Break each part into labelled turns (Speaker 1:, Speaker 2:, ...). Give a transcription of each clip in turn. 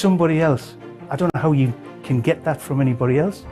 Speaker 1: somebody else. I don't know how you can get that from anybody else.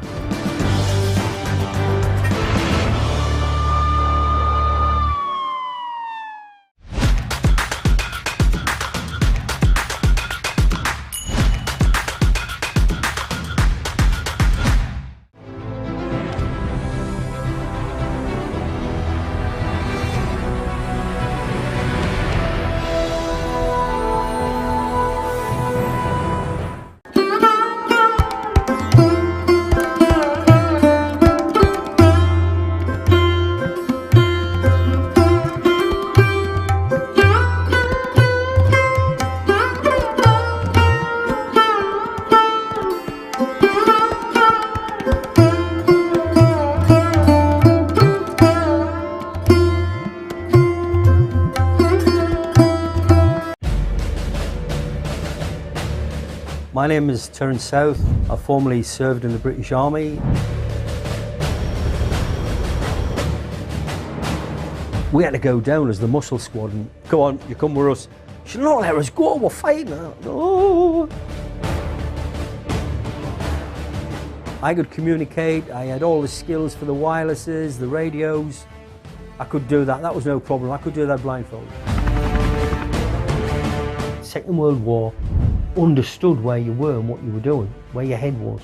Speaker 2: My name is Terence South. I formerly served in the British Army. We had to go down as the muscle squad and go on, you come with us. Should not let us go, we're fighting. No. I could communicate, I had all the skills for the wirelesses, the radios. I could do that, that was no problem. I could do that blindfolded. Second World War, understood where you were and what you were doing, where your head was.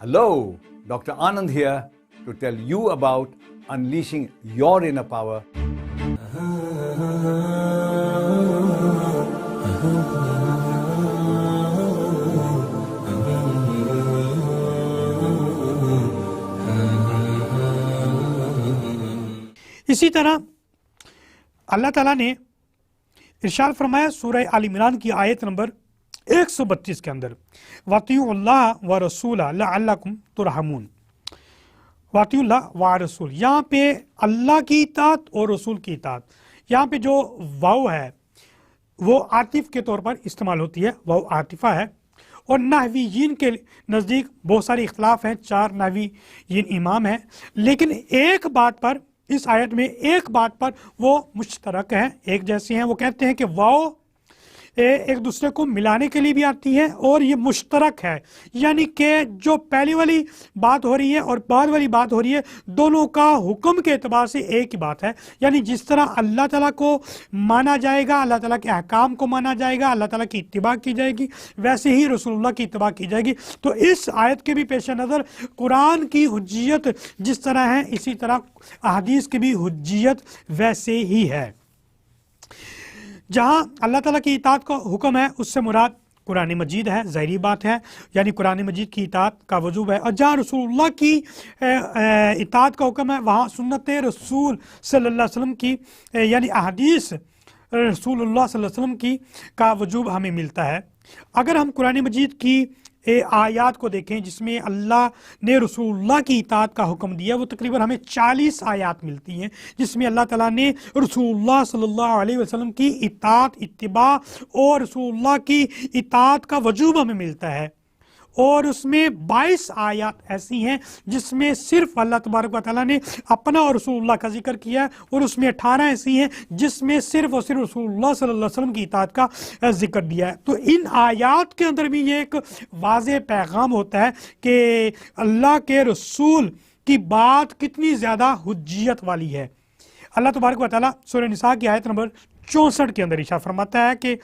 Speaker 3: Hello, Dr. Anand here to tell you about unleashing your inner power.
Speaker 4: इसी तरह अल्लाह ताला ने इरशाद फरमाया सूरह आल इमरान की आयत number 132 के अंदर वातियुल्लाह व रसूल लअल्लकुम तुरहमून। वातियुल्लाह व रसूल, यहाँ पे अल्लाह की इताअत और रसूल की इताअत, यहाँ पे जो वाव है वो आतिफ के तौर पर इस्तेमाल होती है, वाव आतिफा है। और नहवीयीन के नज़दीक बहुत सारे इख्तलाफ हैं, 4 नहवीयीन इमाम हैं, लेकिन एक बात पर, इस आयत में एक बात पर वो मुश्तरक हैं, एक जैसी हैं। वो कहते हैं कि वाव एक दूसरे को मिलाने के लिए भी आती है और ये मुश्तरक है, यानी कि जो पहली वाली बात हो रही है और बाद वाली बात हो रही है, दोनों का हुक्म के एतबार से एक ही बात है। यानी जिस तरह अल्लाह ताला को माना जाएगा, अल्लाह ताला के अहकाम को माना जाएगा, अल्लाह ताला की इत्तिबा की जाएगी, वैसे ही रसूलुल्लाह की इत्तिबा की जाएगी। तो इस आयत के भी पेश नज़र कुरान की हुज्जियत जिस तरह है, इसी तरह अहदीस की भी हुज्जियत वैसे ही है। जहाँ अल्लाह ताला की इताअत का हुक्म है, उससे मुराद कुरान मजीद है, ज़ाहिरी बात है, यानी कुरान मजीद की इताअत का वजूब है। और जहाँ रसूलुल्लाह की इताअत का हुक्म है, वहाँ सुन्नत रसूल सल्लल्लाहु अलैहि वसल्लम की, यानी अहदीस रसूलुल्लाह सल्लल्लाहु अलैहि वसल्लम की का वजूब हमें मिलता है। अगर हम कुरान मजीद की आयात को देखें जिसमें अल्लाह ने रसूलुल्लाह की इताअत का हुक्म दिया, वो तकरीबन हमें 40 आयात मिलती हैं जिसमें अल्लाह ताला ने रसूलुल्लाह सल्लल्लाहु अलैहि वसल्लम की इताअत, इत्तिबा और रसूलुल्लाह की इताअत का वजूब हमें मिलता है। और उसमें 22 आयत ऐसी हैं जिसमें सिर्फ अल्लाह तबारक व तआला ने अपना और रसूलुल्लाह का जिक्र किया है, और उसमें 18 ऐसी हैं जिसमें सिर्फ और सिर्फ रसूलुल्लाह सल्लल्लाहु अलैहि वसल्लम की इताअत का जिक्र दिया है। तो इन आयात के अंदर भी ये एक वाज़ेह पैगाम होता है कि अल्लाह के रसूल की बात कितनी ज़्यादा हुज्जियत वाली है। अल्लाह तबारक व तआला सूरह निसा की आयत नंबर 64 के अंदर इरशाद फरमाता है कि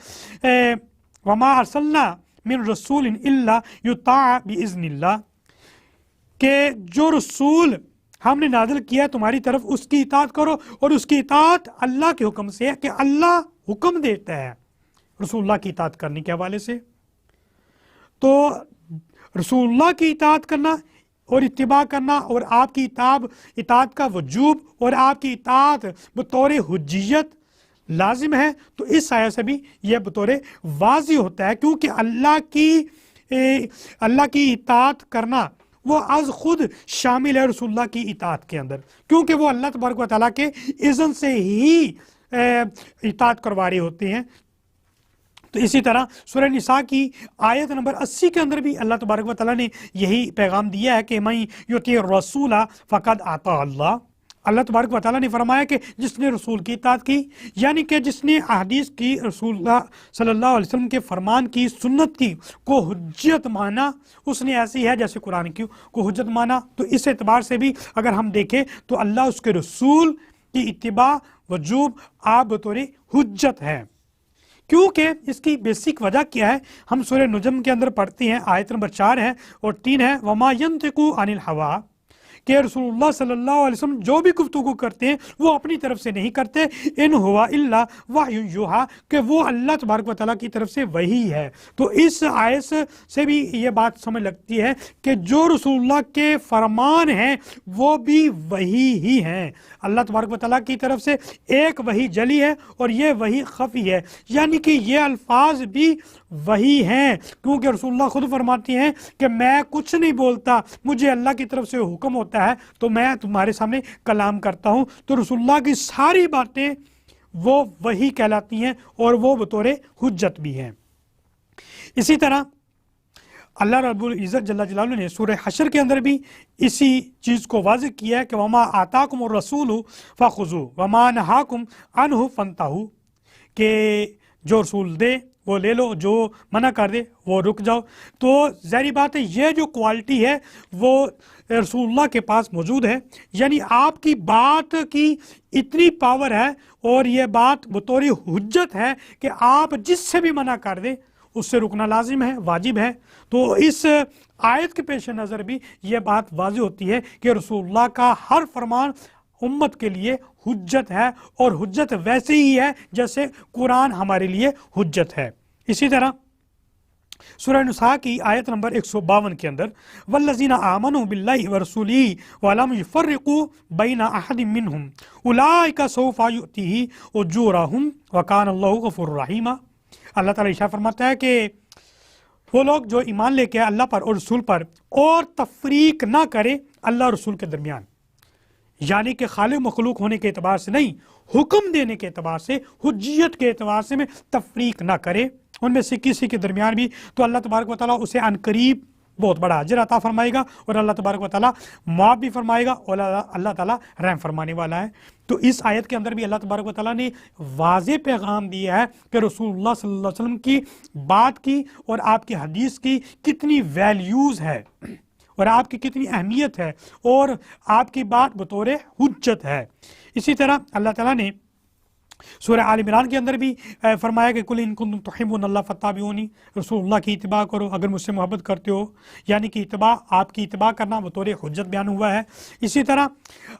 Speaker 4: वमा अरसलना मिन रसूलिन इल्ला युता बिइज़्निल्लाह, के जो रसूल हमने नाजिल किया तुम्हारी तरफ उसकी इताअत करो, और उसकी इताअत अल्लाह के हुक्म से है, कि अल्लाह हुक्म देता है रसूलुल्लाह की इताअत करने के हवाले से। तो रसूलुल्लाह की इताअत करना और इत्तिबा करना और आपकी इताअत का वजूब और आपकी इताअत बतौर हुज्जियत लाजिम है। तो इस आयत से भी यह बतौर वाज़ी होता है, क्योंकि अल्लाह की इताअत करना वो आज खुद शामिल है रसूलुल्लाह की इताअत के अंदर, क्योंकि वो अल्लाह तबारक व तआला के इज़्न से ही इताअत करवा रहे होते हैं। तो इसी तरह सूरह निसा की आयत नंबर 80 के अंदर भी अल्लाह तबारक व तआला ने यही पैगाम दिया है कि मैं युती रसूला फ़क़द आता अल्लाह। अल्लाह तबारक व तआला ने फरमाया कि जिसने रसूल की इताअत की, यानी कि जिसने अहदीस की, रसूलुल्लाह सल्लल्लाहु अलैहि वसल्लम के फरमान की, सुन्नत की को हुज्जत माना, उसने ऐसी है जैसे कुरान की को हुज्जत माना। तो इस एतबार से भी अगर हम देखें तो अल्लाह उसके रसूल की इत्तिबा वजूब आप बतौर हुज्जत है। क्योंकि इसकी बेसिक वजह क्या है, हम सूरह नजम के अंदर पढ़ते हैं, आयत नंबर 4 है और 3 है, वमा यंतिकु अनिल हवा, कि रसूलुल्लाह सल्लल्लाहु अलैहि वसल्लम जो भी गुफ्तगू करते हैं वो अपनी तरफ से नहीं करते, इन हुआ इल्ला वहयुन युहा, कि वो अल्लाह तबारक व तआला की तरफ से वही है। तो इस आयत से भी ये बात समझ लगती है कि जो रसूलुल्लाह के फरमान हैं वो भी वही ही हैं, अल्लाह तबारक व तआला की तरफ से एक वही जली है और ये वही खफी है, यानी कि ये अल्फाज भी वही हैं, क्योंकि रसूलुल्लाह खुद फरमाती हैं कि मैं कुछ नहीं बोलता, मुझे अल्लाह की तरफ से हुक्म होता है तो मैं तुम्हारे सामने कलाम करता हूं। तो रसूलुल्लाह की सारी बातें वो वही कहलाती हैं और वो बतौर हुज्जत भी हैं। इसी तरह अल्लाह रब्बुल इज़्ज़त जल्ला जलालुहु ने सूरह हशर के अंदर भी इसी चीज़ को वाज़िह किया है कि वमा आताकुमुर रसूलु फखुज़ू वमा नहाकुम अन्हु फंताहू, के जो रसूल दे वो ले लो, जो मना कर दे वो रुक जाओ। तो ज़ाहिर बात है ये जो क्वालिटी है वो रसूलुल्लाह के पास मौजूद है, यानी आपकी बात की इतनी पावर है और ये बात बतौर हुज्जत है कि आप जिससे भी मना कर दे उससे रुकना लाजिम है, वाजिब है। तो इस आयत के पेश नज़र भी ये बात वाज़िह होती है कि रसूलुल्लाह का हर फरमान उम्मत के लिए हुज्जत है और हुज्जत वैसे ही है जैसे कुरान हमारे लिए हुज्जत है। इसी तरह सूरह निसा की आयत नंबर 152 के अंदर वल्लज़ीना आमनु बिल्लाहि व रसूलिही व लम युफ़र्रिक़ू बैना अहदिम मिनहुम उलाइका सौफ़ा युअतीहि उजूरहुम व कान अल्लाहु गफ़ूरुर रहीमा। अल्लाह ताला इरशाद फरमाता है कि वो लोग जो ईमान लेके अल्लाह पर और रसूल पर और तफरीक ना करे अल्लाह और रसूल के दरमियान, यानी कि खालिक मखलूक होने के एतबार से नहीं, हुक्म देने के एतबार से, हुज्जियत के एतबार से में तफरीक ना करे उनमें से किसी के दरमियान भी, तो अल्लाह तबारक व तआला उसे अनकरीब बहुत बड़ा अजर अता फरमाएगा और अल्लाह तबारक व तआला माफ़ भी फरमाएगा और अल्लाह ताला रहम फरमाने वाला है। तो इस आयत के अंदर भी अल्लाह तबारक व तआला ने वाज़ेह पैगाम दिया है कि रसूलुल्लाह सल्लल्लाहु अलैहि वसल्लम की बात की और आपकी हदीस की कितनी वैल्यूज़ है और आपकी कितनी अहमियत है और आपकी बात बतौर हुज्जत है। इसी तरह अल्लाह ताला ने सूरह आल इमरान के अंदर भी फरमाया कि कुल इन कुंतुम तुहिब्बूनल्लाह फत्ताबिऊनी, रसूलुल्लाह की इत्तिबा करो अगर मुझसे मोहब्बत करते हो, यानी कि इत्तिबा, आपकी इत्तिबा करना बतौर हुज्जत बयान हुआ है। इसी तरह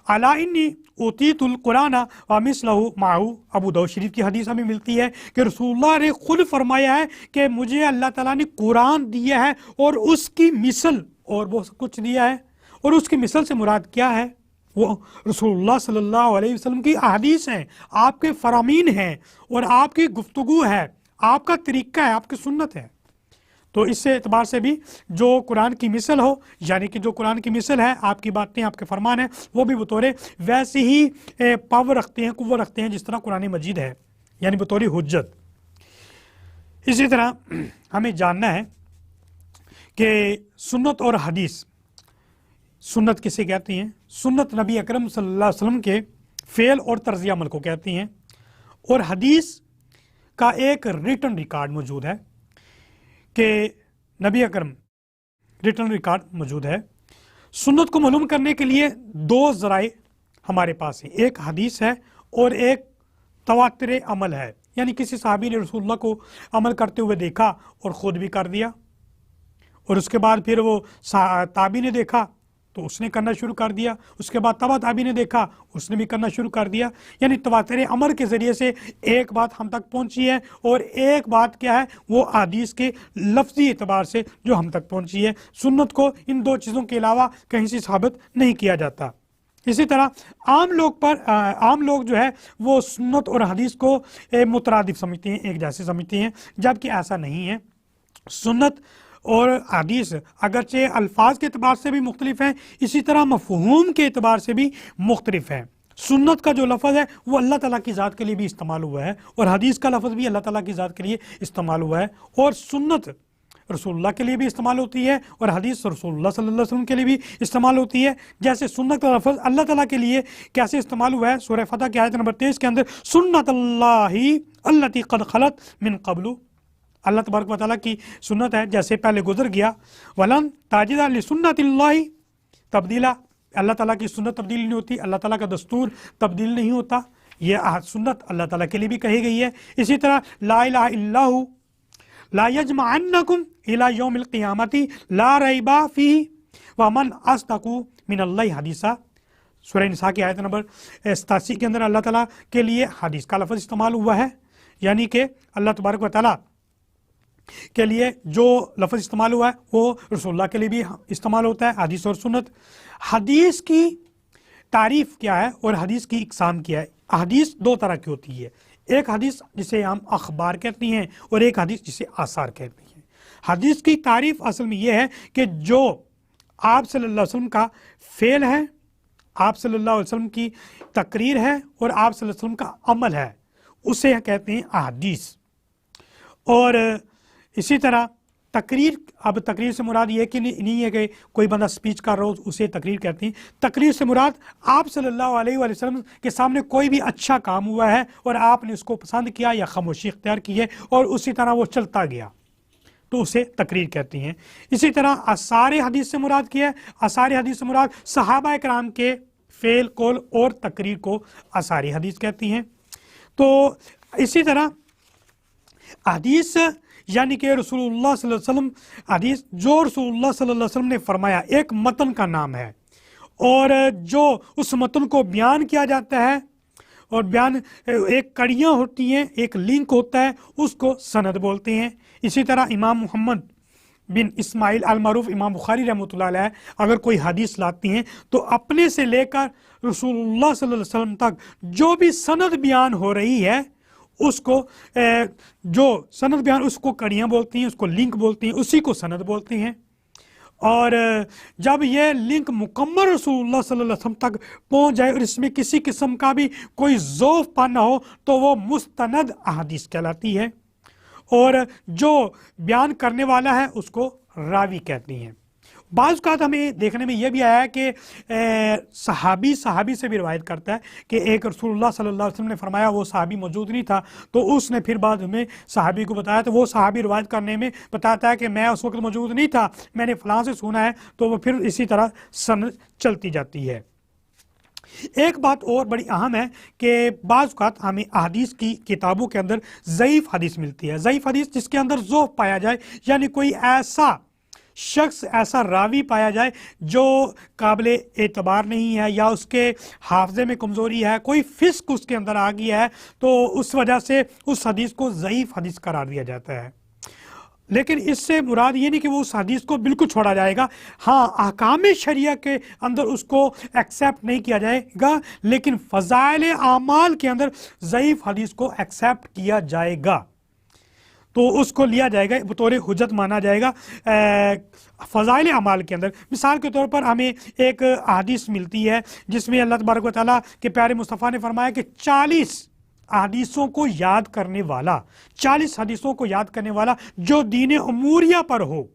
Speaker 4: अला इन्नी ऊतीतुल कुरान व मिस्लहु माहू, अबू दाऊद शरीफ की हदीस हमें मिलती है कि रसूलुल्लाह ने खुद फरमाया है कि मुझे अल्लाह ताला ने कुरान दिया है और उसकी मिसल और वो कुछ दिया है, और उसकी मिसल से मुराद क्या है, वो रसूलुल्लाह सल्लल्लाहु अलैहि वसल्लम की अहदीस हैं, आपके फरामीन हैं और आपकी गुफ्तगू है, आपका तरीका है, आपकी सुन्नत है। तो इससे एतबार से भी जो कुरान की मिसल हो, यानी कि जो कुरान की मिसल है, आपकी बातें, आपके फरमान हैं, वो भी बतौर वैसे ही पावर रखते हैं, कुव्वत रखते हैं जिस तरह कुरान मजीद है, यानी बतौर हुज्जत। इसी तरह हमें जानना है कि सुन्नत और हदीस, सुन्नत किसे कहती हैं? सुन्नत नबी अकरम सल्लल्लाहु अलैहि वसल्लम के फ़ेल और तर्ज़ अमल को कहती हैं, और हदीस का एक रिटन रिकॉर्ड मौजूद है कि नबी अकरम, रिटन रिकॉर्ड मौजूद है। सुन्नत को मालूम करने के लिए दो ज़राए हमारे पास हैं, एक हदीस है और एक तवातिर अमल है, यानी किसी सहाबी ने रसूलुल्लाह को अमल करते हुए देखा और ख़ुद भी कर दिया, और उसके बाद फिर वो ताबी ने देखा तो उसने करना शुरू कर दिया, उसके बाद तबा ताबी ने देखा उसने भी करना शुरू कर दिया। यानी तवातुर अमर के ज़रिए से एक बात हम तक पहुंची है, और एक बात क्या है वो हदीस के लफ्ज़ी एतबार से जो हम तक पहुंची है। सुन्नत को इन दो चीज़ों के अलावा कहीं से साबित नहीं किया जाता। इसी तरह आम लोग जो है वो सुन्नत और हदीस को मुतरादिफ समझते हैं, एक जैसे समझते हैं, जबकि ऐसा नहीं है। सुन्नत और हदीस अगरचे अल्फाज के अतबार से भी मुख्तलिफ हैं, इसी तरह मफ़हूम के अतबार से भी मुख्तलिफ है। सुन्नत का जो लफ्ज़ है वो अल्लाह ताला की ज़ात के लिए भी इस्तेमाल हुआ है, और हदीस का लफ्ज़ भी अल्लाह ताला की ज़ात के लिए इस्तेमाल हुआ है। और सुन्नत रसूलुल्लाह के लिए भी इस्तेमाल होती है और हदीस रसूलुल्लाह सल्लल्लाहु अलैहि वसल्लम के लिए भी इस्तेमाल होती है। जैसे सुन्नत का लफ्ज़ अल्लाह ताला के लिए कैसे इस्तेमाल हुआ है, सूरह फतह की आयत नंबर 23 के अंदर, सुन्नतल्लाहि अल्लती क़द खलत मिन क़ब्लु, अल्लाह तबारक व तआला की सुन्नत है जैसे पहले गुजर गया। वलन ताजिदा लिसुन्नतिल्लाहि तब्दीला, अल्लाह ताला की सुन्नत तब्दील नहीं होती, अल्लाह ताला का दस्तूर तब्दील नहीं होता। ये सुन्नत अल्लाह ताला के लिए भी कही गई है। इसी तरह ला इलाहा इल्लल्लाहु ला यजमअन्नकुम इला यौमिल क़ियामति ला रैबा फीहि व मन अस्दक़ु मिनल्लाहि हदीसा, सूरह निसा की आयत नंबर 87 के अंदर अल्लाह ताला के लिए हदीस का लफ्ज़ इस्तेमाल हुआ है। यानी कि अल्लाह तबारक व तआला के लिए जो लफ्ज़ इस्तेमाल हुआ है वो रसूलुल्लाह के लिए भी इस्तेमाल होता है, हदीस और सुन्नत। हदीस की तारीफ़ क्या है और हदीस की इक़साम क्या है? हदीस दो तरह की होती है, एक हदीस जिसे हम अखबार कहते हैं और एक हदीस जिसे आसार कहते हैं। हदीस की तारीफ़ असल में यह है कि जो आप सल्लल्लाहु अलैहि वसल्लम का फ़ेल है, आप सल्लल्लाहु अलैहि वसल्लम की तकरीर है और आप सल्लल्लाहु अलैहि वसल्लम का अमल है, उसे कहते हैं अहादीस। और इसी तरह तकरीर, अब तकरीर से मुराद ये कि नहीं है कि कोई बंदा स्पीच कर रहा हो उसे तकरीर कहते हैं। तकरीर से मुराद आप सल्लल्लाहु अलैहि वसल्लम के सामने कोई भी अच्छा काम हुआ है और आपने उसको पसंद किया या खामोशी इख्तियार की है और उसी तरह वो चलता गया, तो उसे तकरीर कहती हैं। इसी तरह आसार हदीस से मुराद किया है, आसार हदीस से मुराद सहाबा इकराम के फ़ेल कौल और तकरीर को आसार हदीस कहती हैं। तो इसी तरह हदीस यानी कि रसूलुल्लाह सल्लल्लाहु अलैहि वसल्लम, हदीस जो रसूलुल्लाह सल्लल्लाहु अलैहि वसल्लम ने फरमाया एक मतन का नाम है, और जो उस मतन को बयान किया जाता है और बयान एक कड़ियाँ होती हैं, एक लिंक होता है, उसको सनद बोलते हैं। इसी तरह इमाम मोहम्मद बिन इस्माइल अल-मरूफ इमाम बुखारी रहमतुल्लाह अलैह अगर कोई हदीस लाती हैं तो अपने से लेकर रसूलुल्लाह सल्लल्लाहु अलैहि वसल्लम तक जो भी सनद बयान हो रही है उसको जो सनद बयान उसको कड़ियाँ बोलती हैं, उसको लिंक बोलती हैं, उसी को सनद बोलते हैं। और जब ये लिंक मुकम्मल रसूलुल्लाह सल्लल्लाहु अलैहि वसल्लम तक पहुँच जाए और इसमें किसी किस्म का भी कोई ज़ौफ़ पाना हो तो वो मुस्तनद अहादीस कहलाती है, और जो बयान करने वाला है उसको रावी कहती हैं। बाज़ औक़ात हमें देखने में यह भी आया है कि सहाबी से भी रिवायत करता है कि एक रसूलुल्लाह सल्लल्लाहु अलैहि वसल्लम ने फरमाया, वो सहाबी मौजूद नहीं था तो उसने फिर बाद में सहाबी को बताया, तो वो सहाबी रिवायत करने में बताता है कि मैं उस वक्त मौजूद नहीं था, मैंने फ़लाँ से सुना है, तो वो फिर इसी तरह सनद चलती जाती है। एक बात और बड़ी अहम है कि बाज़ औक़ात हमें हदीस की किताबों के अंदर ज़ईफ़ हदीस मिलती है। ज़ईफ़ हदीस जिसके अंदर ज़ौफ़ पाया जाए, यानी कोई ऐसा शख्स, ऐसा रावी पाया जाए जो काबिल एतबार नहीं है या उसके हाफ़ज़े में कमज़ोरी है, कोई फ़िस्क उसके अंदर आ गया है, तो उस वजह से उस हदीस को ज़ईफ़ हदीस करार दिया जाता है। लेकिन इससे मुराद ये नहीं कि वो उस हदीस को बिल्कुल छोड़ा जाएगा। हाँ, अहकाम शरिया के अंदर उसको एक्सेप्ट नहीं किया जाएगा, लेकिन फ़ज़ाइल आमाल के अंदर ज़ईफ़ हदीस को एक्सेप्ट किया जाएगा, तो उसको लिया जाएगा, बतौर हुज्जत माना जाएगा फ़ज़ाइल अमाल के अंदर। मिसाल के तौर पर हमें एक हदीस मिलती है जिसमें अल्लाह तबारक व तआला के प्यारे मुस्तफ़ा ने फरमाया कि 40 हदीसों को याद करने वाला, 40 हदीसों को याद करने वाला जो दीन अमूरिया पर हो,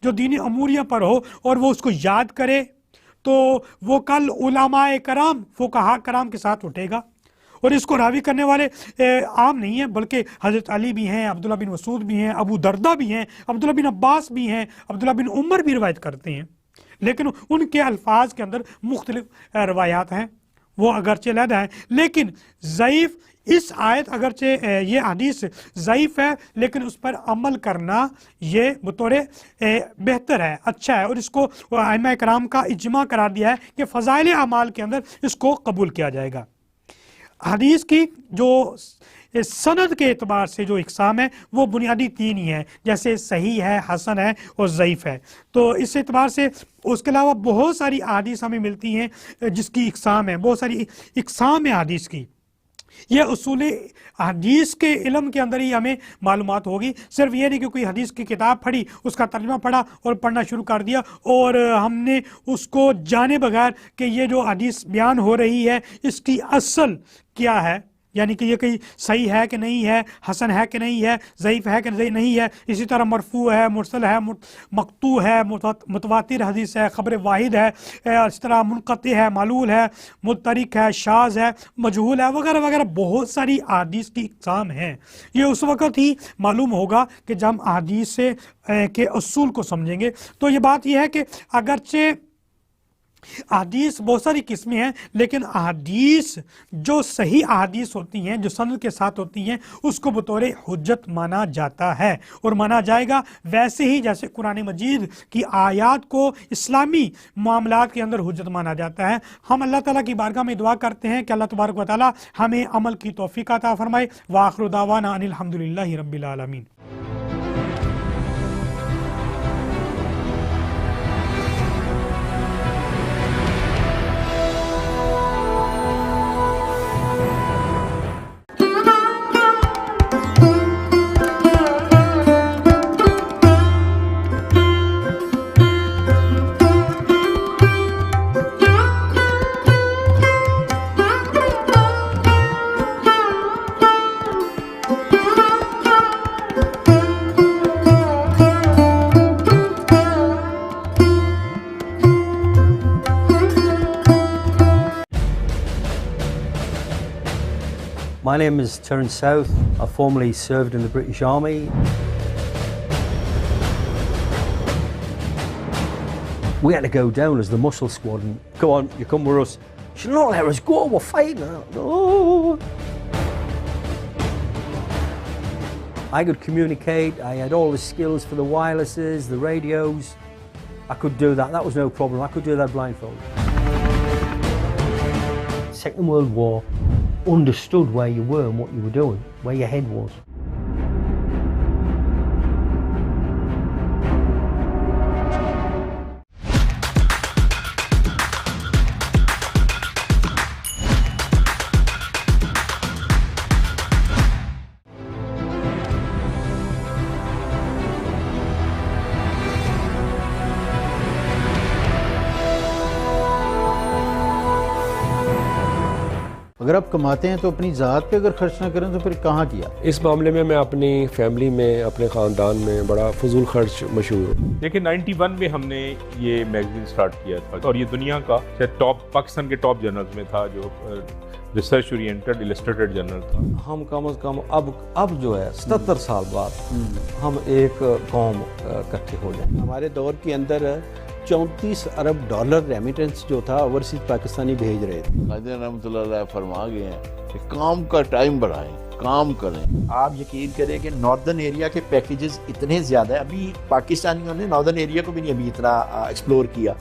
Speaker 4: जो दीन अमूरिया पर हो और वो उसको याद करे, तो वो कल उलमाए कराम, फ़ुक़हा कराम के साथ उठेगा। और इसको रावी करने वाले आम नहीं हैं, बल्कि हज़रत अली भी हैं, अब्दुल्ला बिन मसूद भी हैं, अबू दरदा भी हैं, अब्दुल्ला बिन अब्बास भी हैं, अब्दुल्ला बिन उमर भी रिवायत करते हैं, लेकिन उनके अल्फाज के अंदर मुख्तलिफ रवायात हैं। वो अगरचे लहदा है, लेकिन ज़ईफ़ इस आयत अगरचे ये हदीस ज़ईफ़ है लेकिन उस पर अमल करना ये बतौर बेहतर है, अच्छा है, और इसको आइमा कराम का इज्मा करार दिया है कि फ़ज़ाइल अमाल के अंदर इसको कबूल किया जाएगा। हदीस की जो सनद के एतबार से जो इक़साम है वो बुनियादी 3 ही है, जैसे सही है, हसन है और ज़ईफ़ है। तो इस एतबार से उसके अलावा बहुत सारी हदीस हमें मिलती हैं जिसकी इक़साम है, बहुत सारी इक़साम है हदीस की। यह उसूल हदीस के इल्म के अंदर ही हमें मालूमात होगी, सिर्फ ये नहीं कि कोई हदीस की किताब पढ़ी, उसका तर्जुमा पढ़ा और पढ़ना शुरू कर दिया और हमने उसको जाने बगैर कि ये जो हदीस बयान हो रही है इसकी असल क्या है, यानी कि ये कहीं सही है कि नहीं है, हसन है कि नहीं है, ज़ईफ़ है कि नहीं है। इसी तरह मरफू है, मुरसल है, मक़तू है, मुतवातिर हदीस है, ख़बर वाहिद है, इस तरह मुनक़ती है, मालूल है, मुतरिक है, शाज़ है, मजहूल है, वगैरह वगैरह बहुत सारी अहादीस की इक़साम हैं। ये उस वक़्त ही मालूम होगा कि जब हम अहादीस के उसूल को समझेंगे। तो ये बात यह है कि अगरचे अहादीस बहुत सारी किस्में हैं, लेकिन अहादीस जो सही अहादीस होती हैं, जो सनद के साथ होती हैं, उसको बतौर हुज्जत माना जाता है और माना जाएगा। वैसे ही जैसे कुरान मजीद की आयात को इस्लामी मामलात के अंदर हुज्जत माना जाता है। हम अल्लाह ताला की बारगाह में दुआ करते हैं कि अल्लाह तबारक व तआला हमें अमल की तौफीक अता फरमाए। व आखिरु दावाना अनिल हम्दुलिल्लाहि रब्बिल आलमीन।
Speaker 2: My name is Terence South. I formerly served in the British Army. We had to go down as the muscle squad and go on, you come with us. She not let us go, we're fighting. Oh. I could communicate, I had all the skills for the wirelesses, the radios. I could do that, that was no problem. I could do that blindfolded. Second World War, understood where you were and what you were doing, where your head was.
Speaker 5: अगर आप कमाते हैं तो अपनी ज़ात पे अगर खर्च ना करें तो फिर कहाँ किया?
Speaker 6: इस मामले में मैं अपनी फैमिली में, अपने ख़ानदान में बड़ा फजूल खर्च मशहूर हूँ।
Speaker 7: देखिए 91 में हमने ये मैगजीन स्टार्ट किया था और ये दुनिया का टॉप, पाकिस्तान के टॉप जर्नल्स में था, जो रिसर्च ओरिएंटेड इलस्ट्रेटेड जर्नल था।
Speaker 8: हम कम से कम अब जो है 77 साल बाद हम एक कौम इकट्ठे हो जाए।
Speaker 9: हमारे दौर के अंदर 34 अरब डॉलर रेमिटेंस जो था ओवरसीज पाकिस्तानी भेज रहे थे।
Speaker 10: कादिर रहमतुल्लाह अलैह फरमा गए हैं कि काम का टाइम बढ़ाएं, काम करें।
Speaker 11: आप यकीन करें कि नॉर्दर्न एरिया के पैकेजेस इतने ज़्यादा है, अभी पाकिस्तानियों ने नॉर्दर्न एरिया को भी नहीं अभी इतना एक्सप्लोर किया।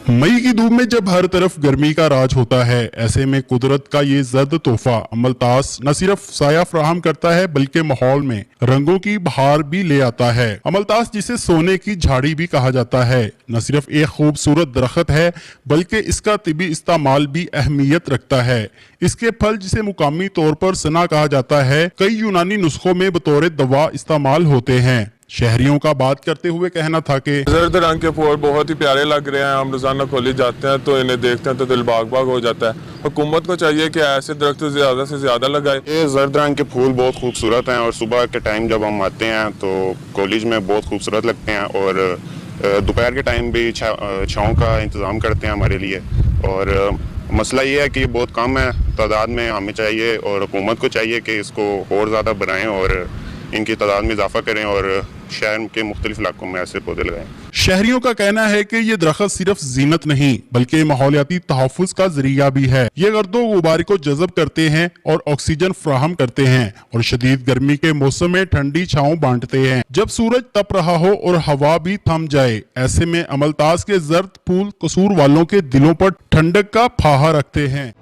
Speaker 12: मई की धूप में जब हर तरफ गर्मी का राज होता है, ऐसे में कुदरत का ये जर्द तोहफा अमलतास न सिर्फ साया फराहम करता है बल्कि माहौल में रंगों की बहार भी ले आता है। अमलतास, जिसे सोने की झाड़ी भी कहा जाता है, न सिर्फ एक खूबसूरत दरख्त है बल्कि इसका तिबी इस्तेमाल भी अहमियत रखता है। इसके फल, जिसे मुकामी तौर पर सना कहा जाता है, कई यूनानी नुस्खों में बतौर दवा इस्तेमाल होते हैं। शहरियों का बात करते हुए कहना था कि
Speaker 13: जर्द रंग के फूल बहुत ही प्यारे लग रहे हैं। हम रोजाना कॉलेज जाते हैं तो इन्हें देखते हैं तो दिल बाग बाग हो जाता है। हुकूमत को चाहिए कि ऐसे दरख्त ज्यादा से ज्यादा लगाए।
Speaker 14: ये जर्द रंग के फूल बहुत खूबसूरत हैं और सुबह के टाइम जब हम आते हैं तो कॉलेज में बहुत खूबसूरत लगते हैं और दोपहर के टाइम भी छाँव का इंतज़ाम करते हैं हमारे लिए। और मसला ये है कि ये बहुत कम है तादाद में, हमें चाहिए और हुकूमत को चाहिए कि इसको और ज़्यादा बढ़ाएं और इनकी तादाद में इजाफा करें और शहर के मुख्तलिफ इलाकों में ऐसे पौधे लगाएं।
Speaker 12: शहरियों का कहना है कि ये दरख्त सिर्फ जीनत नहीं बल्कि माहौलियाती तहफ़्फ़ुज़ का जरिया भी है। ये गर्दो गुबार को जज़ब करते हैं और ऑक्सीजन फराहम करते हैं और शदीद गर्मी के मौसम में ठंडी छाँव बांटते हैं। जब सूरज तप रहा हो और हवा भी थम जाए, ऐसे में अमलतास के जर्द फूल कसूर वालों के दिलों पर ठंडक का फाहा रखते हैं।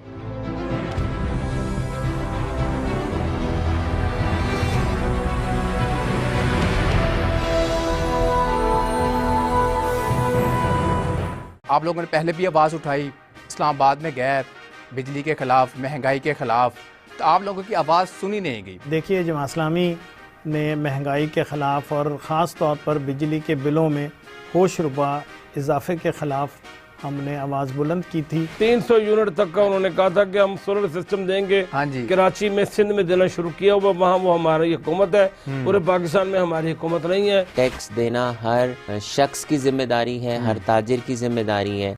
Speaker 15: आप लोगों ने पहले भी आवाज़ उठाई, इस्लामाबाद में गए बिजली के ख़िलाफ़, महंगाई के ख़िलाफ़, तो आप लोगों की आवाज़ सुनी नहीं गई।
Speaker 16: देखिए, जमात इस्लामी ने महंगाई के ख़िलाफ़ और ख़ास तौर पर बिजली के बिलों में होश रुबा इजाफे के ख़िलाफ़ हमने आवाज़ बुलंद की थी।
Speaker 17: 300 यूनिट तक का उन्होंने कहा था कि हम सोलर सिस्टम देंगे।
Speaker 15: हाँ जी।
Speaker 17: कराची में, सिंध में देना शुरू किया हुआ, वहाँ वो हमारी हुकूमत है। पूरे पाकिस्तान में हमारी हुकूमत नहीं है।
Speaker 18: टैक्स देना हर शख्स की जिम्मेदारी है, हर ताजिर की जिम्मेदारी है।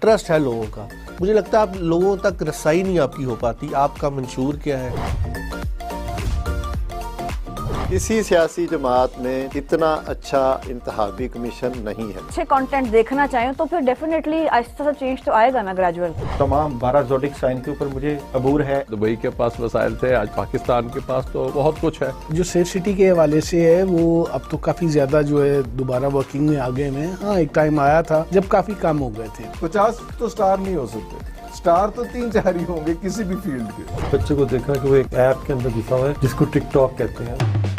Speaker 9: ट्रस्ट है लोगों का। मुझे लगता है आप लोगों तक रसाई नहीं आपकी हो पाती। आपका मंशूर क्या है?
Speaker 19: किसी सियासी जमात में इतना अच्छा इंतखाबी कमीशन नहीं है।
Speaker 20: अच्छे कंटेंट देखना चाहें तो फिर डेफिनेटली आहिस्ता सा चेंज तो आएगा ना, ग्रेजुअल।
Speaker 21: तमाम 12 ज़ोडिक साइन के ऊपर मुझे अबूर है।
Speaker 22: दुबई के पास वसाइल थे, आज पाकिस्तान के पास तो बहुत कुछ है।
Speaker 23: जो सेफ सिटी के हवाले से है वो अब तो काफी ज्यादा जो है दोबारा वर्किंग में आ गए हैं। हाँ, एक टाइम आया था जब काफी कम हो गए थे।
Speaker 24: 50 तो स्टार नहीं हो सकते, स्टार तो 3-4 ही होंगे किसी भी फील्ड के।
Speaker 25: बच्चे को देखा कि वो एक ऐप के अंदर घुसा हुआ है जिसको टिकटॉक कहते हैं।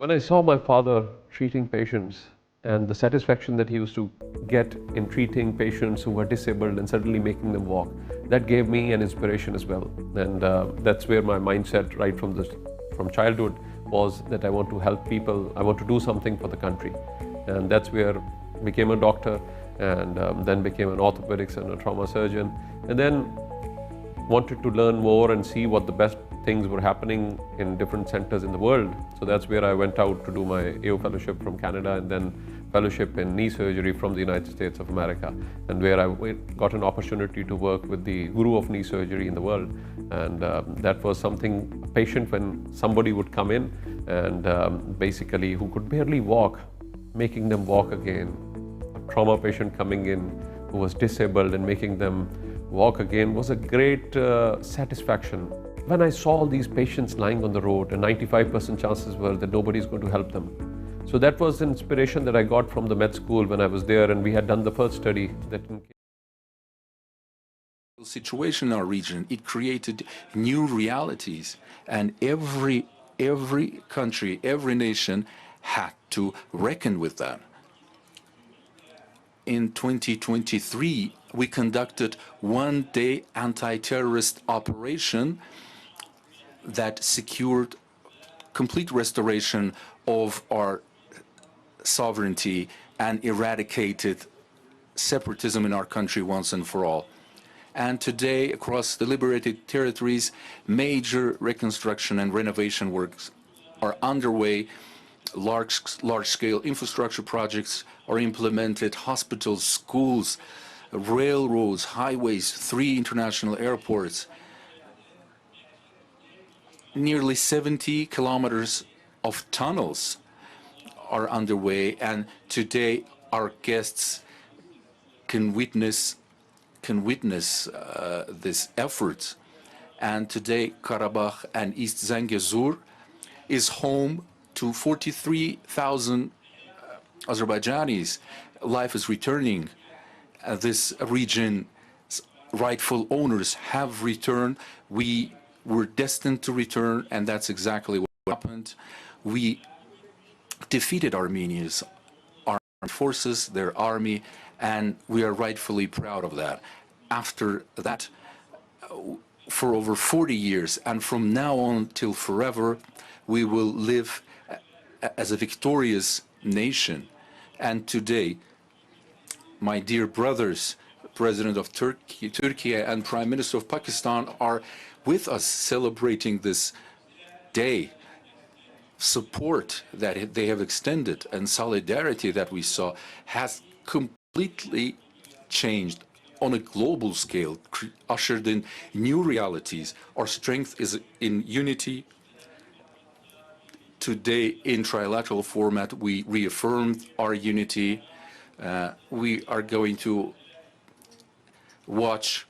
Speaker 22: When I saw my father treating patients and the satisfaction that he used to get in treating patients who were disabled and suddenly making them walk, that gave me an inspiration as well. And that's where my mindset right from childhood was that I want to help people, I want to do something for the country. And that's where I became a doctor and then became an orthopedics and a trauma surgeon, and then wanted to learn more and see what the best things were happening in different centers in the world. So that's where I went out to do my AO fellowship from Canada, and then fellowship in knee surgery from the United States of America, and where I got an opportunity to work with the guru of knee surgery in the world. And that was something, a patient, when somebody would come in and basically who could barely walk, making them walk again. A trauma patient coming in who was disabled and making them walk again was a great satisfaction. When I saw all these patients lying on the road, and 95% chances were that nobody's going to help them. So that was the inspiration that I got from the med school when I was there, and we had done the first study that
Speaker 1: situation in our region, it created new realities, and every country, every nation had to reckon with that. In 2023, we conducted one-day anti-terrorist operation that secured complete restoration of our sovereignty and eradicated separatism in our country once and for all. And today, across the liberated territories, major reconstruction and renovation works are underway. Large-scale infrastructure projects are implemented, hospitals, schools, railroads, highways, 3 international airports. Nearly 70 kilometers of tunnels are underway, and today our guests can witness this effort. And today Karabakh and East Zangezur is home to 43,000 Azerbaijanis. Life is returning. This region's rightful owners have returned. We were destined to return, and that's exactly what happened. We defeated Armenia's armed forces, their army, and we are rightfully proud of that. After that, for over 40 years, and from now on till forever, we will live as a victorious nation. And today, my dear brothers, President of Turkey and Prime Minister of Pakistan are with us celebrating this day. Support that they have extended and solidarity that we saw has completely changed on a global scale, ushered in new realities. Our strength is in unity. Today, in trilateral format, we reaffirmed our unity. We are going to watch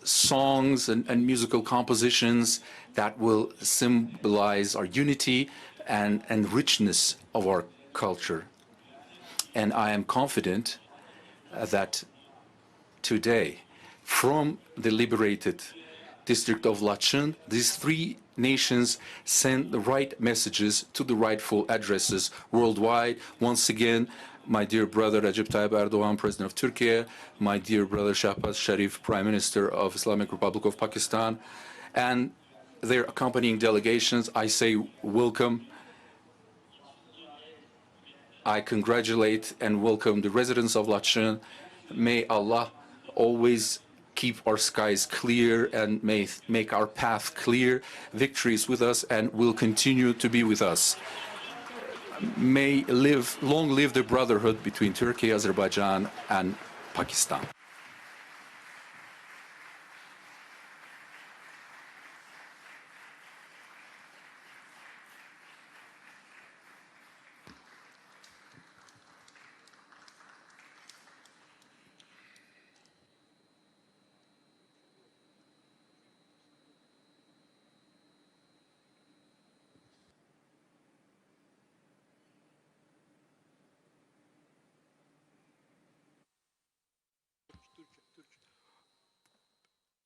Speaker 1: songs and musical compositions that will symbolize our unity and richness of our culture. And I am confident that today, from the liberated district of Laçın, these 3 nations send the right messages to the rightful addresses worldwide. Once again, my dear brother Recep Tayyip Erdogan, President of Turkey, my dear brother Shahbaz Sharif, Prime Minister of Islamic Republic of Pakistan, and their accompanying delegations, I say welcome. I congratulate and welcome the residents of Laçın. May Allah always keep our skies clear and may make our path clear. Victory is with us and will continue to be with us. May long live the brotherhood between Turkey, Azerbaijan, and Pakistan.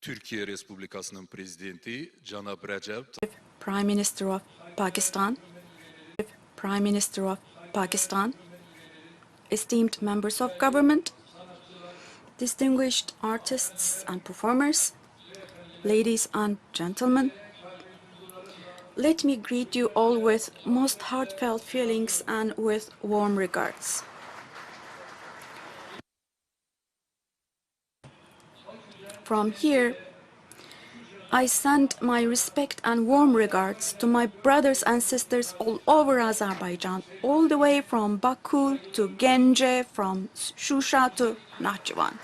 Speaker 2: Türkiye Respublikası'nın prezidenti Janab Recep
Speaker 3: Prime Minister of Pakistan, Prime Minister of Pakistan, esteemed members of government, distinguished artists and performers, ladies and gentlemen, let me greet you all with most heartfelt feelings and with warm regards. From here, I send my respect and warm regards to my brothers and sisters all over Azerbaijan, all the way from Baku to Genge, from Shusha to Nakhchivan.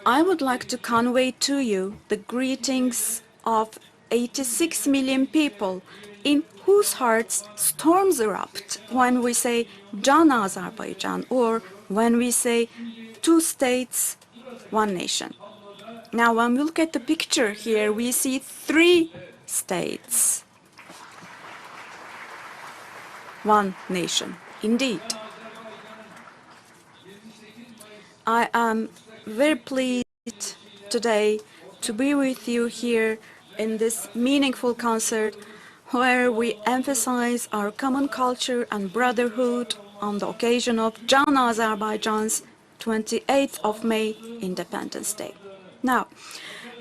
Speaker 3: I would like to convey to you the greetings of 86 million people in whose hearts storms erupt when we say Jan Azerbaijan, or when we say two states, one nation. Now, when we look at the picture here, we see three states, one nation. Indeed, I am very pleased today to be with you here in this meaningful concert where we emphasize our common culture and brotherhood on the occasion of Jan Azerbaijan's 28th of May Independence Day. Now,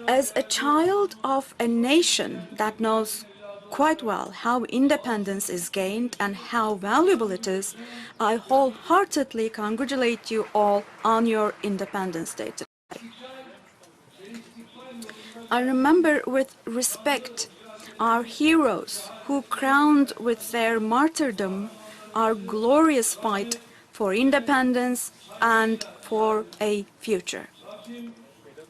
Speaker 3: as a child of a nation that knows quite well how independence is gained and how valuable it is, I wholeheartedly congratulate you all on your Independence Day today. I remember with respect our heroes who crowned with their martyrdom our glorious fight for independence and for a future.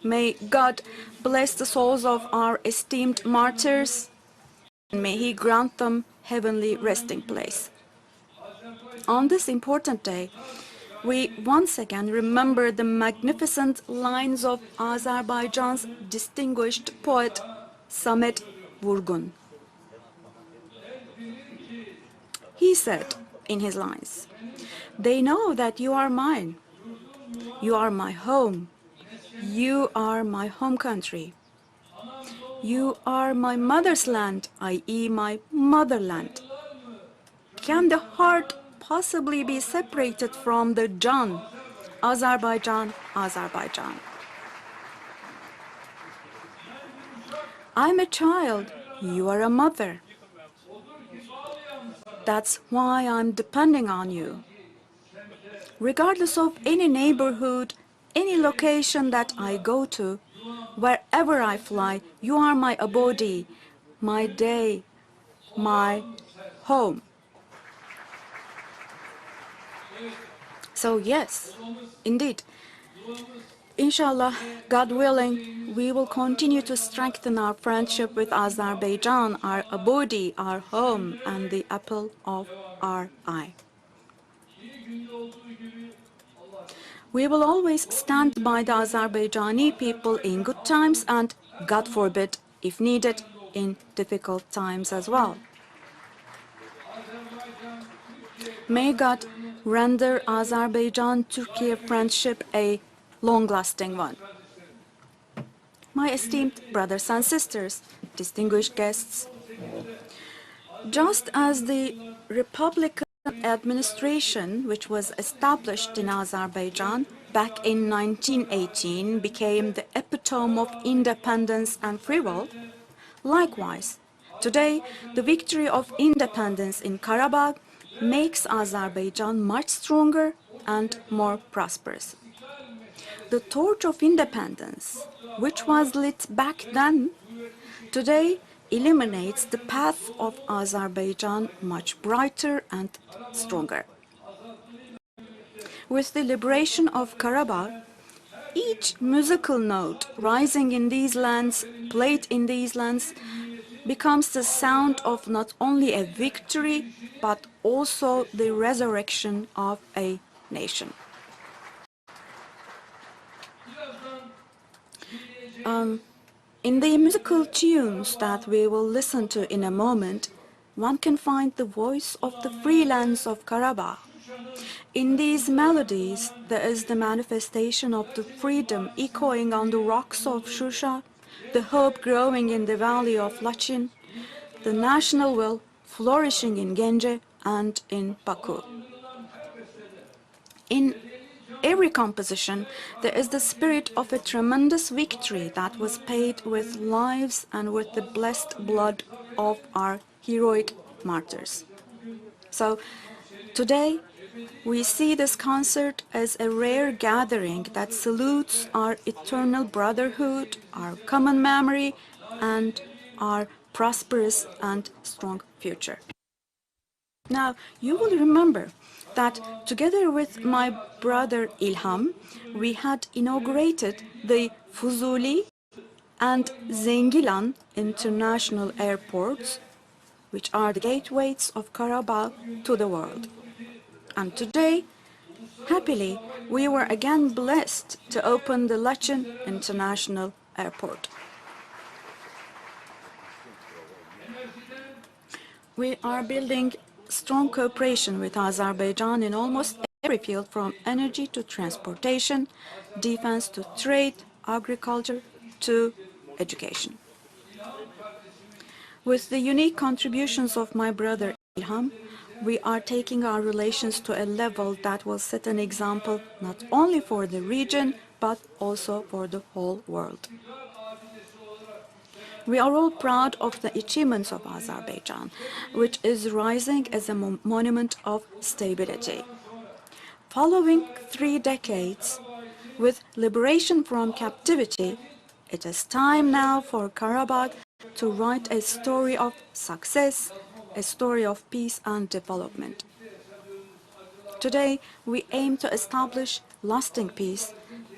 Speaker 3: May God bless the souls of our esteemed martyrs, and may He grant them heavenly resting place. On this important day, we once again remember the magnificent lines of Azerbaijan's distinguished poet Samet Vurgun. He said in his lines, "They know that you are mine. You are my home. You are my home country. You are my mother's land, i.e. my motherland. Can the heart possibly be separated from the Jan, Azerbaijan, Azerbaijan? I'm a child, you are a mother. That's why I'm depending on you. Regardless of any neighborhood, any location that I go to, wherever I fly, you are my abode, my day, my home." So yes, indeed, inshallah, God willing, we will continue to strengthen our friendship with Azerbaijan, our abode, our home, and the apple of our eye. We will always stand by the Azerbaijani people in good times and, God forbid, if needed, in difficult times as well. May God render Azerbaijan-Turkey friendship a long-lasting one. My esteemed brothers and sisters, distinguished guests, just as the Republican administration, which was established in Azerbaijan back in 1918, became the epitome of independence and free will, likewise, today the victory of independence in Karabakh makes Azerbaijan much stronger and more prosperous. The torch of independence, which was lit back then, today illuminates the path of Azerbaijan much brighter and stronger. With the liberation of Karabakh, each musical note rising in these lands, played in these lands, becomes the sound of not only a victory, but also the resurrection of a nation. In the musical tunes that we will listen to in a moment, one can find the voice of the free lands of Karabakh. In these melodies, there is the manifestation of the freedom echoing on the rocks of Shusha, the hope growing in the valley of Lachin, the national will flourishing in Genge and in Baku. In every composition, there is the spirit of a tremendous victory that was paid with lives and with the blessed blood of our heroic martyrs. So, today, We see this concert as a rare gathering that salutes our eternal brotherhood, our common memory, and our prosperous and strong future. Now, you will remember that together with my brother Ilham, we had inaugurated the Fuzuli and Zengilan international airports, which are the gateways of Karabakh to the world. And today, happily, we were again blessed to open the Laçın International Airport. We are building strong cooperation with Azerbaijan in almost every field, from energy to transportation, defense to trade, agriculture to education. With the unique contributions of my brother Ilham, we are taking our relations to a level that will set an example not only for the region, but also for the whole world. We are all proud of the achievements of Azerbaijan, which is rising as a monument of stability. Following 3 decades with liberation from captivity, it is time now for Karabakh to write a story of success, a story of peace and development. Today, we aim to establish lasting peace,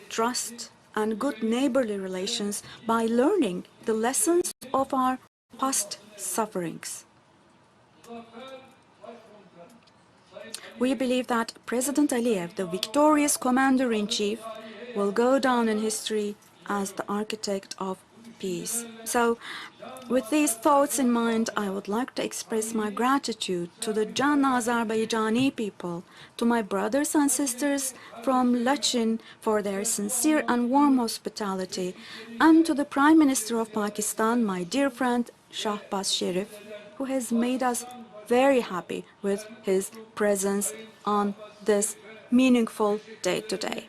Speaker 3: trust, and good neighborly relations by learning the lessons of our past sufferings. We believe that President Aliyev, the victorious commander-in-chief, will go down in history as the architect of peace. So, with these thoughts in mind, I would like to express my gratitude to the Jan Azerbaijani people, to my brothers and sisters from Laçın for their sincere and warm hospitality, and to the Prime Minister of Pakistan, my dear friend Shahbaz Sharif, who has made us very happy with his presence on this meaningful day today.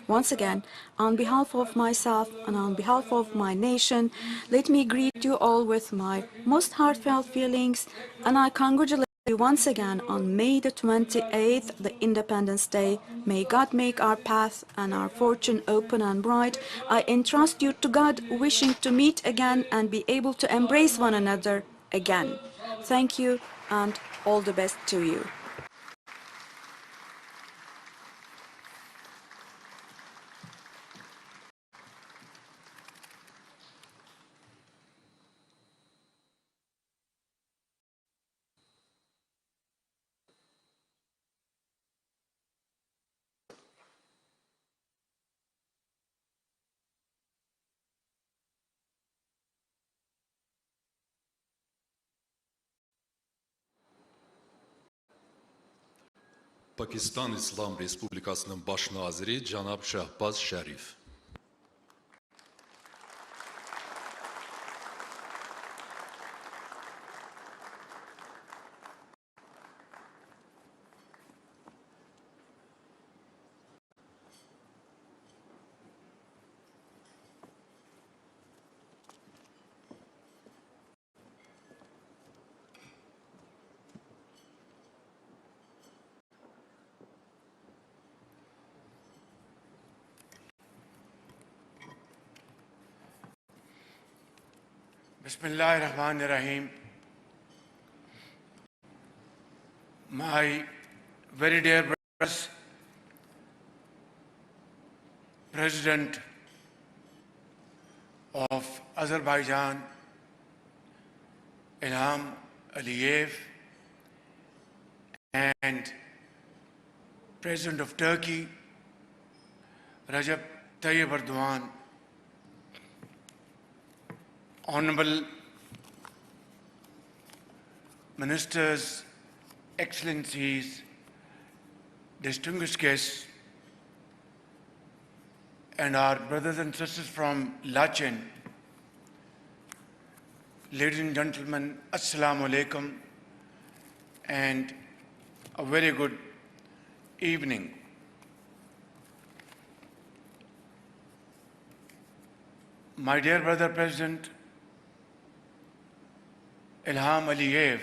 Speaker 3: Once again, on behalf of myself and on behalf of my nation, let me greet you all with my most heartfelt feelings, and I congratulate you once again on May the 28th, the Independence Day. May God make our path and our fortune open and bright. I entrust you to God, wishing to meet again and be able to embrace one another again. Thank you and all the best to you.
Speaker 2: Pakistan İslam Respublikasının Baş Naziri Cənab Şahbaz Şərif.
Speaker 4: Bismillahirrahmanirrahim. My very dear brothers, President of Azerbaijan, Ilham Aliyev, and President of Turkey, Recep Tayyip Erdogan, Honorable Ministers, Excellencies, distinguished guests, and our brothers and sisters from Laçın, ladies and gentlemen, Assalamu alaikum, and a very good evening. My dear brother President Ilham Aliyev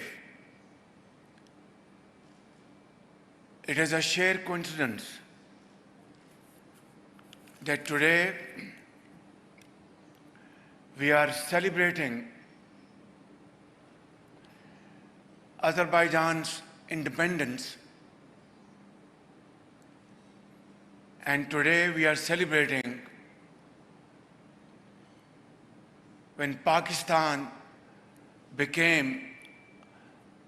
Speaker 4: It is a sheer coincidence that today we are celebrating Azerbaijan's independence, and today we are celebrating when Pakistan became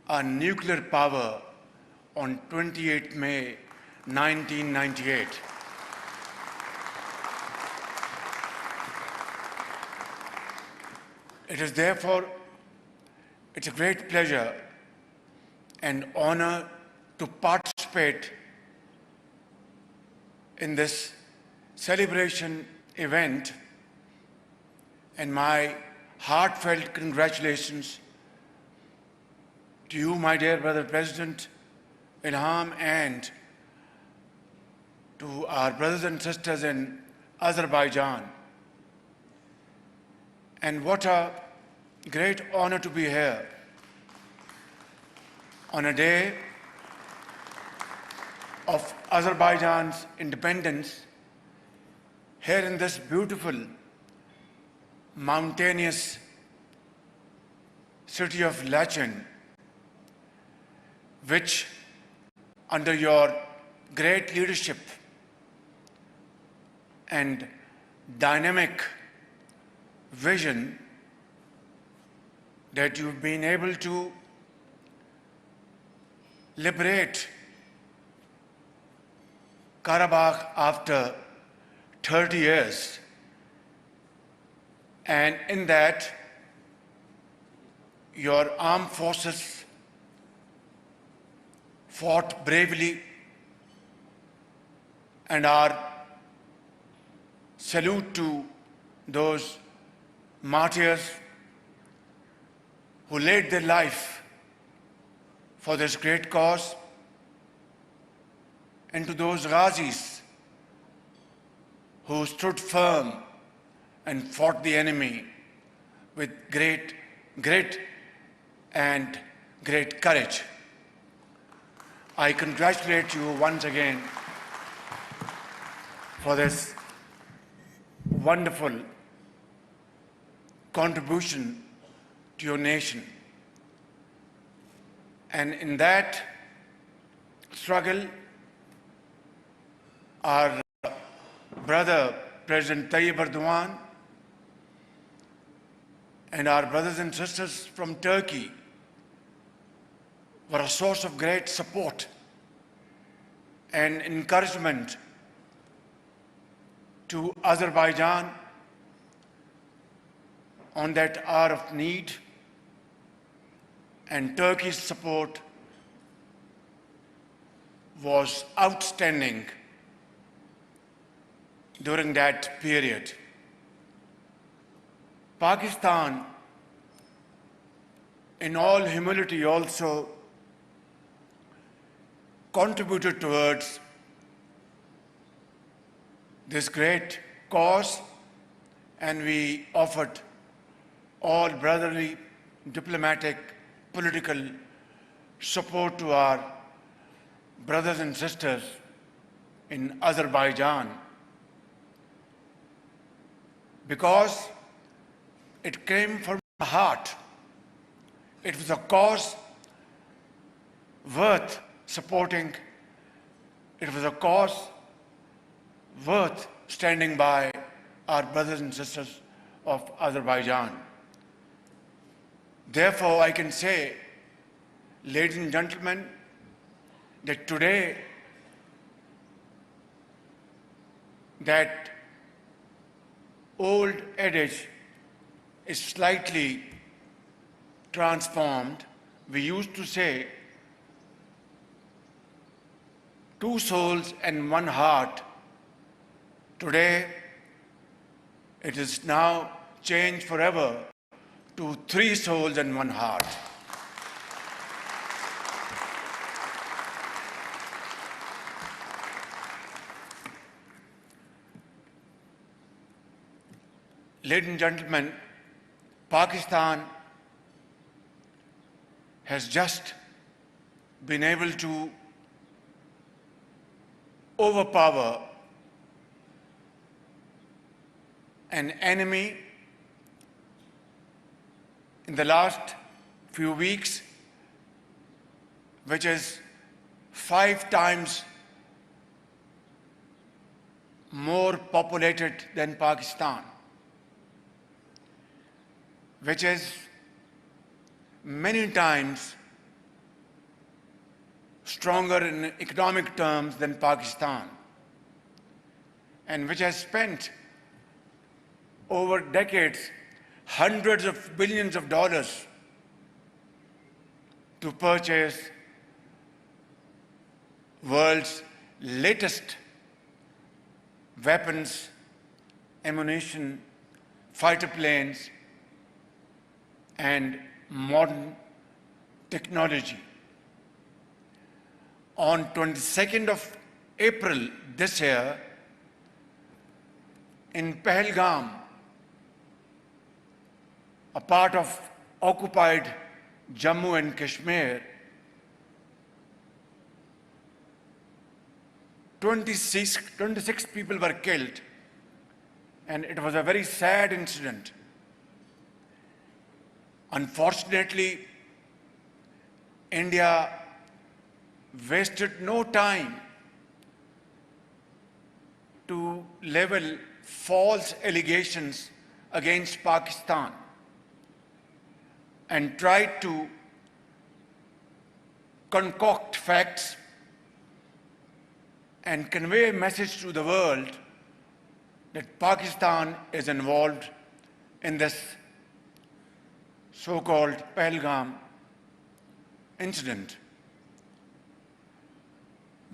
Speaker 4: a nuclear power on 28 May 1998. It is therefore, it's a great pleasure and honor to participate in this celebration event, and my heartfelt congratulations to you, my dear brother President Ilham, and to our brothers and sisters in Azerbaijan. And what a great honor to be here on a day of Azerbaijan's independence, here in this beautiful mountainous city of Lachen, which under your great leadership and dynamic vision that you've been able to liberate Karabakh after 30 years. And in that, your armed forces fought bravely, and our salute to those martyrs who laid their life for this great cause, and to those Ghazis who stood firm and fought the enemy with great grit and great courage. I congratulate you once again for this wonderful contribution to your nation. And in that struggle, our brother President Tayyip Erdogan and our brothers and sisters from Turkey were a source of great support and encouragement to Azerbaijan on that hour of need, and Turkey's support was outstanding during that period. Pakistan, in all humility, also contributed towards this great cause, and we offered all brotherly, diplomatic, political support to our brothers and sisters in Azerbaijan, because it came from the heart. It was a cause worth supporting. It was a cause worth standing by our brothers and sisters of Azerbaijan. Therefore, I can say, ladies and gentlemen, that today that old adage is slightly transformed. We used to say, 2 souls and 1 heart. Today, it is now changed forever to 3 souls and 1 heart. Ladies and gentlemen, Pakistan has just been able to overpower an enemy in the last few weeks, which is 5 times more populated than Pakistan, which is many times stronger in economic terms than Pakistan, and which has spent over decades hundreds of billions of dollars to purchase world's latest weapons, ammunition, fighter planes, and modern technology. On 22nd of April this year, in Pahalgam, a part of occupied Jammu and Kashmir, 26 people were killed, and it was a very sad incident. Unfortunately, India wasted no time to level false allegations against Pakistan and tried to concoct facts and convey a message to the world that Pakistan is involved in this so-called Pahalgam incident.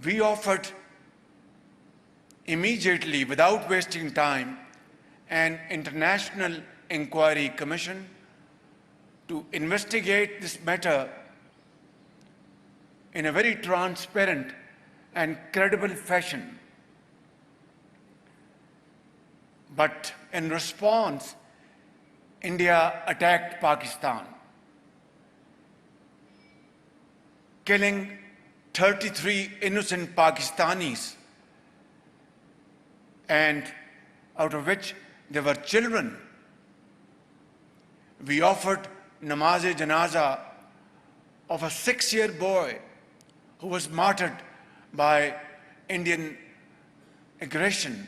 Speaker 4: We offered immediately, without wasting time, an international inquiry commission to investigate this matter in a very transparent and credible fashion. But in response, India attacked Pakistan, killing 33 innocent Pakistanis, and out of which there were children. We offered namaz-e-janaza of a 6-year boy who was martyred by Indian aggression,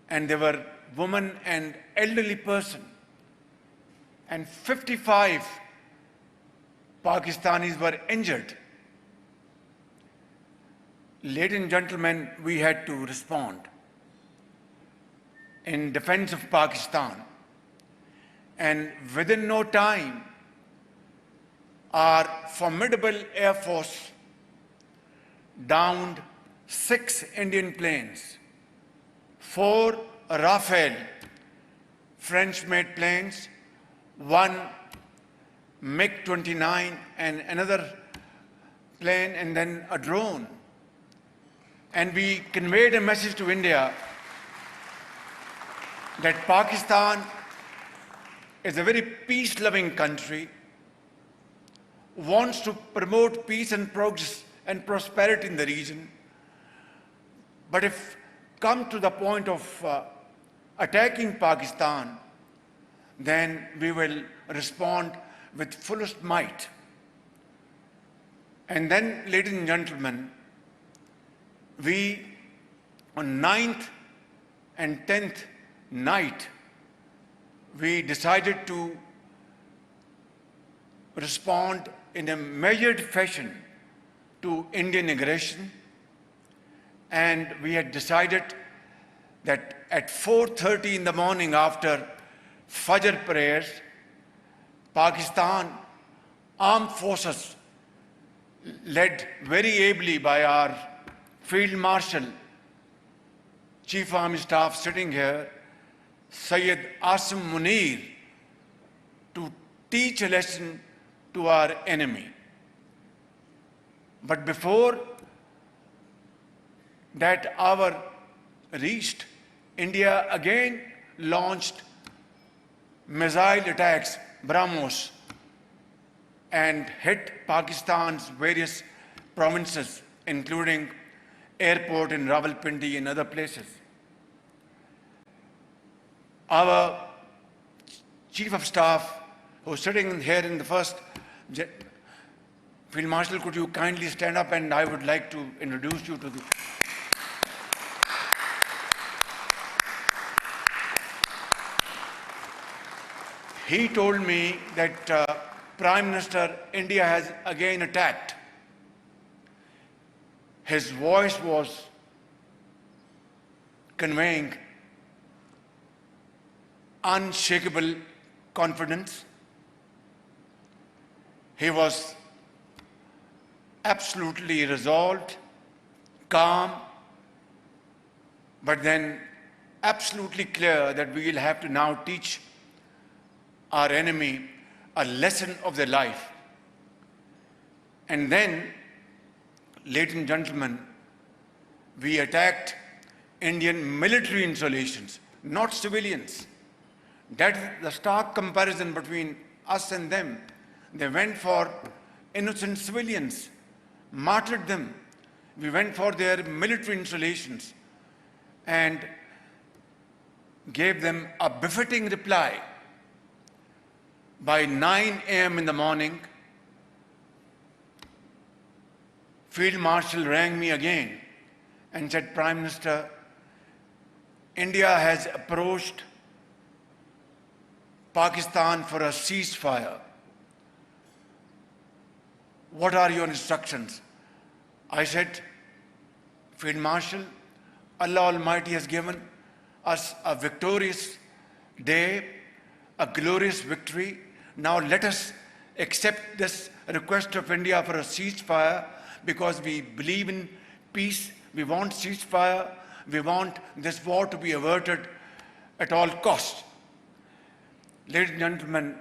Speaker 4: and there were women and elderly person, and 55 Pakistanis were injured. Ladies and gentlemen, we had to respond in defense of Pakistan, and within no time, our formidable Air Force downed 6 Indian planes, 4 Rafale French-made planes, 1 MiG-29 and another plane, and then a drone. And we conveyed a message to India that Pakistan is a very peace-loving country, wants to promote peace and progress and prosperity in the region. But if come to the point of attacking Pakistan, then we will respond with fullest might. And then, ladies and gentlemen, we, on 9th and 10th night, we decided to respond in a measured fashion to Indian aggression, and we had decided that at 4:30 in the morning after Fajr prayers, Pakistan armed forces, led very ably by our Field Marshal, Chief Army Staff sitting here, Syed Asim Munir, to teach a lesson to our enemy. But before that hour reached, India again launched missile attacks, BrahMos, and hit Pakistan's various provinces, including airport in Rawalpindi and other places. Our Chief of Staff, who's sitting here in the first, Field Marshal, could you kindly stand up, and I would like to introduce you to the... He told me that Prime Minister, India has again attacked. His voice was conveying unshakable confidence. He was absolutely resolved, calm, but then absolutely clear that we will have to now teach our enemy a lesson of their life. And then, ladies and gentlemen, we attacked Indian military installations, not civilians. That is the stark comparison between us and them. They went for innocent civilians, martyred them. We went for their military installations and gave them a befitting reply. By 9 a.m. in the morning, Field Marshal rang me again and said, Prime Minister, India has approached Pakistan for a ceasefire. What are your instructions? I said, Field Marshal, Allah Almighty has given us a victorious day, a glorious victory. Now let us accept this request of India for a ceasefire, because we believe in peace, we want ceasefire, we want this war to be averted at all costs. Ladies and gentlemen,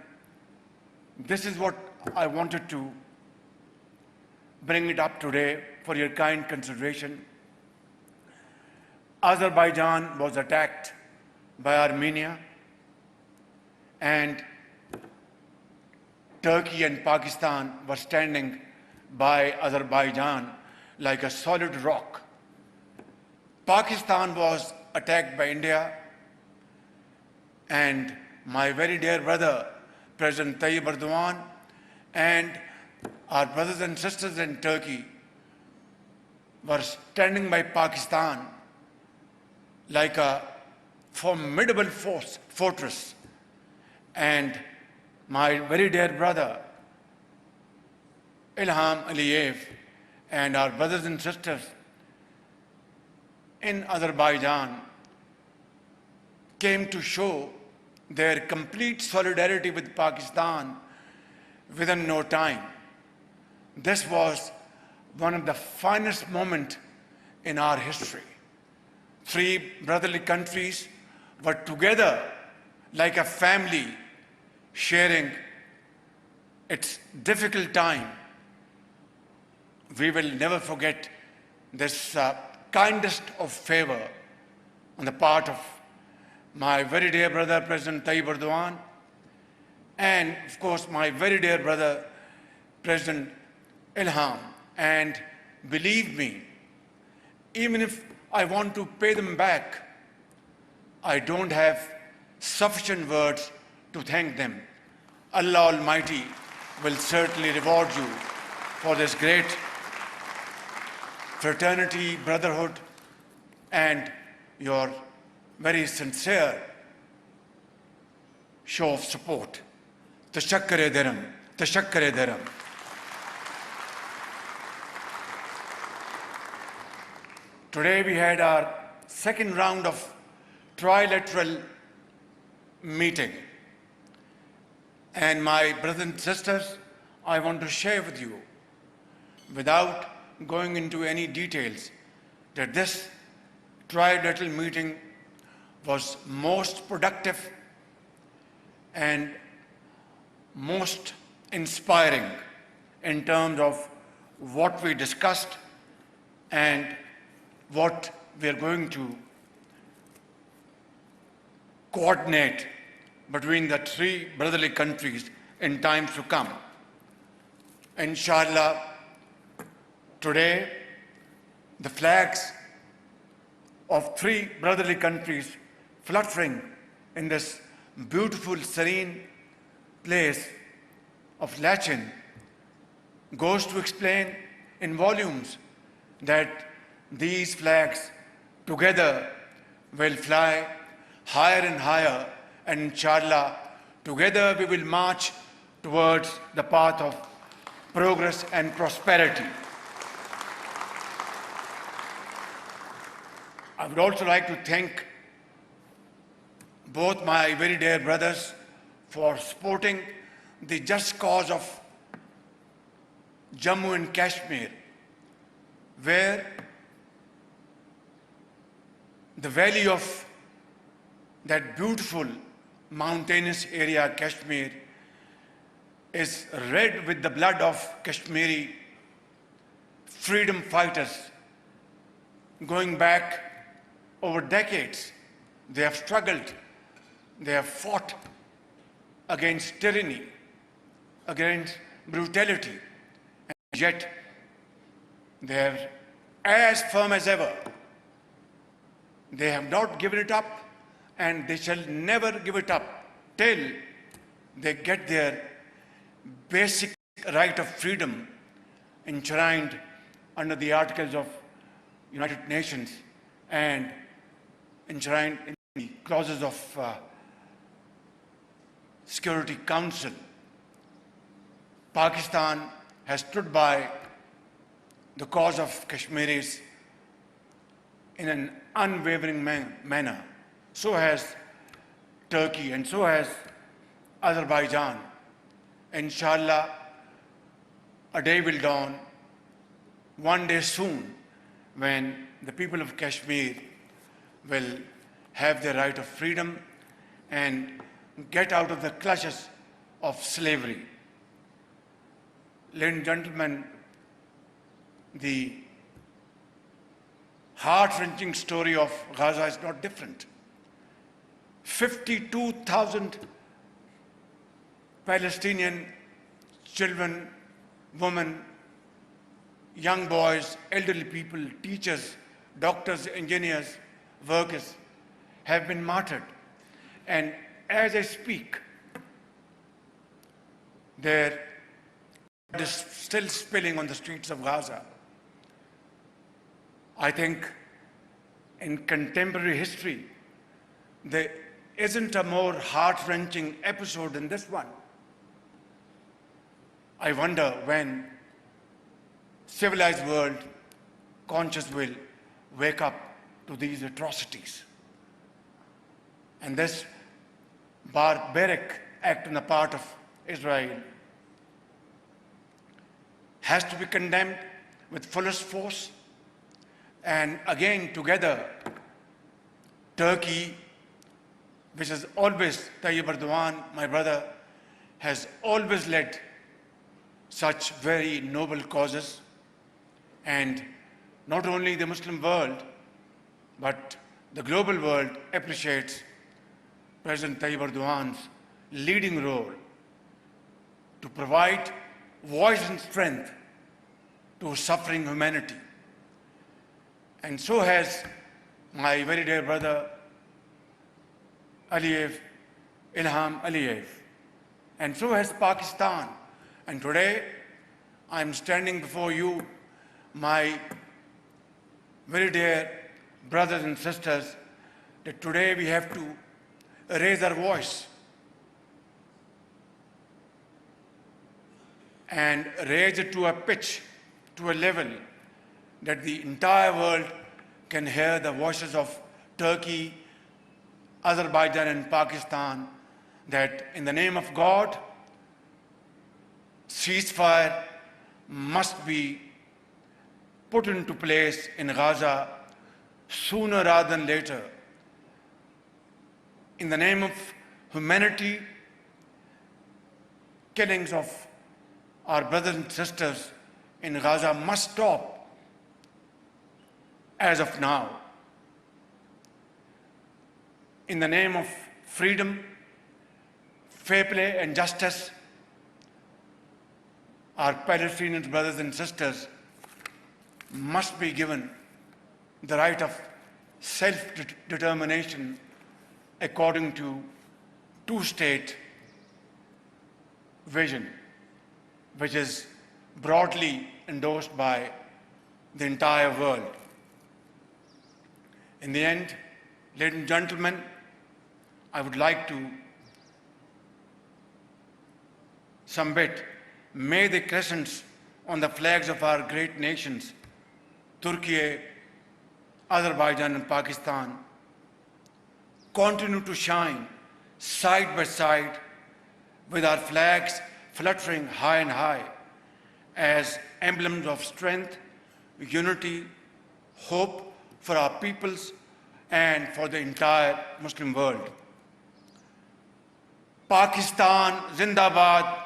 Speaker 4: this is what I wanted to bring it up today for your kind consideration. Azerbaijan was attacked by Armenia, and Turkey and Pakistan were standing by Azerbaijan like a solid rock. Pakistan was attacked by India, and my very dear brother, President Tayyip Erdogan, and our brothers and sisters in Turkey were standing by Pakistan like a formidable fortress. And my very dear brother, Ilham Aliyev, and our brothers and sisters in Azerbaijan came to show their complete solidarity with Pakistan within no time. This was one of the finest moments in our history. Three brotherly countries were together like a family, sharing its difficult time. We will never forget this kindest of favor on the part of my very dear brother, President Tayyip Erdogan, and of course my very dear brother, President Ilham. And believe me, even if I want to pay them back, I don't have sufficient words to thank them. Allah Almighty will certainly reward you for this great fraternity, brotherhood, and your very sincere show of support. Tashakkare Dharam, Tashakkare Dharam. Today we had our second round of trilateral meeting. And my brothers and sisters, I want to share with you, without going into any details, that this trilateral meeting was most productive and most inspiring in terms of what we discussed and what we are going to coordinate between the three brotherly countries in times to come. Inshallah, today the flags of three brotherly countries fluttering in this beautiful, serene place of Lachin goes to explain in volumes that these flags together will fly higher and higher, and inshallah, together we will march towards the path of progress and prosperity. I would also like to thank both my very dear brothers for supporting the just cause of Jammu and Kashmir, where the valley of that beautiful mountainous area, Kashmir, is red with the blood of Kashmiri freedom fighters. Going back over decades, they have struggled, they have fought against tyranny, against brutality, and yet they are as firm as ever. They have not given it up, and they shall never give it up till they get their basic right of freedom enshrined under the Articles of United Nations and enshrined in the clauses of Security Council. Pakistan has stood by the cause of Kashmiris in an unwavering manner. So has Turkey, and so has Azerbaijan. Inshallah, a day will dawn, one day soon, when the people of Kashmir will have their right of freedom and get out of the clutches of slavery. Ladies and gentlemen, the heart-wrenching story of Gaza is not different. 52,000 Palestinian children, women, young boys, elderly people, teachers, doctors, engineers, workers have been martyred. And as I speak, their blood is still spilling on the streets of Gaza. I think in contemporary history, there isn't a more heart-wrenching episode than this one. I wonder when civilized world conscious will wake up to these atrocities. And this barbaric act on the part of Israel has to be condemned with fullest force. And again, together, Turkey, which has always, Tayyip Erdogan, my brother, has always led such very noble causes. And not only the Muslim world, but the global world appreciates President Tayyip Erdogan's leading role to provide voice and strength to suffering humanity. And so has my very dear brother Aliyev, Ilham Aliyev. And so has Pakistan. And today, I'm standing before you, my very dear brothers and sisters, that today we have to raise our voice and raise it to a pitch, to a level that the entire world can hear the voices of Turkey, Azerbaijan and Pakistan, that in the name of God, ceasefire must be put into place in Gaza sooner rather than later. In the name of humanity, killings of our brothers and sisters in Gaza must stop as of now. In the name of freedom, fair play and justice, our Palestinian brothers and sisters must be given the right of self-determination according to two-state vision, which is broadly endorsed by the entire world. In the end, ladies and gentlemen, I would like to submit, may the crescents on the flags of our great nations, Turkey, Azerbaijan and Pakistan, continue to shine side by side with our flags fluttering high and high as emblems of strength, unity, hope for our peoples and for the entire Muslim world. Pakistan Zindabad,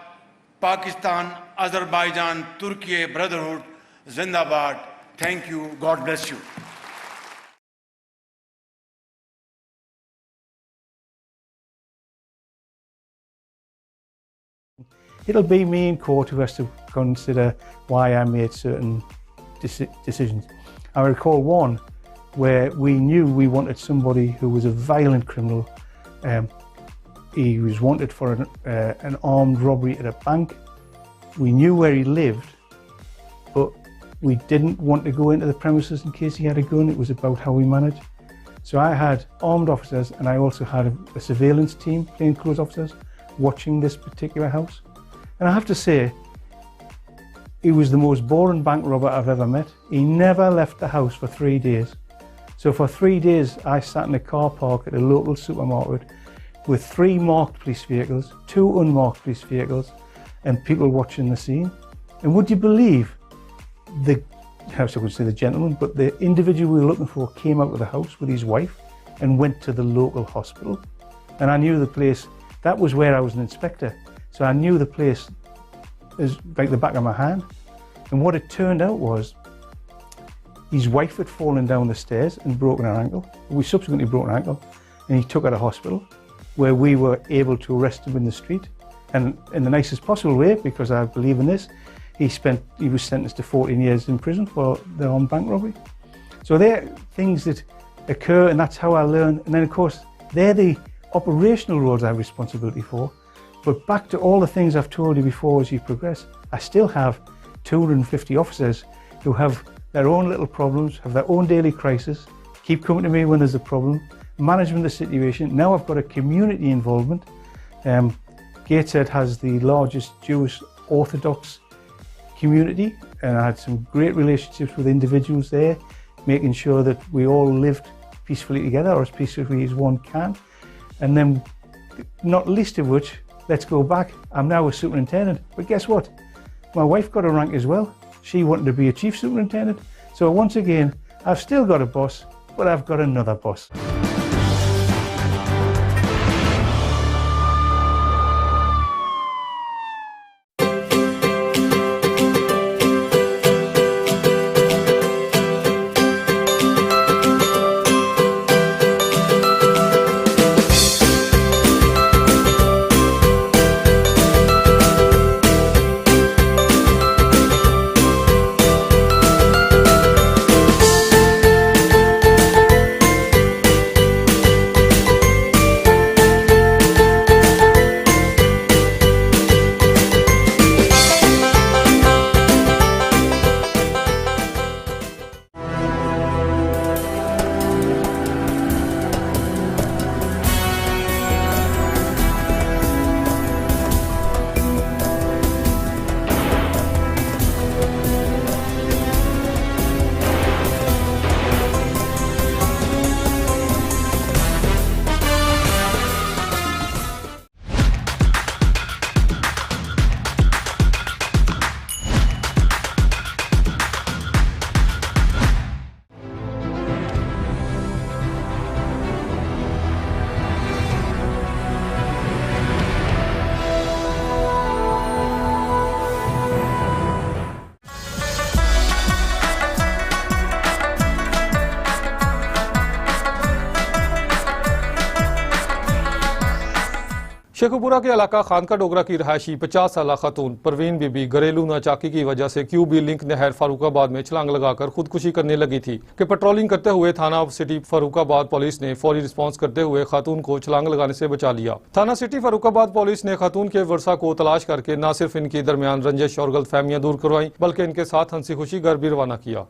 Speaker 4: Pakistan, Azerbaijan, Turkey Brotherhood Zindabad. Thank you. God bless you.
Speaker 21: It'll be me in court who has to consider why I made certain decisions. I recall one where we knew we wanted somebody who was a violent criminal. He was wanted for an armed robbery at a bank. We knew where he lived, but we didn't want to go into the premises in case he had a gun. It was about how we managed. So I had armed officers and I also had a surveillance team, plainclothes officers, watching this particular house. And I have to say, he was the most boring bank robber I've ever met. He never left the house for 3 days. So for 3 days, I sat in a car park at a local supermarket with 3 marked police vehicles, 2 unmarked police vehicles, and people watching the scene. And would you believe the gentleman, but the individual we were looking for came out of the house with his wife and went to the local hospital. And I knew the place, that was where I was an inspector. So I knew the place as like the back of my hand. And what it turned out was his wife had fallen down the stairs and broken her ankle. We subsequently broke her ankle and he took her to hospital where we were able to arrest him in the street. And in the nicest possible way, because I believe in this, he was sentenced to 14 years in prison for the armed bank robbery. So they're things that occur and that's how I learn. And then of course, they're the operational roles I have responsibility for. But back to all the things I've told you before as you progress, I still have 250 officers who have their own little problems, have their own daily crisis, keep coming to me when there's a problem, management of the situation. Now I've got a community involvement. Gateshead has the largest Jewish Orthodox community and I had some great relationships with individuals there, making sure that we all lived peacefully together or as peacefully as one can. And then, not least of which, let's go back, I'm now a superintendent, but guess what? My wife got a rank as well. She wanted to be a chief superintendent. So once again, I've still got a boss, but I've got another boss.
Speaker 5: Sheikhupura के इलाका खानका डोगरा की रहायशी 50 साल खातून परवीन बीबी घरेलू नाचाकी की वजह से QB link नहर फारूकाबाद में छलांग लगाकर खुदकुशी करने लगी थी कि पेट्रोलिंग करते हुए थाना सिटी फारूकाबाद पुलिस ने फौरी रिस्पांस करते हुए खातून को छलांग लगाने से बचा लिया। थाना सिटी फारूकाबाद पुलिस ने खातून के वर्षा को तलाश करके न सिर्फ इनके दरमियान रंजिश और गलतफहमियां दूर करवाई बल्कि इनके साथ हंसी खुशी घर भी रवाना किया।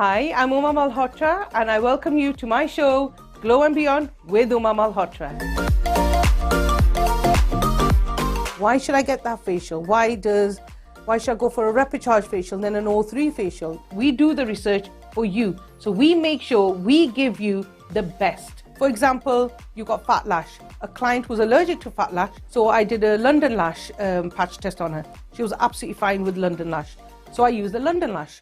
Speaker 6: Hi, I'm Uma Malhotra and I welcome you to my show, Glow and Beyond with Uma Malhotra. Why should I get that facial? Why should I go for a Repicharge facial and then an O3 facial? We do the research for you. So we make sure we give you the best. For example, you got fat lash. A client was allergic to fat lash, so I did a London Lash patch test on her. She was absolutely fine with London Lash. So I used the London Lash.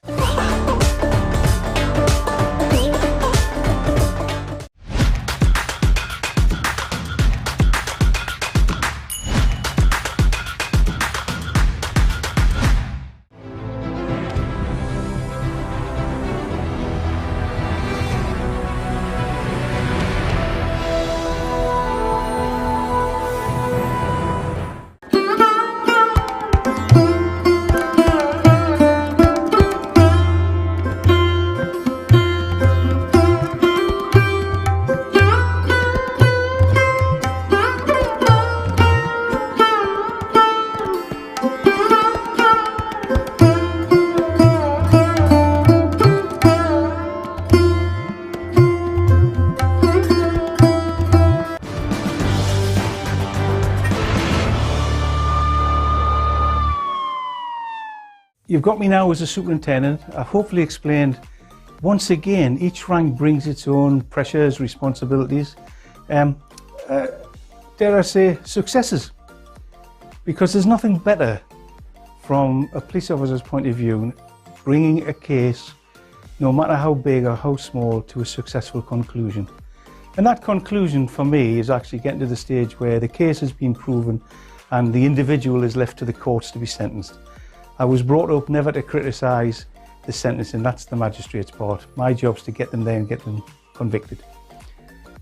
Speaker 21: You've got me now as a superintendent. I've hopefully explained once again, each rank brings its own pressures, responsibilities, dare I say, successes. Because there's nothing better from a police officer's point of view, bringing a case, no matter how big or how small, to a successful conclusion. And that conclusion for me is actually getting to the stage where the case has been proven and the individual is left to the courts to be sentenced. I was brought up never to criticise the sentencing, that's the magistrate's part. My job's to get them there and get them convicted.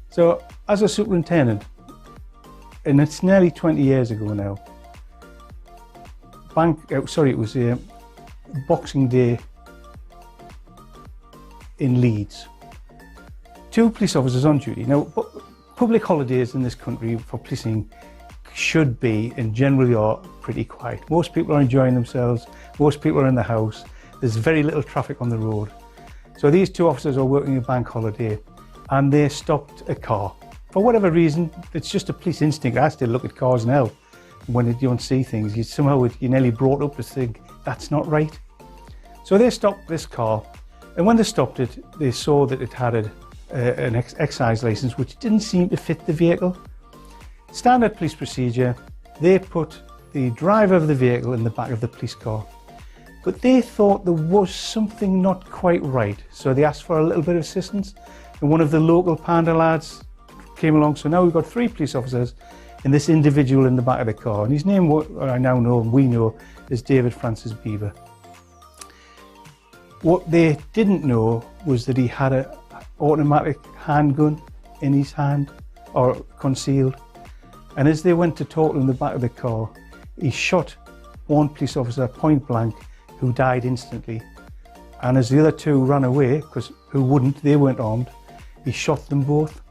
Speaker 21: So as a superintendent, and it's nearly 20 years ago now, it was Boxing Day in Leeds. 2 police officers on duty. Now, public holidays in this country for policing should be and generally are pretty quiet. Most people are enjoying themselves, most people are in the house, there's very little traffic on the road. So these 2 officers are working a bank holiday and they stopped a car for whatever reason, it's just a police instinct. I still look at cars now. When you don't see things, you're nearly brought up to think that's not right. So they stopped this car, and when they stopped it, they saw that it had an excise license which didn't seem to fit the vehicle. Standard police procedure, they put the driver of the vehicle in the back of the police car. But they thought there was something not quite right, so they asked for a little bit of assistance, and one of the local Panda lads came along. So now we've got 3 police officers and this individual in the back of the car, and his name, what I now know and we know, is David Francis Beaver. What they didn't know was that he had an automatic handgun in his hand, or concealed, and as they went to talk to him in the back of the car, he shot one police officer point blank, who died instantly. And as the other 2 ran away, because who wouldn't, they weren't armed, he shot them both.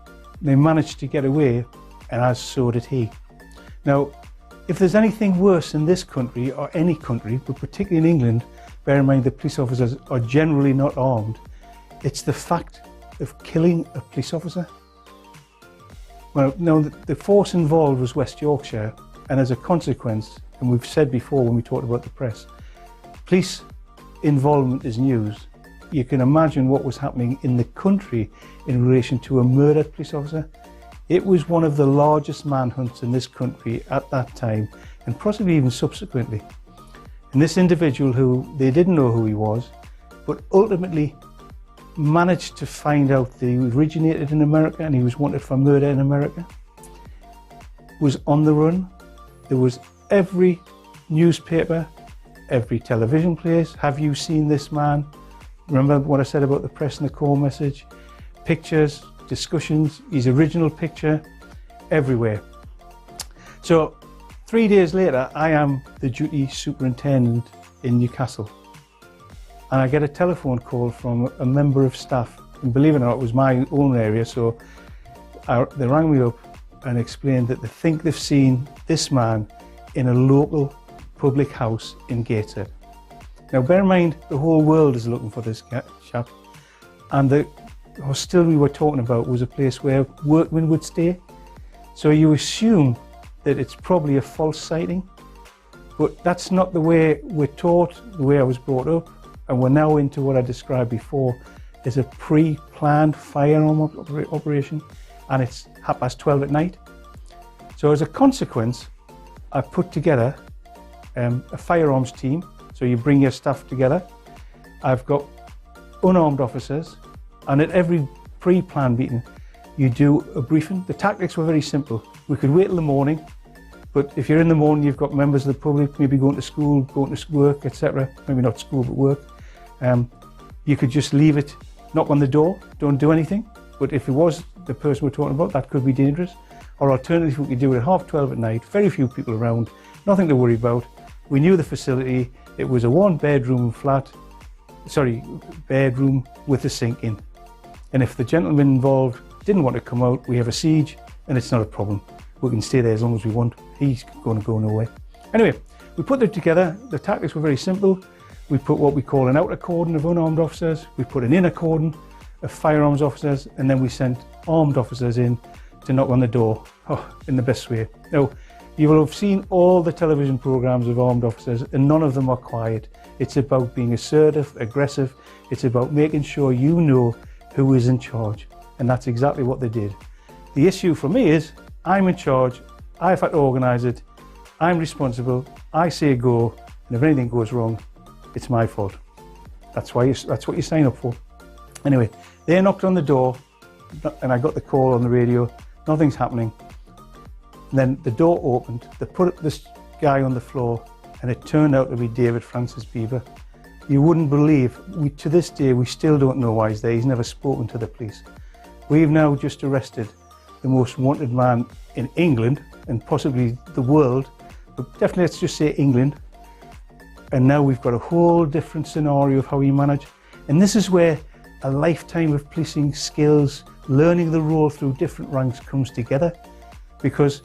Speaker 21: They managed to get away, and as so did he. Now, if there's anything worse in this country, or any country, but particularly in England, bear in mind the police officers are generally not armed, it's the fact of killing a police officer. Well, now the force involved was West Yorkshire, and as a consequence, and we've said before when we talked about the press, police involvement is news. You can imagine what was happening in the country in relation to a murdered police officer. It was one of the largest manhunts in this country at that time, and possibly even subsequently. And this individual, who they didn't know who he was, but ultimately managed to find out that he originated in America and he was wanted for murder in America, was on the run. There was every newspaper, every television place, have you seen this man? Remember what I said about the press and the core message? Pictures, discussions, his original picture, everywhere. So 3 days later, I am the duty superintendent in Newcastle. And I get a telephone call from a member of staff. And believe it or not, it was my own area, so they rang me up and explained that they think they've seen this man in a local public house in Gateshead. Now bear in mind, the whole world is looking for this chap, and the hostelry we were talking about was a place where workmen would stay. So you assume that it's probably a false sighting, but that's not the way we're taught, the way I was brought up, and we're now into what I described before as a pre-planned firearm operation, and it's 12:30 at night. So as a consequence, I put together a firearms team. So you bring your staff together. I've got unarmed officers, and at every pre-planned meeting, you do a briefing. The tactics were very simple. We could wait till the morning, but if you're in the morning, you've got members of the public, maybe going to school, going to work, etc. Maybe not school, but work. You could just leave it, knock on the door, don't do anything. But if it was the person we're talking about, that could be dangerous. Or alternatively, we could do it at 12:30 at night, very few people around, nothing to worry about. We knew the facility. It was a 1-bedroom flat, bedroom with a sink in. And if the gentleman involved didn't want to come out, we have a siege, and it's not a problem. We can stay there as long as we want. He's going to go nowhere. Anyway, we put it together. The tactics were very simple. We put what we call an outer cordon of unarmed officers. We put an inner cordon of firearms officers, and then we sent armed officers in to knock on the door, in the best way. Now, you will have seen all the television programs of armed officers, and none of them are quiet. It's about being assertive, aggressive. It's about making sure you know who is in charge. And that's exactly what they did. The issue for me is, I'm in charge, I've had to organise it, I'm responsible, I say go, and if anything goes wrong, it's my fault. That's what you sign up for. Anyway, they knocked on the door, and I got the call on the radio, nothing's happening. And then the door opened, they put this guy on the floor, and it turned out to be David Francis Beaver. You wouldn't believe, to this day, we still don't know why he's there. He's never spoken to the police. We've now just arrested the most wanted man in England, and possibly the world, but definitely let's just say England. And now we've got a whole different scenario of how he managed. And this is where a lifetime of policing skills, learning the role through different ranks comes together. Because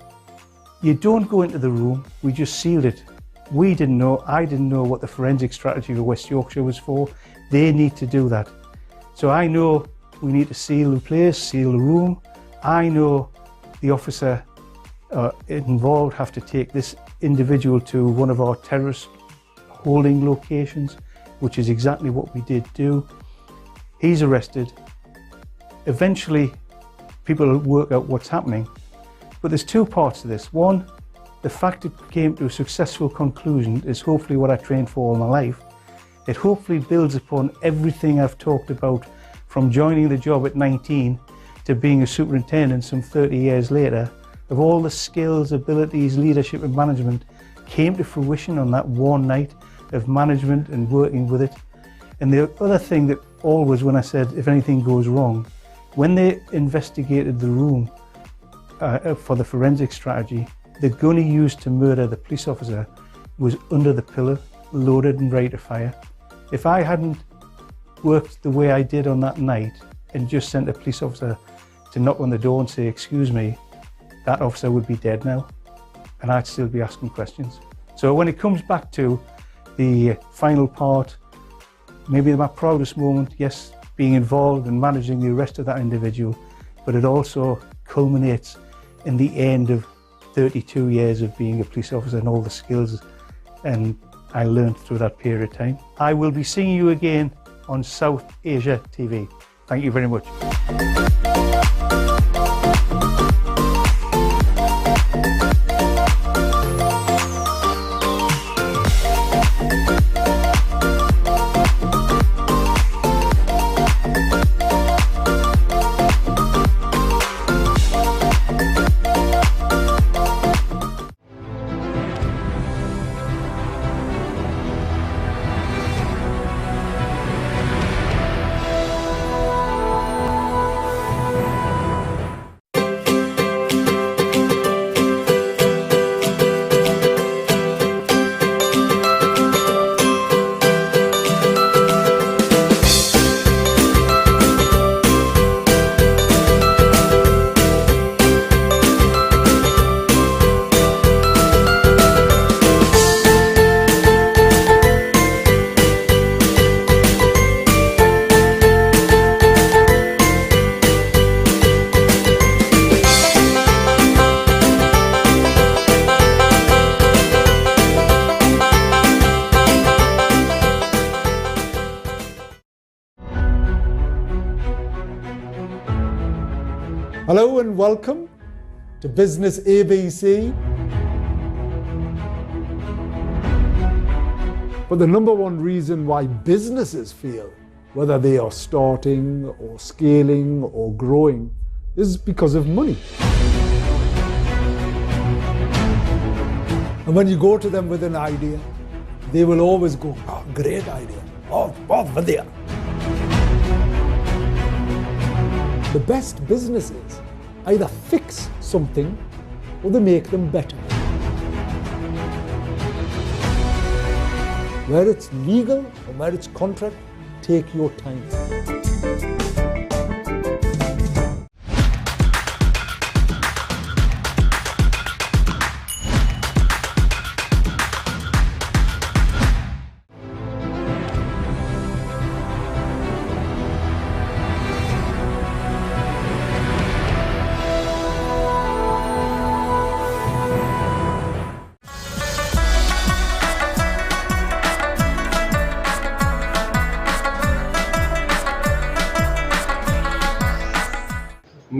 Speaker 21: you don't go into the room, we just sealed it. We didn't know, I didn't know what the forensic strategy for West Yorkshire was for. They need to do that. So I know we need to seal the place, seal the room. I know the officer involved have to take this individual to one of our terrorist holding locations, which is exactly what we did do. He's arrested. Eventually, people work out what's happening. But there's two parts to this. One, the fact it came to a successful conclusion is hopefully what I trained for all my life. It hopefully builds upon everything I've talked about from joining the job at 19 to being a superintendent some 30 years later, of all the skills, abilities, leadership and management came to fruition on that one night of management and working with it. And the other thing that always, when I said if anything goes wrong, when they investigated the room for the forensic strategy, the gun he used to murder the police officer was under the pillow, loaded and ready to fire. If I hadn't worked the way I did on that night and just sent a police officer to knock on the door and say, excuse me, that officer would be dead now, and I'd still be asking questions. So when it comes back to the final part, maybe my proudest moment, yes, being involved in managing the arrest of that individual, but it also culminates in the end of 32 years of being a police officer and all the skills and I learned through that period of time. I will be seeing you again on South Asia TV. Thank you very much.
Speaker 25: Hello and welcome to Business ABC. But the number one reason why businesses fail, whether they are starting or scaling or growing, is because of money. And when you go to them with an idea, they will always go, oh, great idea, oh, vadya. The best businesses either fix something or they make them better. Where it's legal or where it's contract, take your time.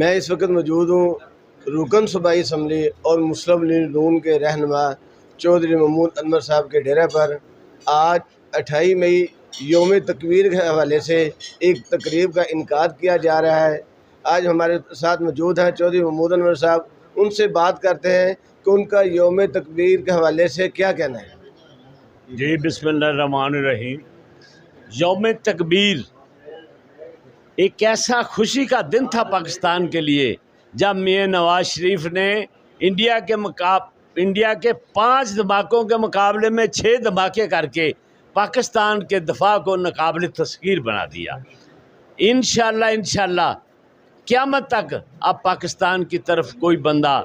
Speaker 7: मैं इस वक्त मौजूद हूँ रुकन सूबाई assembly और मुस्लिम league नून के रहनुमा चौधरी महमूद अनवर साहब के डेरे पर। आज 28 मई योम तकबीर के हवाले से एक तकरीब का इनकाद किया जा रहा है। आज हमारे साथ मौजूद हैं चौधरी महमूद अनवर साहब। उनसे बात करते हैं कि उनका योम तकबीर के हवाले से क्या कहना है।
Speaker 8: जी बिस्मिल्लाहिर्रहमानिर्रहीम। योम तकबीर एक ऐसा खुशी का दिन था पाकिस्तान के लिए जब मियां नवाज शरीफ ने इंडिया के 5 धमाकों के मुकाबले में 6 धमाके करके पाकिस्तान के दफा को नाकाबिल तस्खीर बना दिया। इंशाल्लाह क़यामत तक अब पाकिस्तान की तरफ कोई बंदा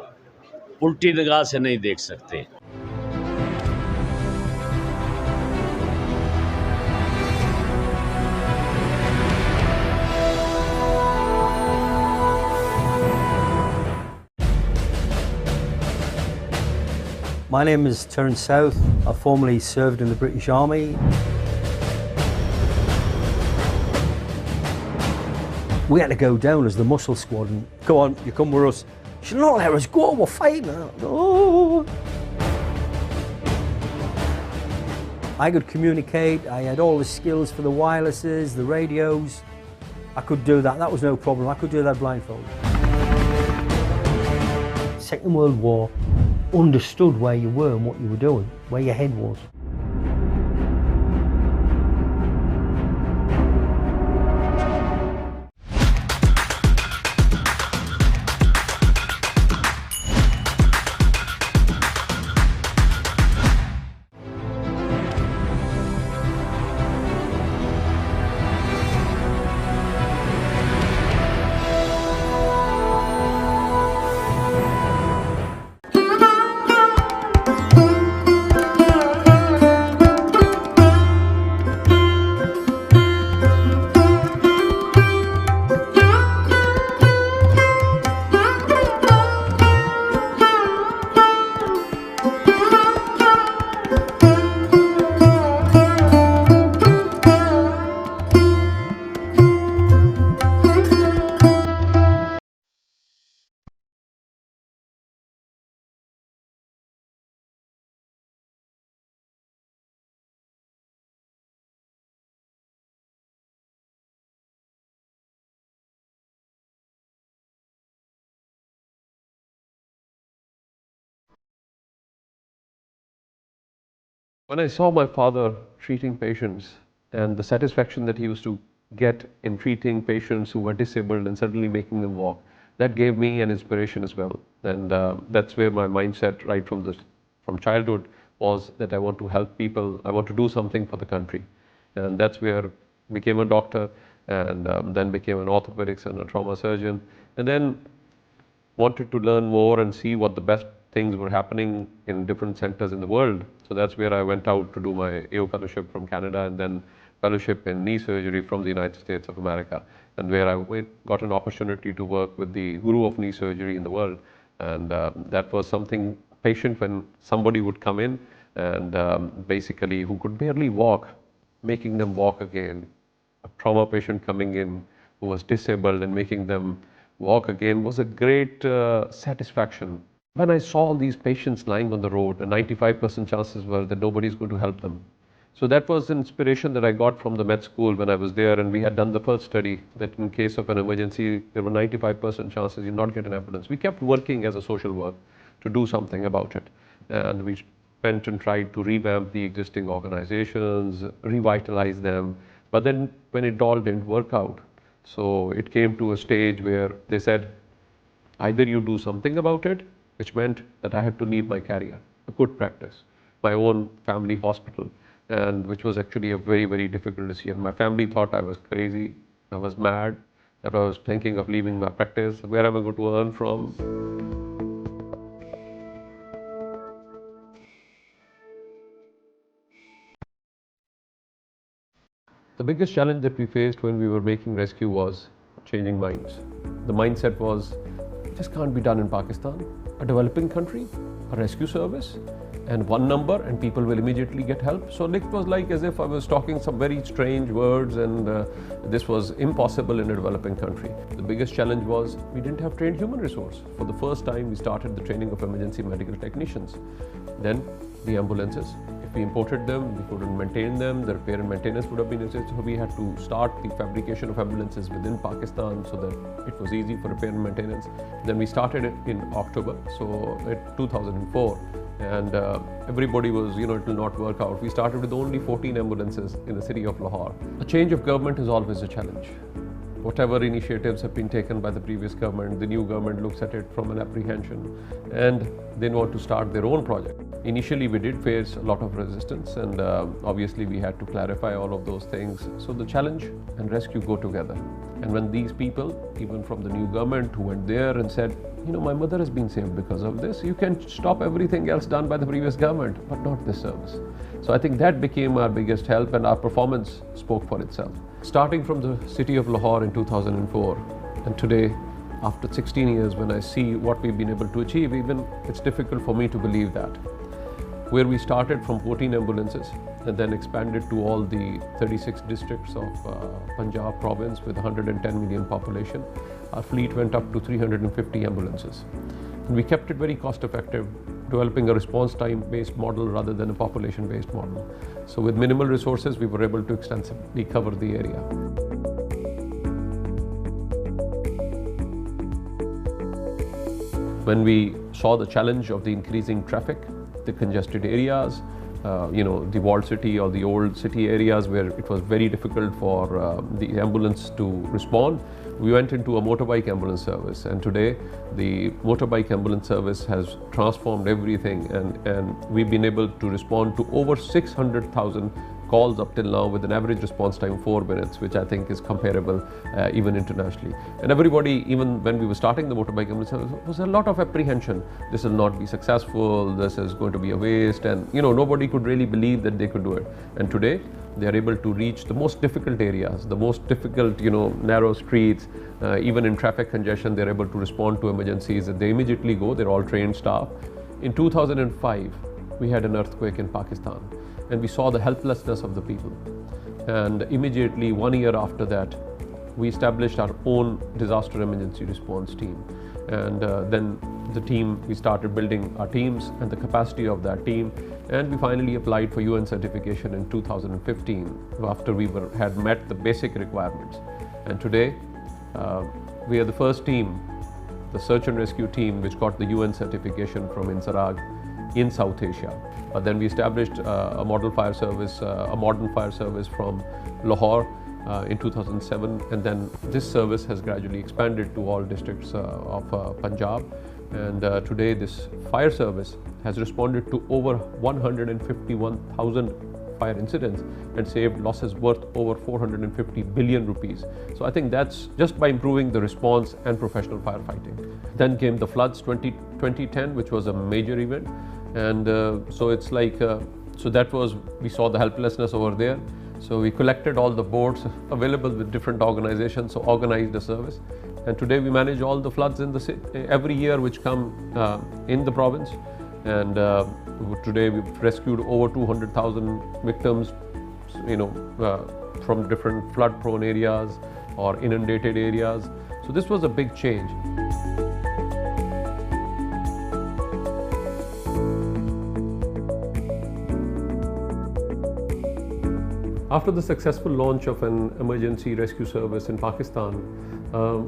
Speaker 8: उल्टी निगाह से नहीं देख सकते।
Speaker 10: My name is Terence South. I formerly served in the British Army. We had to go down as the muscle squad and go on, you come with us. She said, "No, let us go, we're fighting." Oh. I could communicate, I had all the skills for the wirelesses, the radios. I could do that, that was no problem. I could do that blindfolded. Second World War, understood where you were and what you were doing, where your head was.
Speaker 22: When I saw my father treating patients and the satisfaction that he used to get in treating patients who were disabled and suddenly making them walk, that gave me an inspiration as well. And that's where my mindset right from childhood was that I want to help people, I want to do something for the country. And that's where I became a doctor and then became an orthopedics and a trauma surgeon. And then wanted to learn more and see what the best things were happening in different centers in the world. So that's where I went out to do my AO fellowship from Canada and then fellowship in knee surgery from the United States of America, and where I got an opportunity to work with the guru of knee surgery in the world. And that was something patient when somebody would come in and basically who could barely walk, making them walk again. A trauma patient coming in who was disabled and making them walk again was a great satisfaction. When I saw these patients lying on the road, the 95% chances were that nobody is going to help them. So that was an inspiration that I got from the med school when I was there, and we had done the first study that in case of an emergency, there were 95% chances you not get an ambulance. We kept working as a social work to do something about it. And we went and tried to revamp the existing organizations, revitalize them. But then when it all didn't work out, so it came to a stage where they said, either you do something about it, which meant that I had to leave my career, a good practice, my own family hospital, and which was actually a very, very difficult decision. My family thought I was crazy, I was mad, that I was thinking of leaving my practice. Where am I going to earn from? The biggest challenge that we faced when we were making rescue was changing minds. The mindset was, this can't be done in Pakistan, a developing country, a rescue service, and one number and people will immediately get help. So it was like as if I was talking some very strange words, and this was impossible in a developing country. The biggest challenge was we didn't have trained human resource. For the first time, we started the training of emergency medical technicians. Then the ambulances. If we imported them, we couldn't maintain them, the repair and maintenance would have been necessary. So we had to start the fabrication of ambulances within Pakistan so that it was easy for repair and maintenance. Then we started it in October, so in 2004. And everybody was, it will not work out. We started with only 14 ambulances in the city of Lahore. A change of government is always a challenge. Whatever initiatives have been taken by the previous government, the new government looks at it from an apprehension and they want to start their own project. Initially, we did face a lot of resistance, and obviously we had to clarify all of those things. So the challenge and rescue go together. And when these people, even from the new government who went there and said, my mother has been saved because of this, you can stop everything else done by the previous government, but not this service. So I think that became our biggest help, and our performance spoke for itself. Starting from the city of Lahore in 2004, and today, after 16 years, when I see what we've been able to achieve, even it's difficult for me to believe that. where we started from 14 ambulances and then expanded to all the 36 districts of Punjab province with 110 million population. Our fleet went up to 350 ambulances. And we kept it very cost effective, developing a response time based model rather than a population based model. So with minimal resources, we were able to extensively cover the area. When we saw the challenge of the increasing traffic, the congested areas, the walled city or the old city areas where it was very difficult for the ambulance to respond, we went into a motorbike ambulance service, and today the motorbike ambulance service has transformed everything, and we've been able to respond to over 600,000 calls up till now with an average response time 4 minutes, which I think is comparable even internationally. And everybody, even when we were starting the motorbike ambulance service, was a lot of apprehension. This will not be successful, this is going to be a waste, and nobody could really believe that they could do it. And today they are able to reach the most difficult areas, the most difficult narrow streets, even in traffic congestion they're able to respond to emergencies. They immediately go, they're all trained staff. In 2005 we had an earthquake in Pakistan, and we saw the helplessness of the people. And immediately 1 year after that, we established our own disaster emergency response team. And then the team, we started building our teams and the capacity of that team. And we finally applied for UN certification in 2015 after we had met the basic requirements. And today, we are the first team, the search and rescue team, which got the UN certification from INSARAG in South Asia. Then we established a model fire service, a modern fire service from Lahore in 2007, and then this service has gradually expanded to all districts of Punjab. And today this fire service has responded to over 151,000 fire incidents and saved losses worth over 450 billion rupees. So I think that's just by improving the response and professional firefighting. Then came the floods 2010, which was a major event. And so it's like, so that was, we saw the helplessness over there. So we collected all the boats available with different organizations, so organized the service. And today we manage all the floods in the city, every year which come in the province. And today we've rescued over 200,000 victims, from different flood-prone areas or inundated areas. So this was a big change. After the successful launch of an emergency rescue service in Pakistan,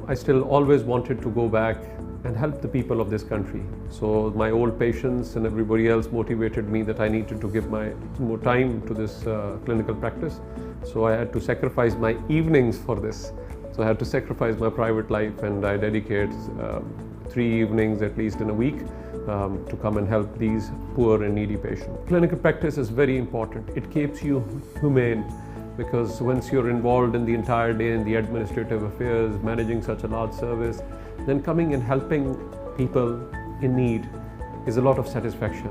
Speaker 22: I still always wanted to go back and help the people of this country. So my old patients and everybody else motivated me that I needed to give more time to this clinical practice. So I had to sacrifice my evenings for this. So I had to sacrifice my private life, and I dedicate 3 evenings at least in a week to come and help these poor and needy patients. Clinical practice is very important. It keeps you humane, because once you're involved in the entire day in the administrative affairs, managing such a large service, then coming and helping people in need is a lot of satisfaction.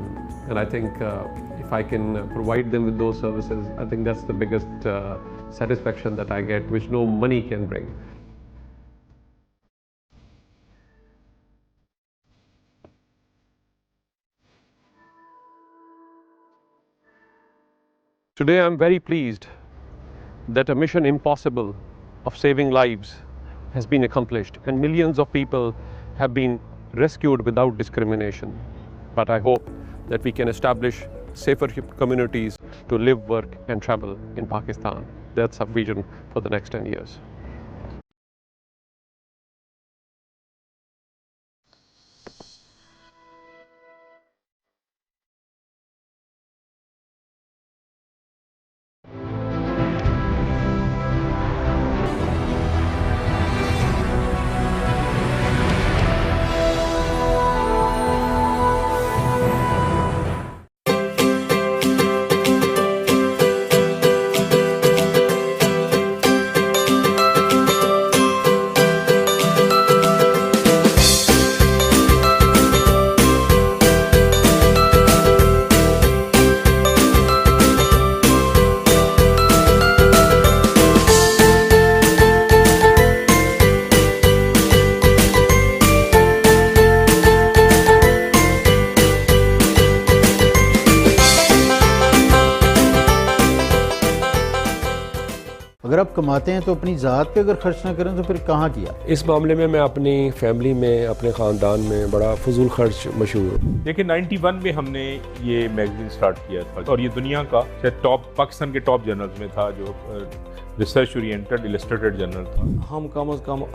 Speaker 22: And I think if I can provide them with those services, I think that's the biggest satisfaction that I get, which no money can bring. Today I'm very pleased that a mission impossible of saving lives has been accomplished, and millions of people have been rescued without discrimination. But I hope that we can establish safer communities to live, work and travel in Pakistan. That's our vision for the next 10 years.
Speaker 9: अगर आप कमाते हैं तो अपनी ज़ात पे अगर खर्च ना करें तो फिर कहाँ किया?
Speaker 17: इस मामले में मैं अपनी फैमिली में, अपने ख़ानदान में बड़ा फजूल खर्च मशहूर हूँ।
Speaker 11: देखिए 91 में हमने ये मैगजीन स्टार्ट किया था और ये दुनिया का टॉप, पाकिस्तान के टॉप जर्नल्स में था, जो रिसर्च ओरिएंटेड इलस्ट्रेटेड जर्नल था।
Speaker 12: हम कम से कम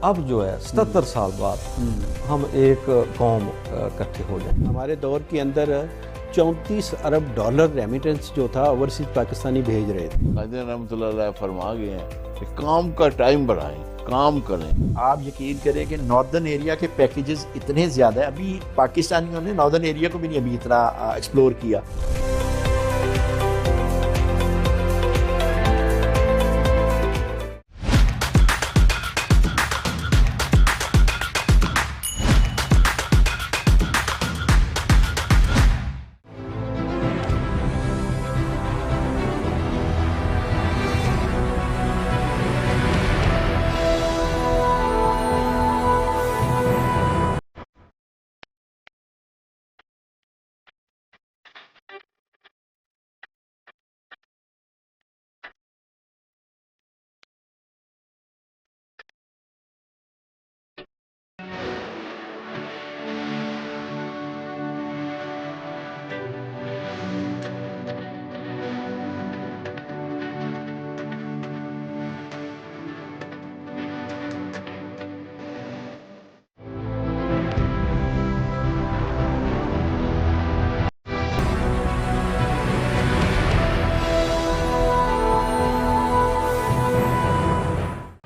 Speaker 12: अब जो है 77 साल बाद हम एक कौम इकट्ठे हो जाए।
Speaker 9: हमारे दौर के अंदर 34 अरब डॉलर रेमिटेंस जो था ओवरसीज पाकिस्तानी भेज रहे थे।
Speaker 13: कादिर रहमतुल्लाह फरमा गए हैं कि काम का टाइम बढ़ाएं, काम करें।
Speaker 14: आप यकीन करें कि नॉर्दर्न एरिया के पैकेजेस इतने ज़्यादा है, अभी पाकिस्तानियों ने नॉर्दर्न एरिया को भी नहीं अभी इतना एक्सप्लोर किया।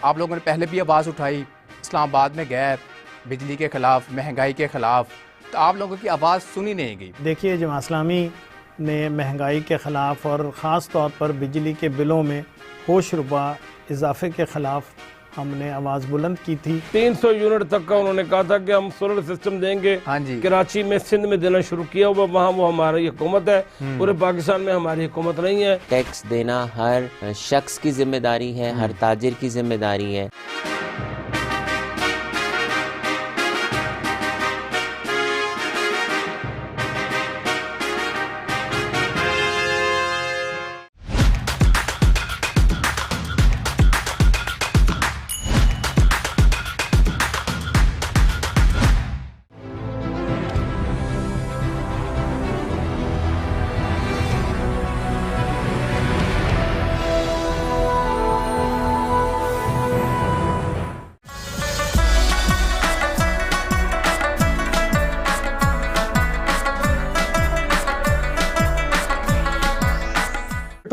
Speaker 15: आप लोगों ने पहले भी आवाज़ उठाई, इस्लामाबाद में गए बिजली के ख़िलाफ़, महंगाई के ख़िलाफ़, तो आप लोगों की आवाज़ सुनी नहीं गई।
Speaker 16: देखिए, जमात इस्लामी ने महंगाई के ख़िलाफ़ और ख़ास तौर पर बिजली के बिलों में होश रुबा इजाफे के ख़िलाफ़ हमने आवाज़ बुलंद की थी।
Speaker 17: 300 यूनिट तक का उन्होंने कहा था कि हम सोलर सिस्टम देंगे।
Speaker 15: हाँ जी।
Speaker 17: कराची में, सिंध में देना शुरू किया हुआ, वहाँ वो हमारी हुकूमत है, पूरे पाकिस्तान में हमारी हुकूमत नहीं है।
Speaker 18: टैक्स देना हर शख्स की जिम्मेदारी है, हर ताजिर की जिम्मेदारी है।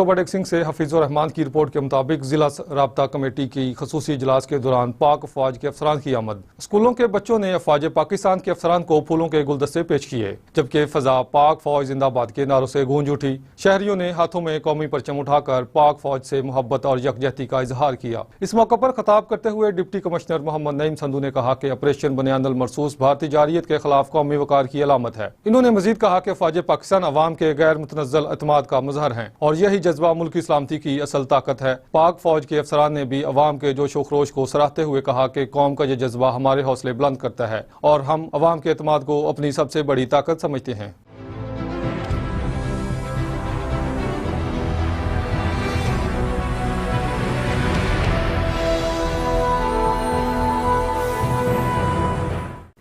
Speaker 5: ओवरटेक सिंह से हफीज़ुर रहमान की रिपोर्ट के मुताबिक जिला राब्ता कमेटी की खसूसी इजलास के दौरान पाक अफवाज के अफसरान की आमद। स्कूलों के बच्चों ने अफवाज पाकिस्तान के अफसरान को फूलों के गुलदस्ते पेश किए, जबकि फजा पाक फौज जिंदाबाद के नारों से गूंज उठी। शहरियों ने हाथों में कौमी परचम उठाकर पाक फौज से मोहब्बत और यकजहती का इजहार किया। इस मौके पर खिताब करते हुए डिप्टी कमिश्नर मोहम्मद नईम संधू ने कहा कि ऑपरेशन बुनियादुल मरसूस भारतीय जारियत के खिलाफ कौमी वकार की अलामत है। इन्होंने मजीद कहा कि फौज पाकिस्तान अवाम के गैर मुतनज़्ज़ल एतमाद का मजहर है और यही जज्बा मुल्क की सलामती की असल ताकत है। पाक फौज के अफसरान ने भी अवाम के जोश व खरोश को सराहते हुए कहा कि कौम का यह जज्बा हमारे हौसले बुलंद करता है और हम अवाम के एतमाद को अपनी सबसे बड़ी ताकत समझते हैं।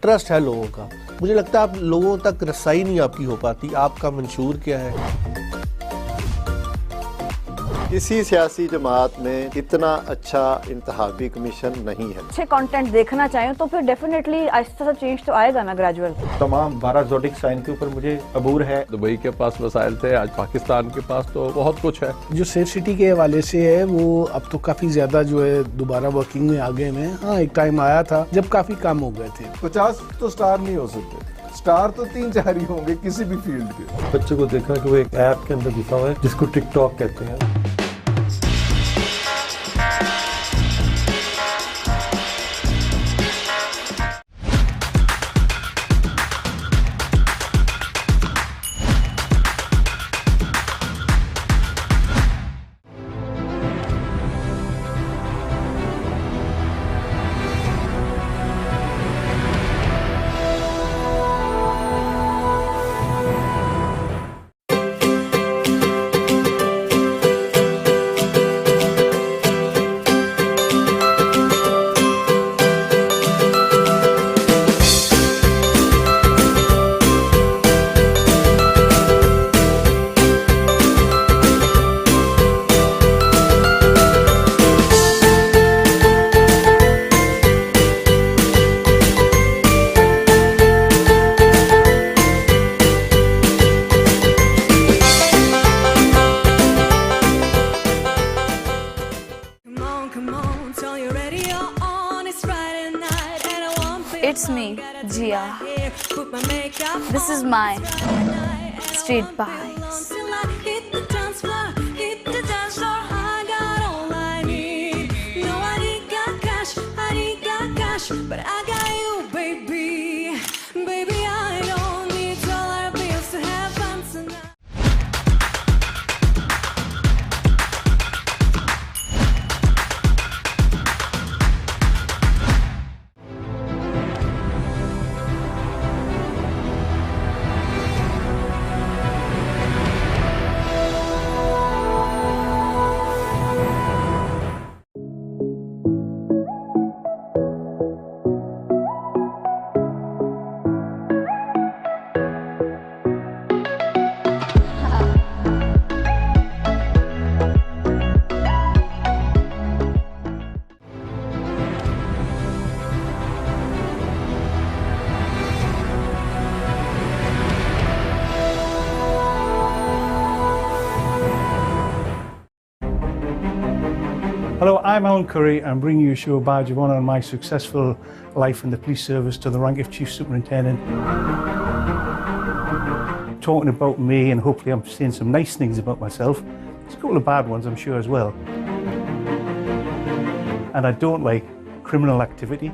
Speaker 26: ट्रस्ट है लोगों का। मुझे लगता है आप लोगों तक रसाई नहीं आपकी हो पाती। आपका मंशूर क्या है?
Speaker 19: किसी सियासी जमात में इतना अच्छा इंतखाबी कमीशन नहीं है।
Speaker 20: अच्छे कंटेंट देखना चाहें तो फिर डेफिनेटली आहिस्ता सा चेंज तो आएगा ना, ग्रेजुअल।
Speaker 26: तमाम 12 ज़ोडिक साइन के ऊपर मुझे अबूर है।
Speaker 22: दुबई के पास वसाइल थे, आज पाकिस्तान के पास तो बहुत कुछ है।
Speaker 23: जो सेफ सिटी के हवाले से है वो अब तो काफी ज्यादा जो है दोबारा वर्किंग में आ गए हैं। हाँ, एक टाइम आया था जब काफी कम हो गए थे।
Speaker 24: 50 तो स्टार नहीं हो सकते, स्टार तो 3-4 ही होंगे किसी भी फील्ड के।
Speaker 27: बच्चे को देखा कि वो एक ऐप के अंदर घुसा हुआ है जिसको टिकटॉक कहते हैं।
Speaker 1: It's me, Jia. This is my street vibes.
Speaker 2: But I got you, baby. Baby, I don't need dollar bills to have fun tonight.
Speaker 27: Hello, I'm Alan Curry. I'm bringing you a show badge of honour on my successful life in the police service to the rank of Chief Superintendent. Talking about me, and hopefully I'm saying some nice things about myself. There's a couple of bad ones, I'm sure, as well. And I don't like criminal activity.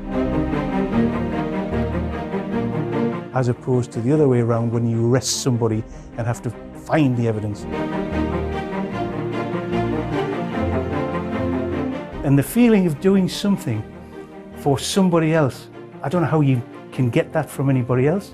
Speaker 27: As opposed to the other way around, when you arrest somebody and have to find the evidence. And the feeling of doing something for somebody else, I don't know how you can get that from anybody else.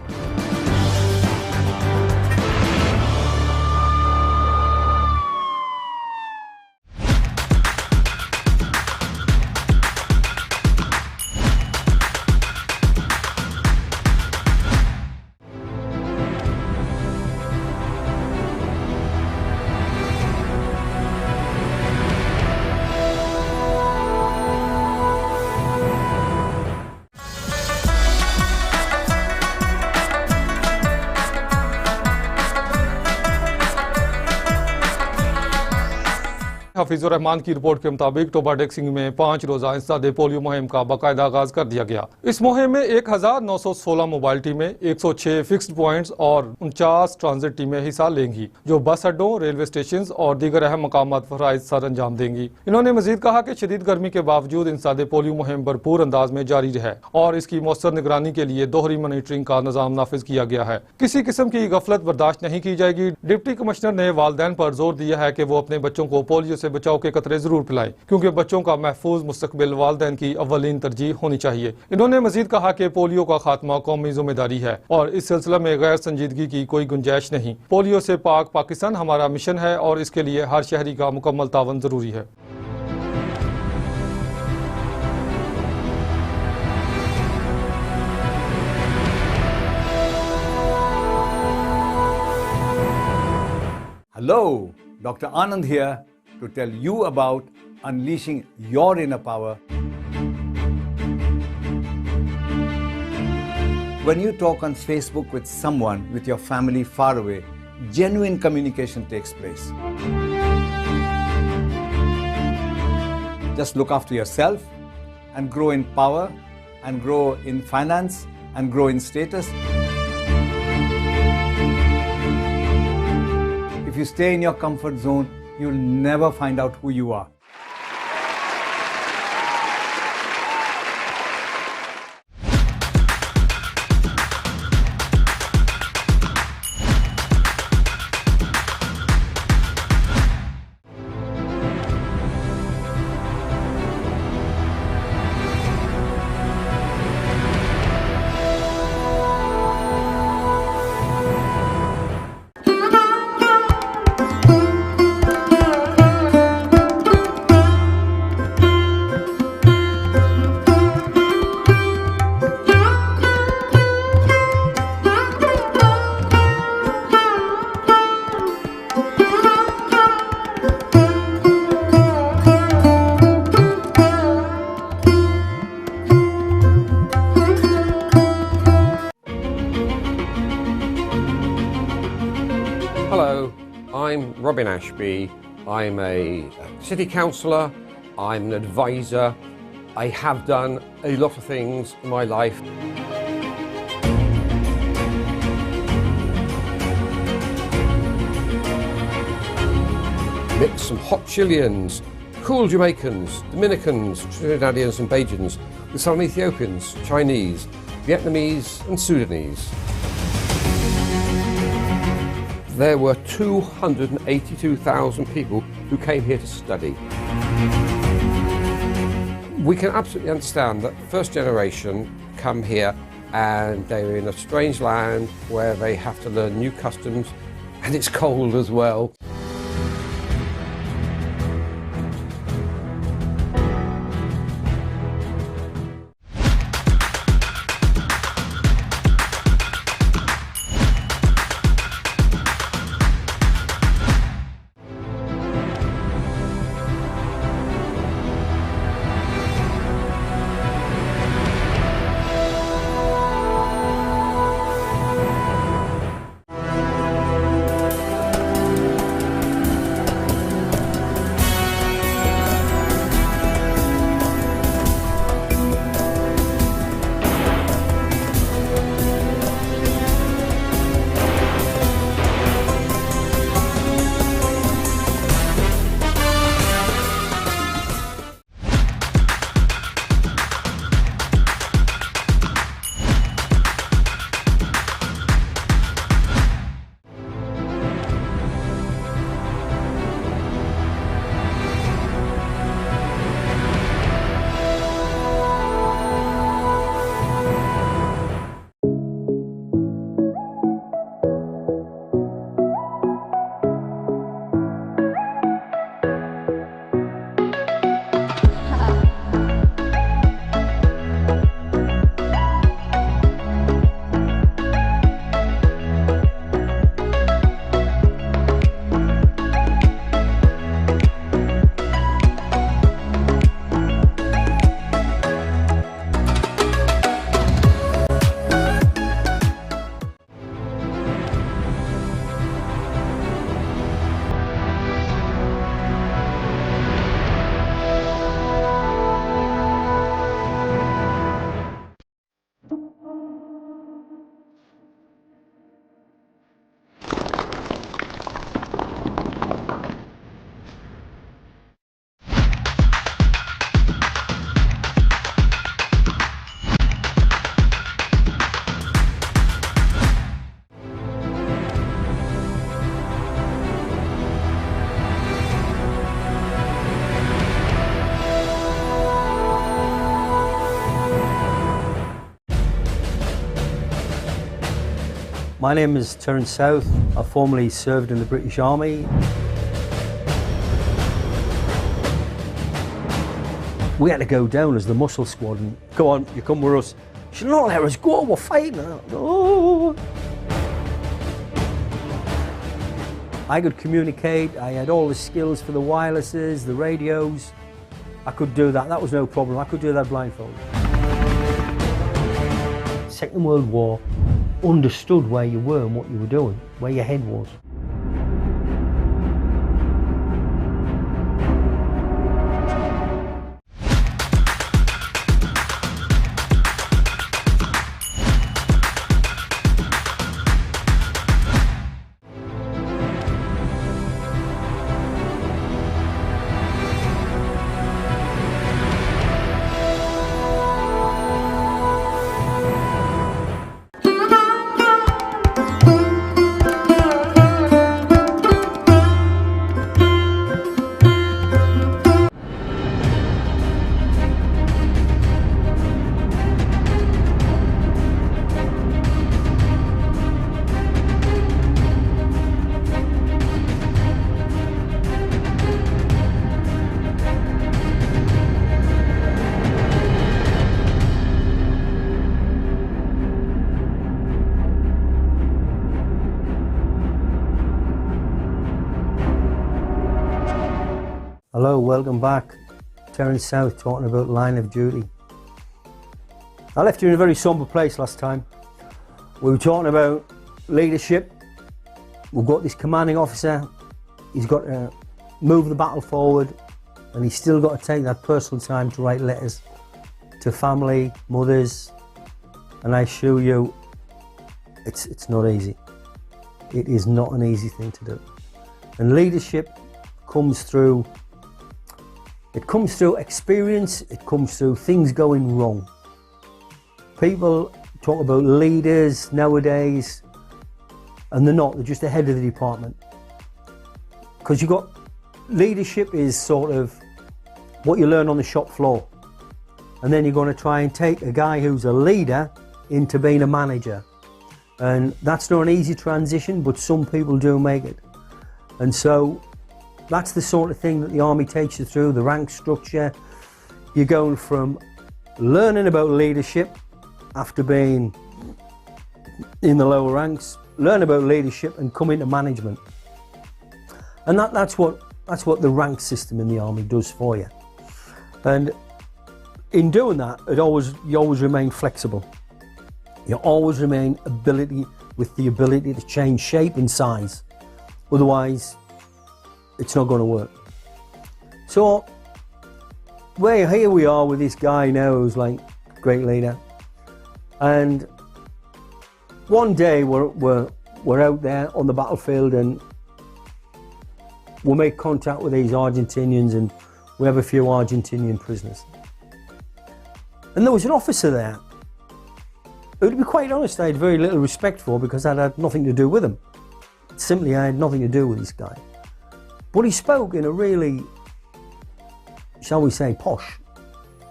Speaker 5: Hafeezur Rahman की report के मुताबिक Toba डेक्सिंग में 5 रोजा इंसदादे polio मुहिम का बाकायदा आगाज कर दिया गया। इस मुहिम में 1916 मोबाइल टीमें, 106 फिक्स्ड पॉइंट्स और 49 ट्रांजिट टीमें हिस्सा लेंगी, जो बस अड्डों, रेलवे स्टेशन और दीगर अहम मकामात पर फराइज सर अंजाम देंगी। इन्होंने मजीद कहा कि शदीद गर्मी के बावजूद इंसदादे पोलियो मुहिम भरपूर अंदाज में जारी रहे और इसकी मौसर निगरानी के लिए दोहरी मॉनिटरिंग का निजाम नाफिज किया गया है। किसी किस्म की गफलत बर्दाश्त नहीं की जाएगी। डिप्टी कमिश्नर ने वालिदैन पर जोर दिया है कि वो अपने बच्चों को पोलियो से बचाव के कतरे जरूर पिलाएं, क्योंकि बच्चों का महफूज मुस्तकबिल वालिदैन की अव्वलीन तरजीह होनी चाहिए। इन्होंने मजीद कहा कि पोलियो का खात्मा कौमी जिम्मेदारी है और इस सिलसिले में गैर संजीदगी की कोई गुंजाइश नहीं। पोलियो से पाक पाकिस्तान हमारा मिशन है और इसके लिए हर शहरी का मुकम्मल तावन जरूरी है।
Speaker 3: Hello, Dr. Anand here to tell you about unleashing your inner power. When you talk on Facebook with someone with your family far away, genuine communication takes place. Just look after yourself and grow in power and grow in finance and grow in status. If you stay in your comfort zone, you'll never find out who you are.
Speaker 4: Hello, I'm Robin Ashby. I'm a city councillor, I'm an advisor. I have done a lot of things in my life. mix some hot Chileans, cool Jamaicans, Dominicans, Trinidadians and Bajans, with some Ethiopians, Chinese, Vietnamese and Sudanese. There were 282,000 people who came here to study. We can absolutely understand that first generation come here and they're in a strange land where they have to learn new customs, and it's cold as well.
Speaker 6: My name is Terence South. I formerly served in the British Army. We had to go down as the muscle squad and go on, you come with us. She said, no, let us go, we're fighting. Oh. I could communicate, I had all the skills for the wirelesses, the radios. I could do that, that was no problem. I could do that blindfolded. Second World War, understood where you were and what you were doing, where your head was. Hello, welcome back. Terence South talking about Line of Duty. I left you in a very somber place last time. We were talking about leadership. We've got this commanding officer. He's got to move the battle forward, and he's still got to take that personal time to write letters to family, mothers, and I assure you, it's not easy. It is not an easy thing to do. And leadership comes through experience, it comes through things going wrong. People talk about leaders nowadays, and they're not, they're just the head of the department. Because you've got, leadership is sort of what you learn on the shop floor. And then you're going to try and take a guy who's a leader into being a manager. And that's not an easy transition, but some people do make it. And so that's the sort of thing that the army takes you through, the rank structure. You're going from learning about leadership after being in the lower ranks, learn about leadership and come into management. And that's what the rank system in the army does for you. And in doing that, you always remain flexible. You always remain with the ability to change shape and size. Otherwise, it's not going to work. So, here we are with this guy now who's like a great leader. And one day we're out there on the battlefield and we'll make contact with these Argentinians, and we have a few Argentinian prisoners. And there was an officer there who, to be quite honest, I had very little respect for, because I had nothing to do with him. Simply, I had nothing to do with this guy. But he spoke in a really, shall we say, posh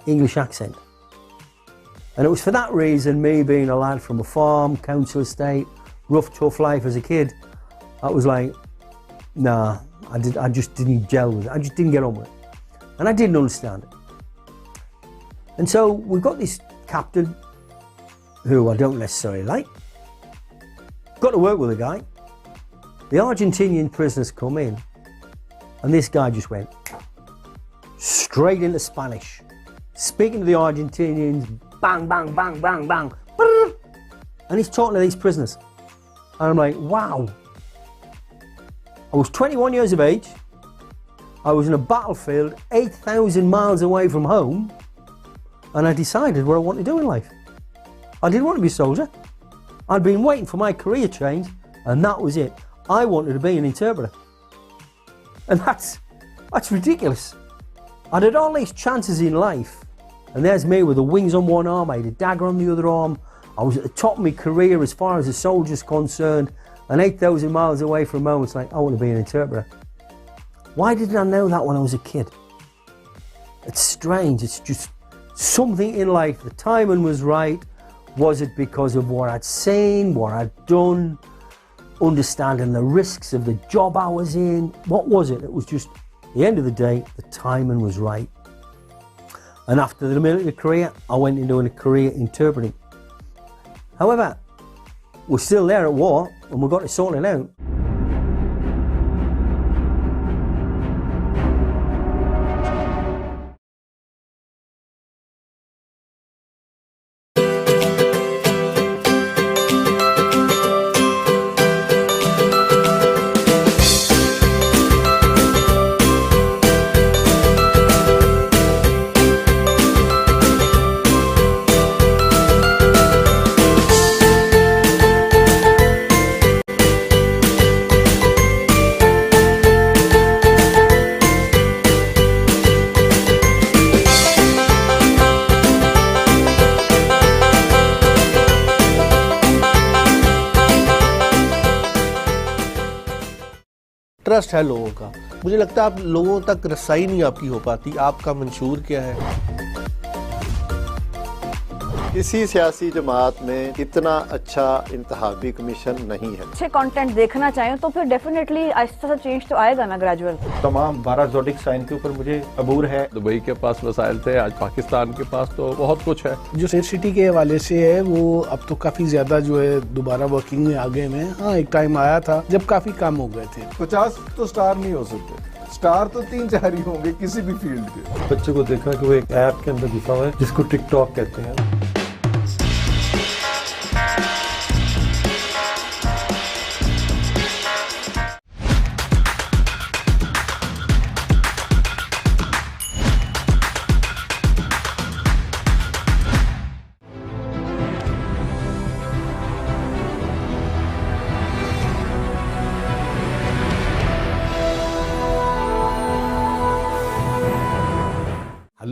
Speaker 6: English accent. And it was for that reason, me being a lad from a farm, council estate, rough, tough life as a kid, I was like, nah, I just didn't gel with it. I just didn't get on with it. And I didn't understand it. And so we've got this captain, who I don't necessarily like. Got to work with a guy. The Argentinian prisoners come in, and this guy just went straight into Spanish, speaking to the Argentinians, bang, bang, bang, bang, bang, and he's talking to these prisoners. And I'm like, wow. I was 21 years of age. I was in a battlefield 8,000 miles away from home, and I decided what I want to do in life. I didn't want to be a soldier. I'd been waiting for my career change, and that was it. I wanted to be an interpreter. And that's ridiculous. I'd had all these chances in life, and there's me with the wings on one arm, I had a dagger on the other arm. I was at the top of my career as far as a soldier's concerned, and 8,000 miles away from home, it's like, I want to be an interpreter. Why didn't I know that when I was a kid? It's strange, it's just something in life. The timing was right. Was it because of what I'd seen, what I'd done, understanding the risks of the job I was in? What was it? It was just, at the end of the day, the timing was right. And after the military career, I went into a career interpreting. However, we're still there at war, and we've got to sort it out.
Speaker 26: Trust है लोगों का। मुझे लगता है आप लोगों तक रसाई नहीं आपकी हो पाती। आपका मंशूर क्या है?
Speaker 19: किसी सियासी जमात में इतना अच्छा इंतखाबी कमीशन नहीं है।
Speaker 20: अच्छे कंटेंट देखना चाहें तो फिर डेफिनेटली आहिस्ता सा चेंज तो आएगा ना, ग्रेजुअल।
Speaker 14: तमाम 12 ज़ोडिक साइन के ऊपर मुझे अबूर है।
Speaker 22: दुबई के पास वसाइल थे, आज पाकिस्तान के पास तो बहुत कुछ है।
Speaker 23: जो सेफ सिटी के हवाले से है वो अब तो काफी ज्यादा जो है दोबारा वर्किंग में आ गए हैं। हाँ, एक टाइम आया था जब काफी कम हो गए थे।
Speaker 24: 50 तो स्टार नहीं हो सकते, स्टार तो 3-4 ही होंगे किसी भी फील्ड के।
Speaker 7: बच्चे को देखा कि वो एक ऐप के अंदर घुसा हुआ है जिसको टिकटॉक कहते हैं।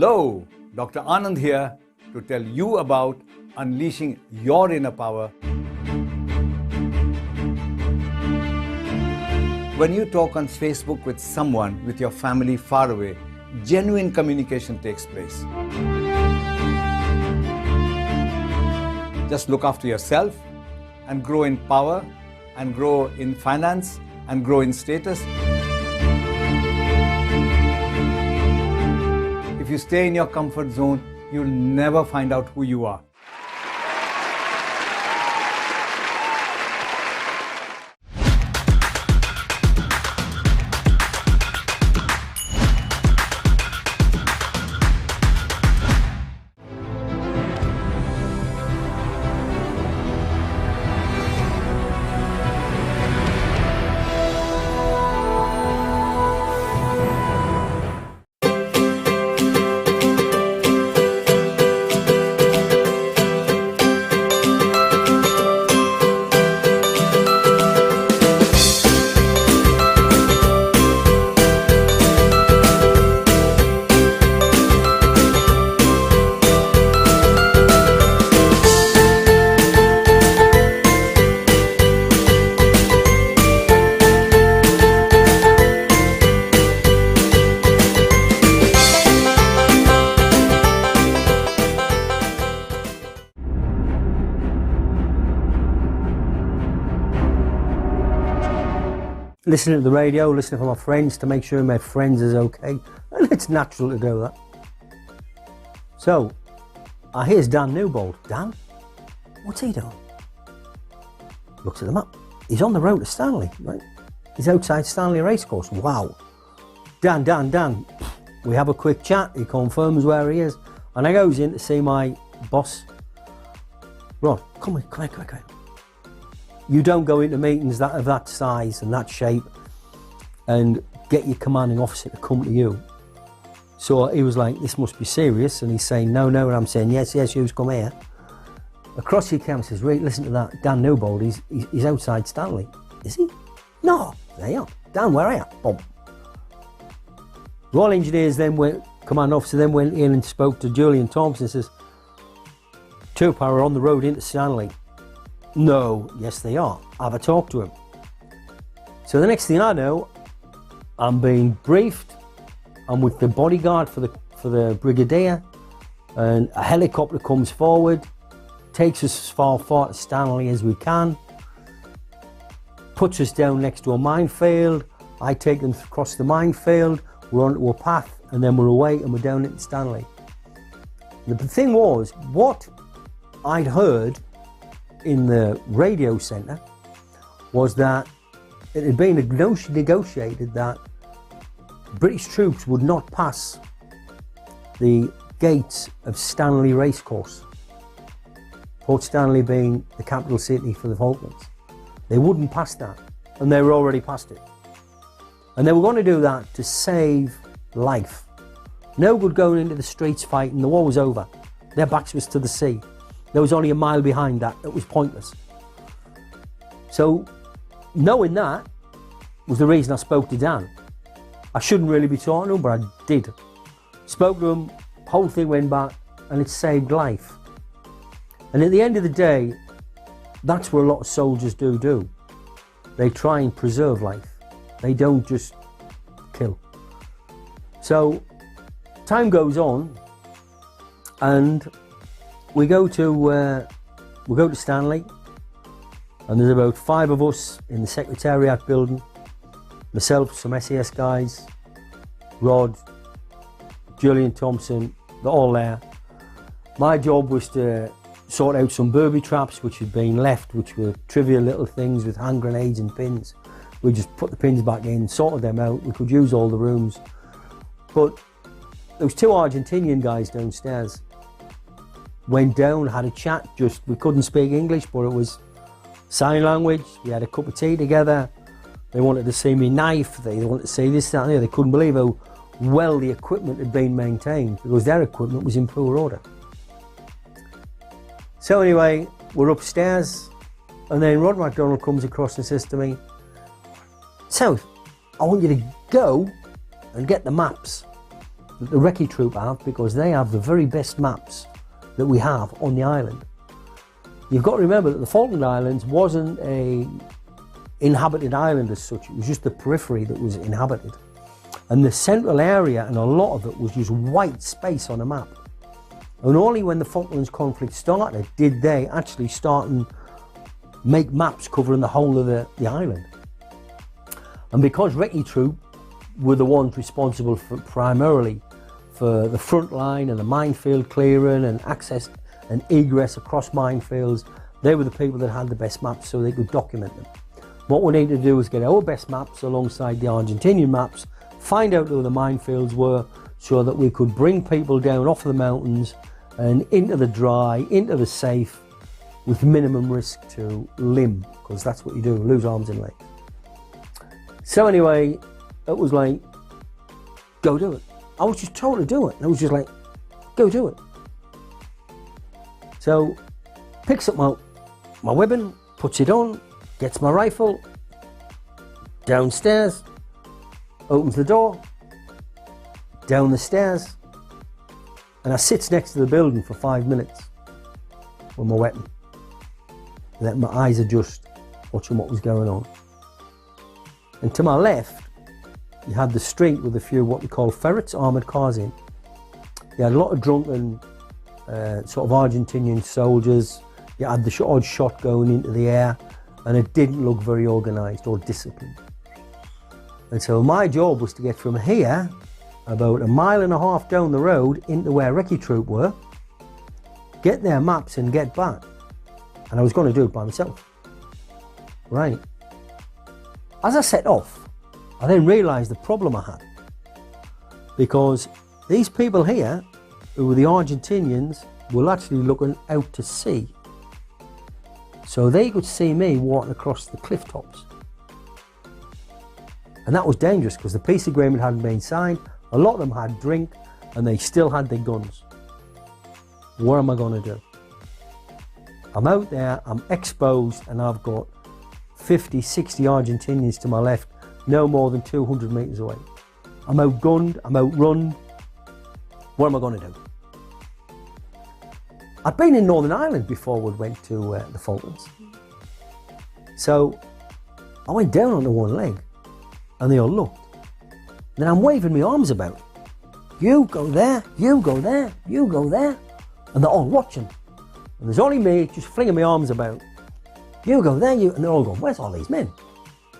Speaker 3: Hello, Dr. Anand here to tell you about unleashing your inner power. When you talk on Facebook with someone with your family far away, genuine communication takes place. Just look after yourself and grow in power and grow in finance and grow in status. If you stay in your comfort zone, you'll never find out who you are.
Speaker 6: Listening to the radio, listening for my friends to make sure my friends is okay. And it's natural to do that. So, here's Dan Newbold. Dan, what's he doing? Looks at the map. He's on the road to Stanley, right? He's outside Stanley Racecourse. Wow. Dan. We have a quick chat. He confirms where he is. And I goes in to see my boss. Ron, come here. You don't go into meetings of that size and that shape and get your commanding officer to come to you. So he was like, this must be serious. And he's saying, no. And I'm saying, yes, you come here. Across he comes and says, right, listen to that. Dan Newbold, he's outside Stanley. Is he? No. There you are. Dan, where are you? Boom. Royal Engineers commanding officer then went in and spoke to Julian Thompson and says, Two Power on the road into Stanley. No, yes they are. Have a talk to him. So the next thing I know, I'm being briefed. I'm with the bodyguard for the brigadier, and a helicopter comes forward, takes us as far to Stanley as we can, puts us down next to a minefield. I take them across the minefield. We're onto a path, and then we're away, and we're down into Stanley. The thing was, what I'd heard in the radio centre was that it had been negotiated that British troops would not pass the gates of Stanley Racecourse, Port Stanley being the capital city for the Falklands. They wouldn't pass that, and they were already past it. And they were going to do that to save life. No good going into the streets fighting, the war was over. Their backs was to the sea. There was only a mile behind that. It was pointless. So, knowing that was the reason I spoke to Dan. I shouldn't really be talking to him, but I did. Spoke to him, whole thing went back, and it saved life. And at the end of the day, that's what a lot of soldiers do. They try and preserve life. They don't just kill. So, time goes on, and we go to Stanley, and there's about 5 of us in the Secretariat building. Myself, some SAS guys, Rod, Julian Thompson, they're all there. My job was to sort out some booby traps which had been left, which were trivial little things with hand grenades and pins. We just put the pins back in, sorted them out. We could use all the rooms. But there was 2 Argentinian guys downstairs. Went down, had a chat, we couldn't speak English, but it was sign language. We had a cup of tea together. They wanted to see me knife, they wanted to see this, that and the other. They couldn't believe how well the equipment had been maintained, because their equipment was in poor order. So anyway, we're upstairs, and then Rod MacDonald comes across and says to me, South, I want you to go and get the maps that the Recce Troop have, because they have the very best maps that we have on the island. You've got to remember that the Falkland Islands wasn't a inhabited island as such, it was just the periphery that was inhabited. And the central area, and a lot of it, was just white space on a map. And only when the Falklands conflict started did they actually start and make maps covering the whole of the island. And because Recce Troop were the ones responsible primarily for the front line and the minefield clearing and access and egress across minefields, they were the people that had the best maps so they could document them. What we need to do is get our best maps alongside the Argentinian maps, find out where the minefields were so that we could bring people down off the mountains and into the dry, into the safe, with minimum risk to limb, because that's what you do, lose arms and legs. So anyway, it was like, go do it. I was just told to do it. And I was just like, go do it. So, picks up my weapon, puts it on, gets my rifle, downstairs, opens the door, down the stairs, and I sits next to the building for 5 minutes with my weapon. Let my eyes adjust, watching what was going on. And to my left, you had the street with a few what we call ferrets, armoured cars in. You had a lot of drunken sort of Argentinian soldiers. You had the odd shot going into the air, and it didn't look very organised or disciplined. And so my job was to get from here, about 1.5 miles down the road, into where Recce Troop were, get their maps and get back. And I was going to do it by myself. Right. As I set off, I then realised the problem I had. Because these people here, who were the Argentinians, were actually looking out to sea. So they could see me walking across the cliff tops. And that was dangerous because the peace agreement hadn't been signed. A lot of them had drink and they still had their guns. What am I going to do? I'm out there, I'm exposed, and I've got 50, 60 Argentinians to my left, no more than 200 metres away. I'm outgunned, I'm outrun. What am I going to do? I'd been in Northern Ireland before we went to the Falklands. So I went down onto one leg and they all looked. Then I'm waving my arms about. You go there, you go there, you go there. And they're all watching. And there's only me just flinging my arms about. You go there, you, and they're all going, where's all these men?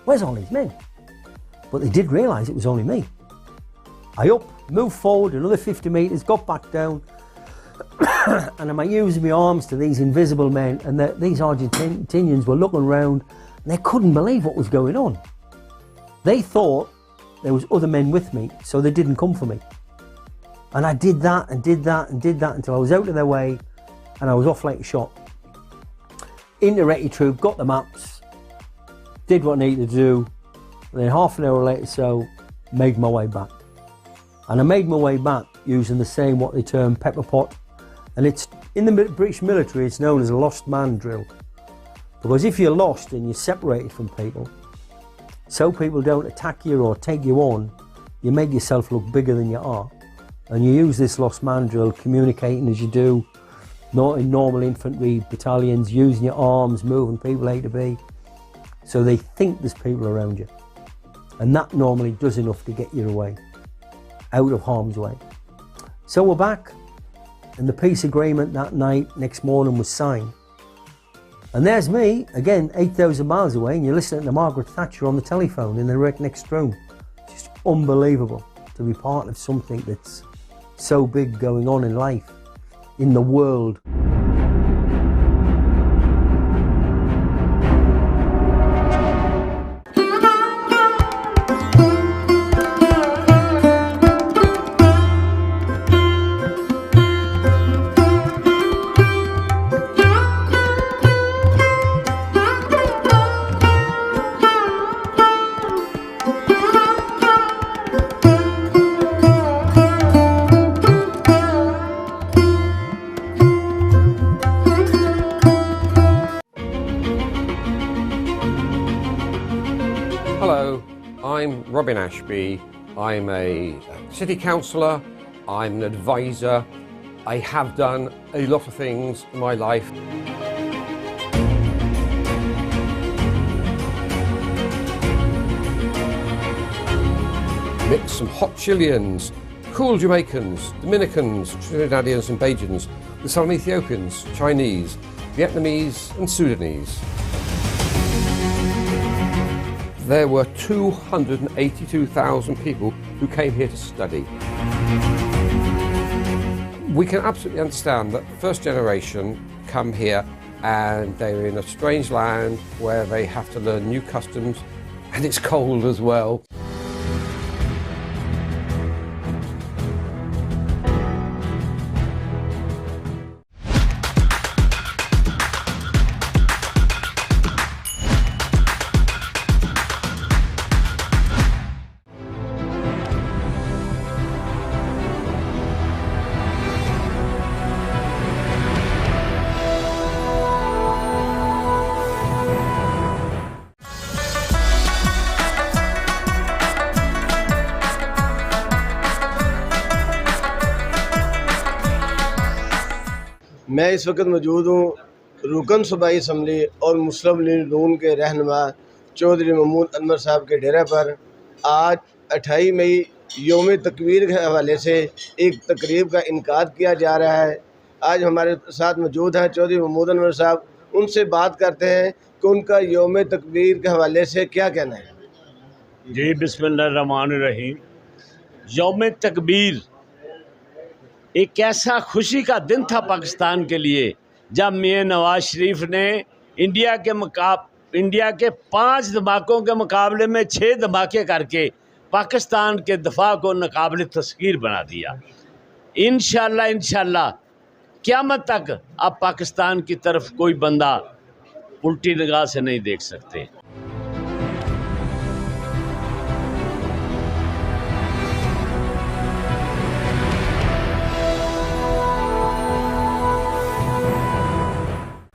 Speaker 6: Where's all these men? But they did realise it was only me. I moved forward another 50 metres, got back down, and I'm using my arms to these invisible men, and these Argentinians were looking around, and they couldn't believe what was going on. They thought there was other men with me, so they didn't come for me. And I did that and did that and did that until I was out of their way, and I was off like a shot. Into Recce Troop, got the maps, did what I needed to do, and then half an hour later so, made my way back. And I made my way back using the same, what they term, pepper pot. And it's, in the British military, it's known as a lost man drill. Because if you're lost and you're separated from people, so people don't attack you or take you on, you make yourself look bigger than you are. And you use this lost man drill, communicating as you do, not in normal infantry battalions, using your arms, moving people A to B. So they think there's people around you. And that normally does enough to get you away, out of harm's way. So we're back, and the peace agreement that night, next morning, was signed. And there's me, again, 8,000 miles away, and you're listening to Margaret Thatcher on the telephone in the next room. Just unbelievable to be part of something that's so big going on in life, in the world.
Speaker 4: Hello, I'm Robin Ashby. I'm a city councillor I'm an advisor. I have done a lot of things in my life. Mix some hot Chileans, cool Jamaicans, Dominicans, Trinidadians and Bajans, with some Ethiopians, Chinese, Vietnamese and Sudanese. There were 282,000 people who came here to study. We can absolutely understand that first generation come here and they're in a strange land where they have to learn new customs and it's cold as well.
Speaker 8: मैं इस वक्त मौजूद हूँ रुकन सूबाई assembly और मुस्लिम league नून के रहनुमा चौधरी महमूद अनवर साहब के डेरे पर। आज 28 मई योम तकबीर के हवाले से एक तकरीब का इनकाद किया जा रहा है। आज हमारे साथ मौजूद हैं चौधरी महमूद अनवर साहब। उनसे बात करते हैं कि उनका योम तकबीर के हवाले से क्या कहना है।
Speaker 9: जी बिस्मिल्लाहिर्रहमानिर्रहीम। योम तकबीर एक ऐसा खुशी का दिन था पाकिस्तान के लिए जब मियां नवाज शरीफ ने इंडिया के 5 धमाकों के मुकाबले में 6 धमाके करके पाकिस्तान के दफा को नाकाबिल तस्खीर बना दिया। इंशाल्लाह क़यामत तक अब पाकिस्तान की तरफ कोई बंदा उल्टी निगाह से नहीं देख सकते।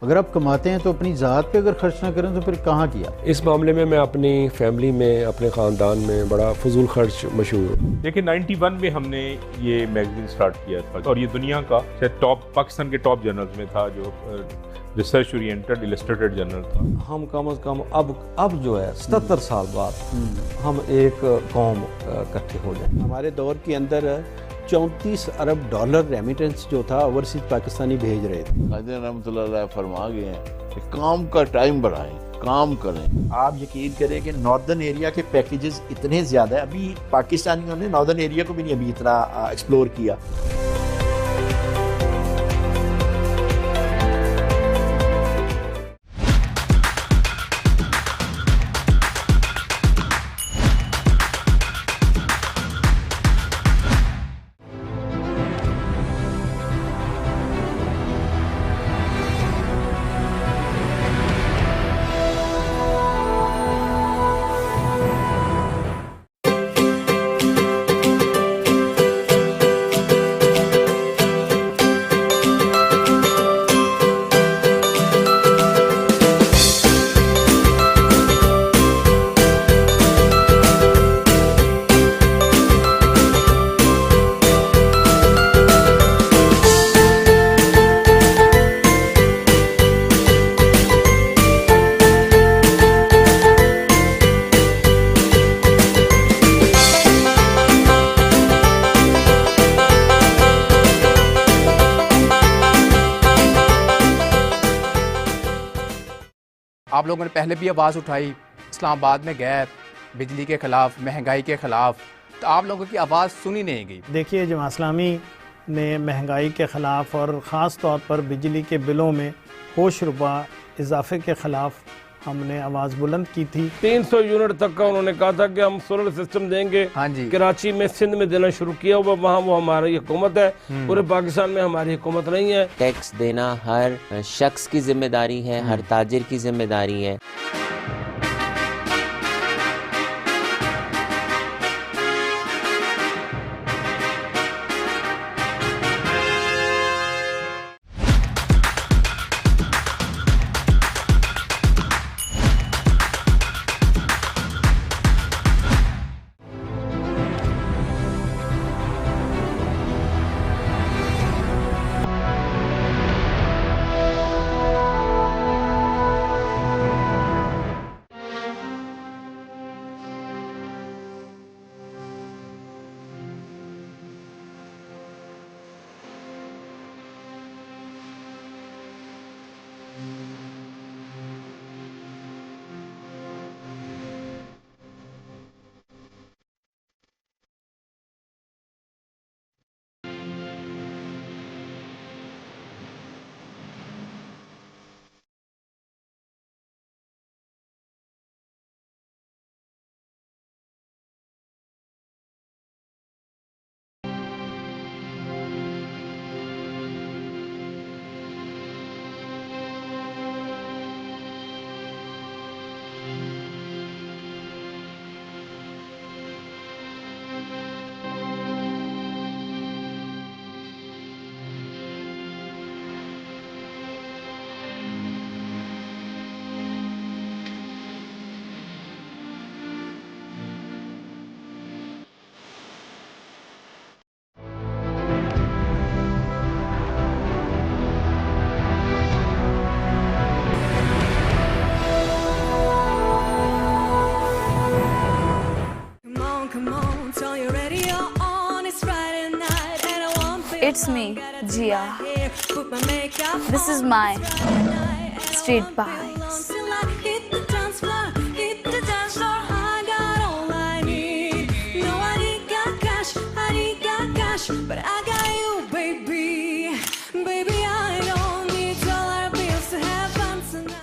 Speaker 14: अगर आप कमाते हैं तो अपनी ज़ात पे अगर खर्च ना करें तो फिर कहाँ किया।
Speaker 22: इस मामले में मैं अपनी फैमिली में, अपने ख़ानदान में बड़ा फजूल खर्च मशहूर हूँ।
Speaker 10: देखिए 91 में हमने ये मैगजीन स्टार्ट किया था और ये दुनिया का टॉप, पाकिस्तान के टॉप जर्नल्स में था, जो रिसर्च ओरिएंटेड इलस्ट्रेटेड जर्नल था।
Speaker 11: हम कम अज़ कम अब जो है 77 साल बाद हम एक कौम इकट्ठे हो जाए।
Speaker 14: हमारे दौर के अंदर 34 अरब डॉलर रेमिटेंस जो था ओवरसीज पाकिस्तानी भेज रहे थे।
Speaker 13: कायदे रहमतुल्लाह अलैह फरमा गए हैं कि काम का टाइम बढ़ाएं, काम करें।
Speaker 14: आप यकीन करें कि नॉर्दर्न एरिया के पैकेजेस इतने ज़्यादा है, अभी पाकिस्तानियों ने नॉर्दर्न एरिया को भी नहीं अभी इतना एक्सप्लोर किया।
Speaker 15: आप लोगों ने पहले भी आवाज़ उठाई, इस्लामाबाद में गए बिजली के ख़िलाफ़, महंगाई के ख़िलाफ़, तो आप लोगों की आवाज़ सुनी नहीं गई।
Speaker 16: देखिए जमात इस्लामी ने महंगाई के ख़िलाफ़ और ख़ास तौर पर बिजली के बिलों में होशरुबा इजाफे के ख़िलाफ़ हमने आवाज़ बुलंद की थी।
Speaker 17: 300 यूनिट तक का उन्होंने कहा था कि हम सोलर सिस्टम देंगे।
Speaker 15: हाँ जी।
Speaker 17: कराची में, सिंध में देना शुरू किया हुआ, वहाँ वो हमारी हुकूमत है। पूरे पाकिस्तान में हमारी हुकूमत नहीं है।
Speaker 18: टैक्स देना हर शख्स की जिम्मेदारी है, हर ताजिर की जिम्मेदारी है।
Speaker 1: It's me, Jia. This is my street vibes.
Speaker 2: But I got you, baby. Baby, I don't need dollar bills to have fun tonight.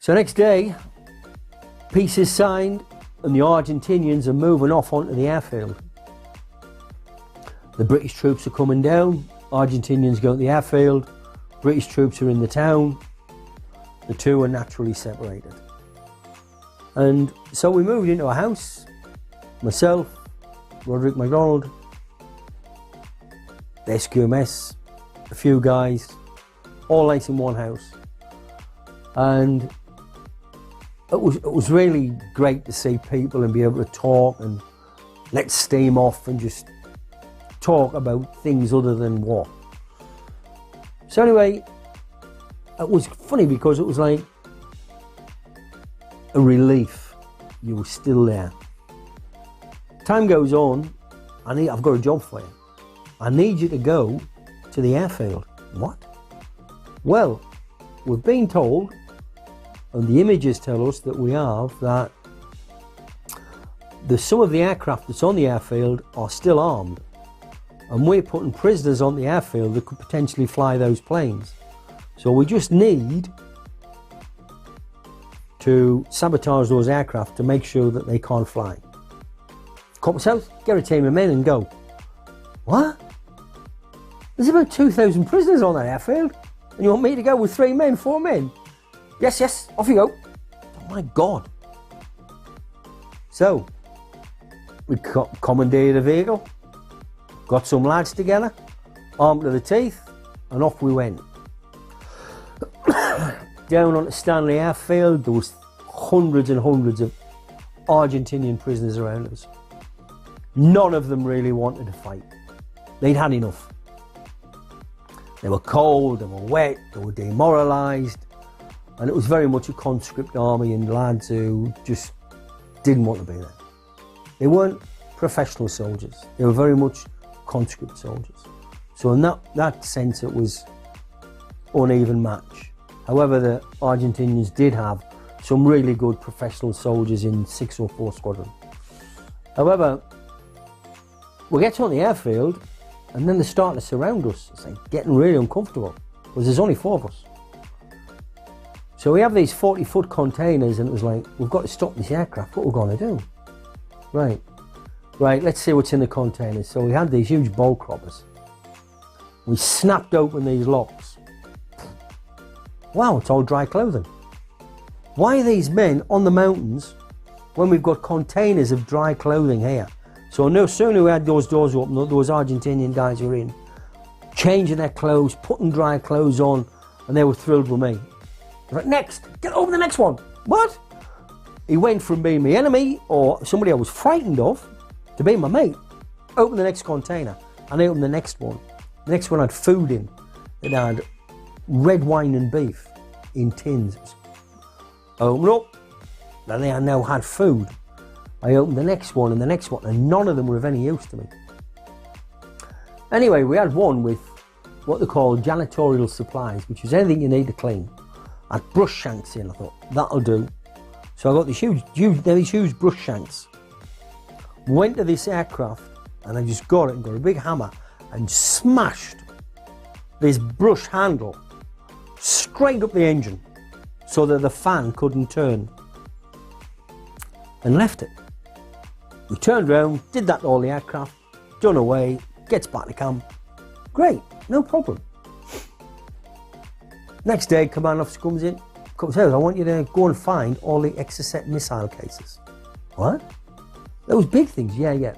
Speaker 6: So next day, peace is signed and the Argentinians are moving off onto the airfield. The British troops are coming down, Argentinians go to the airfield, British troops are in the town, the two are naturally separated. And so we moved into a house, myself, Roderick MacDonald, the SQMS, a few guys, all nice in one house. And it was really great to see people and be able to talk and let steam off and just talk about things other than war. So anyway, it was funny because it was like a relief. You were still there. Time goes on, I've got a job for you. I need you to go to the airfield. What? Well, we've been told, and the images tell us that we have, that some of the aircraft that's on the airfield are still armed. And we're putting prisoners on the airfield that could potentially fly those planes. So we just need to sabotage those aircraft to make sure that they can't fly. Come south, get a team of men and go. What? There's about 2,000 prisoners on that airfield, and you want me to go with 3 men, 4 men? Yes, yes, off you go. Oh my God. So, we commandeered a vehicle, got some lads together, armed to the teeth, and off we went. Down onto Stanley Airfield, there was hundreds and hundreds of Argentinian prisoners around us. None of them really wanted to fight. They'd had enough. They were cold, they were wet, they were demoralised, and it was very much a conscript army and lads who just didn't want to be there. They weren't professional soldiers, they were very much conscript soldiers. So in that sense it was uneven match. However, the Argentinians did have some really good professional soldiers in 604 Squadron. However, we get on the airfield and then they're starting to surround us. It's like getting really uncomfortable because there's only 4 of us. So we have these 40-foot containers and it was like, we've got to stop this aircraft, what we're going to do? Right, let's see what's in the containers. So we had these huge bowl croppers. We snapped open these locks. Wow, it's all dry clothing. Why are these men on the mountains when we've got containers of dry clothing here? So no sooner we had those doors open, those Argentinian guys were in, changing their clothes, putting dry clothes on, and they were thrilled with me. Like, next, get over the next one. What? He went from being my enemy or somebody I was frightened of to being my mate. Open the next container, and I opened the next one. The next one had food in. It had red wine and beef in tins. Open up, and they now had food. I opened the next one and the next one, and none of them were of any use to me. Anyway, we had one with what they call janitorial supplies, which is anything you need to clean. I had brush shanks in. I thought, that'll do. So I got these huge brush shanks. Went to this aircraft, and I just got it and got a big hammer and smashed this brush handle straight up the engine so that the fan couldn't turn. and left it. We turned around, did that to all the aircraft, done away, gets back to camp. Great, no problem. Next day, command officer comes in, says, I want you to go and find all the Exocet missile cases. What? Those big things, yeah.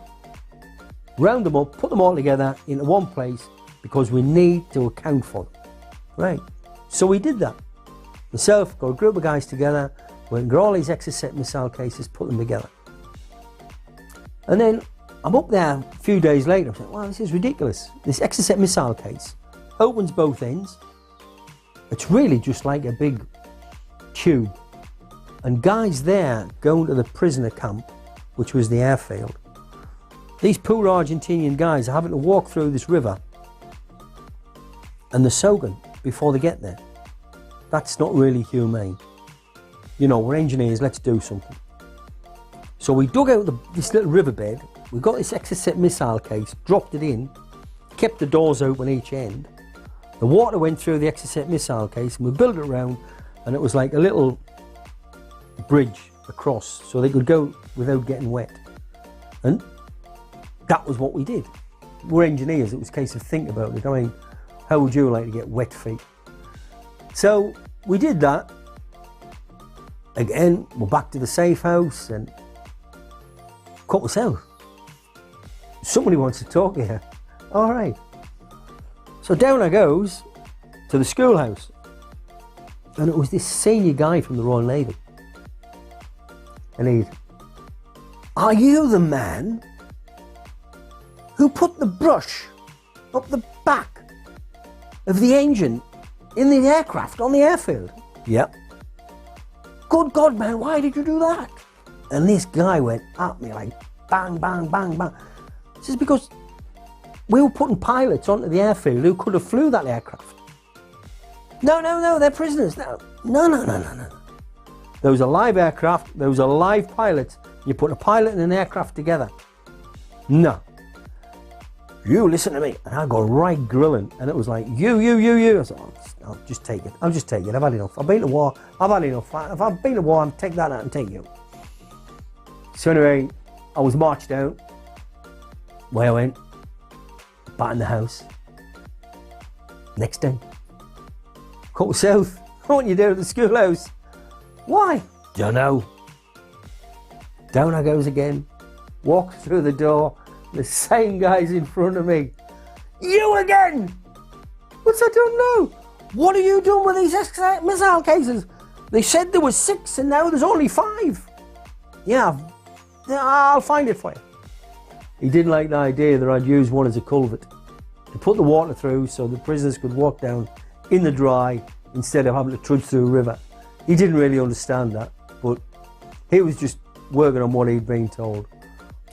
Speaker 6: Round them up, put them all together into one place because we need to account for them. Right, so we did that. Myself, got a group of guys together, went and got all these Exocet missile cases, put them together. And then I'm up there a few days later, I'm saying, wow, this is ridiculous. This Exocet missile case opens both ends. It's really just like a big tube. And guys there going to the prisoner camp, which was the airfield, these poor Argentinian guys are having to walk through this river and the Sogan before they get there. That's not really humane. You know, we're engineers, let's do something. So we dug out this little riverbed, we got this Exocet missile case, dropped it in, kept the doors open each end. The water went through the Exocet missile case and we built it around, and it was like a little bridge across so they could go without getting wet. And that was what we did. We're engineers, it was a case of think about it. I mean, how would you like to get wet feet? So we did that. Again, we're back to the safe house and cut myself. Somebody wants to talk here. All right. So down I goes to the schoolhouse. And it was this senior guy from the Royal Navy. And he's, are you the man who put the brush up the back of the engine in the aircraft on the airfield? Yep. Good God, man, why did you do that? And this guy went at me like bang, bang, bang, bang. This is because we were putting pilots onto the airfield who could have flew that aircraft. No, they're prisoners. No. There was a live aircraft, there was a live pilot. You put a pilot and an aircraft together. No. You listen to me. And I got right grilling. And it was like, you. I said, I'll just take it. I've had enough. I've been to war. I've had enough. If I've been to war, I'll take that out and take you. So anyway, I was marched out. Where I went, back in the house. Next day, cut south. What you do at the schoolhouse? Why? Don't know. Down I goes again. Walk through the door. The same guy's in front of me. You again? What's I don't know? What are you doing with these missile cases? They said there was 6 and now there's only 5. Yeah, I'll find it for you. He didn't like the idea that I'd use one as a culvert to put the water through so the prisoners could walk down in the dry instead of having to trudge through a river. He didn't really understand that, but he was just working on what he'd been told.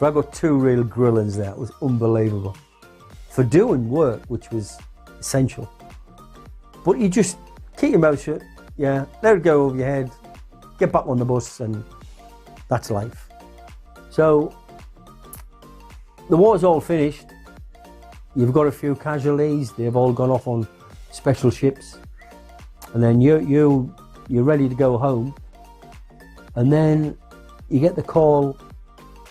Speaker 6: But I got 2 real grillings there. It was unbelievable. For doing work which was essential. But you just keep your mouth shut, yeah, let it go over your head, get back on the bus, and that's life. So, the war's all finished. You've got a few casualties. They've all gone off on special ships. And then you're ready to go home. And then you get the call,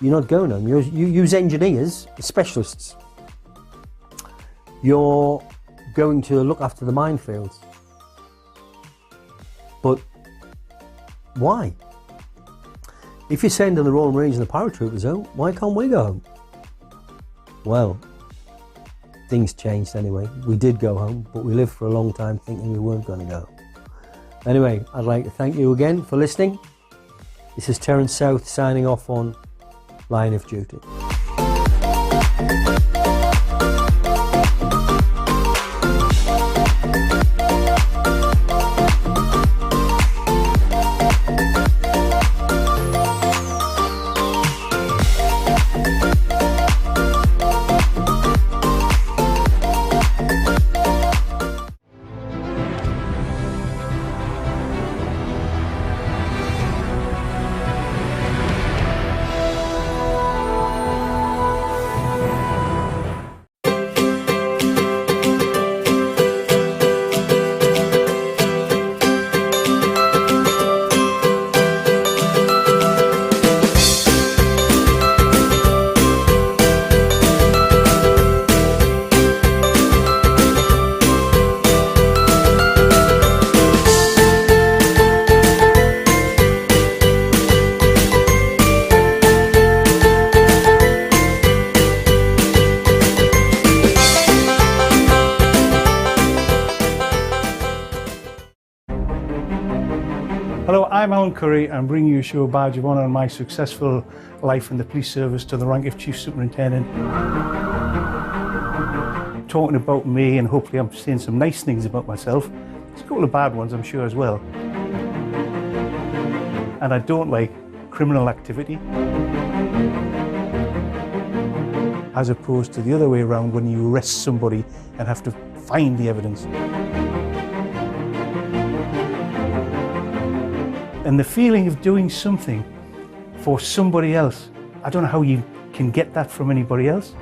Speaker 6: you're not going home. You use engineers, specialists. You're going to look after the minefields. But why? If you're sending the Royal Marines and the paratroopers home, why can't we go home? Well, things changed anyway. We did go home, but we lived for a long time thinking we weren't going to go. Anyway, I'd like to thank you again for listening. This is Terence South signing off on Line of Duty.
Speaker 5: long career and bring you a show badge of honour on my successful life in the police service to the rank of Chief Superintendent. Talking about me, and hopefully I'm saying some nice things about myself. There's a couple of bad ones, I'm sure, as well. And I don't like criminal activity, as opposed to the other way around when you arrest somebody and have to find the evidence. And the feeling of doing something for somebody else, I don't know how you can get that from anybody else.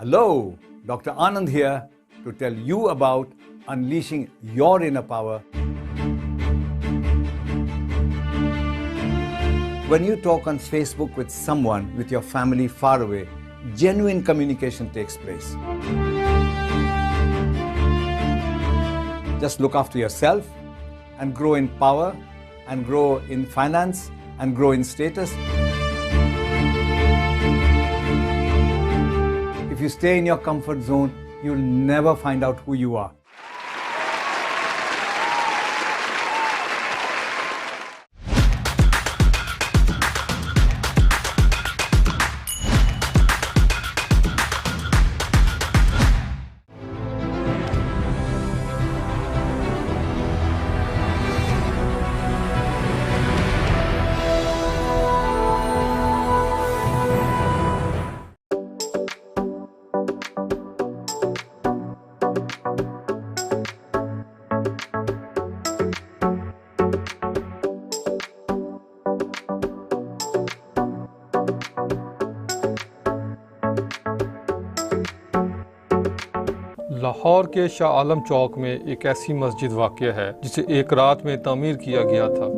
Speaker 3: Hello, Dr. Anand here to tell you about unleashing your inner power. When you talk on Facebook with someone with your family far away, genuine communication takes place. Just look after yourself and grow in power and grow in finance and grow in status. If you stay in your comfort zone, you'll never find out who you are.
Speaker 12: Lahore के शाह आलम चौक में एक ऐसी मस्जिद वाक़या है जिसे एक रात में तामीर किया गया था।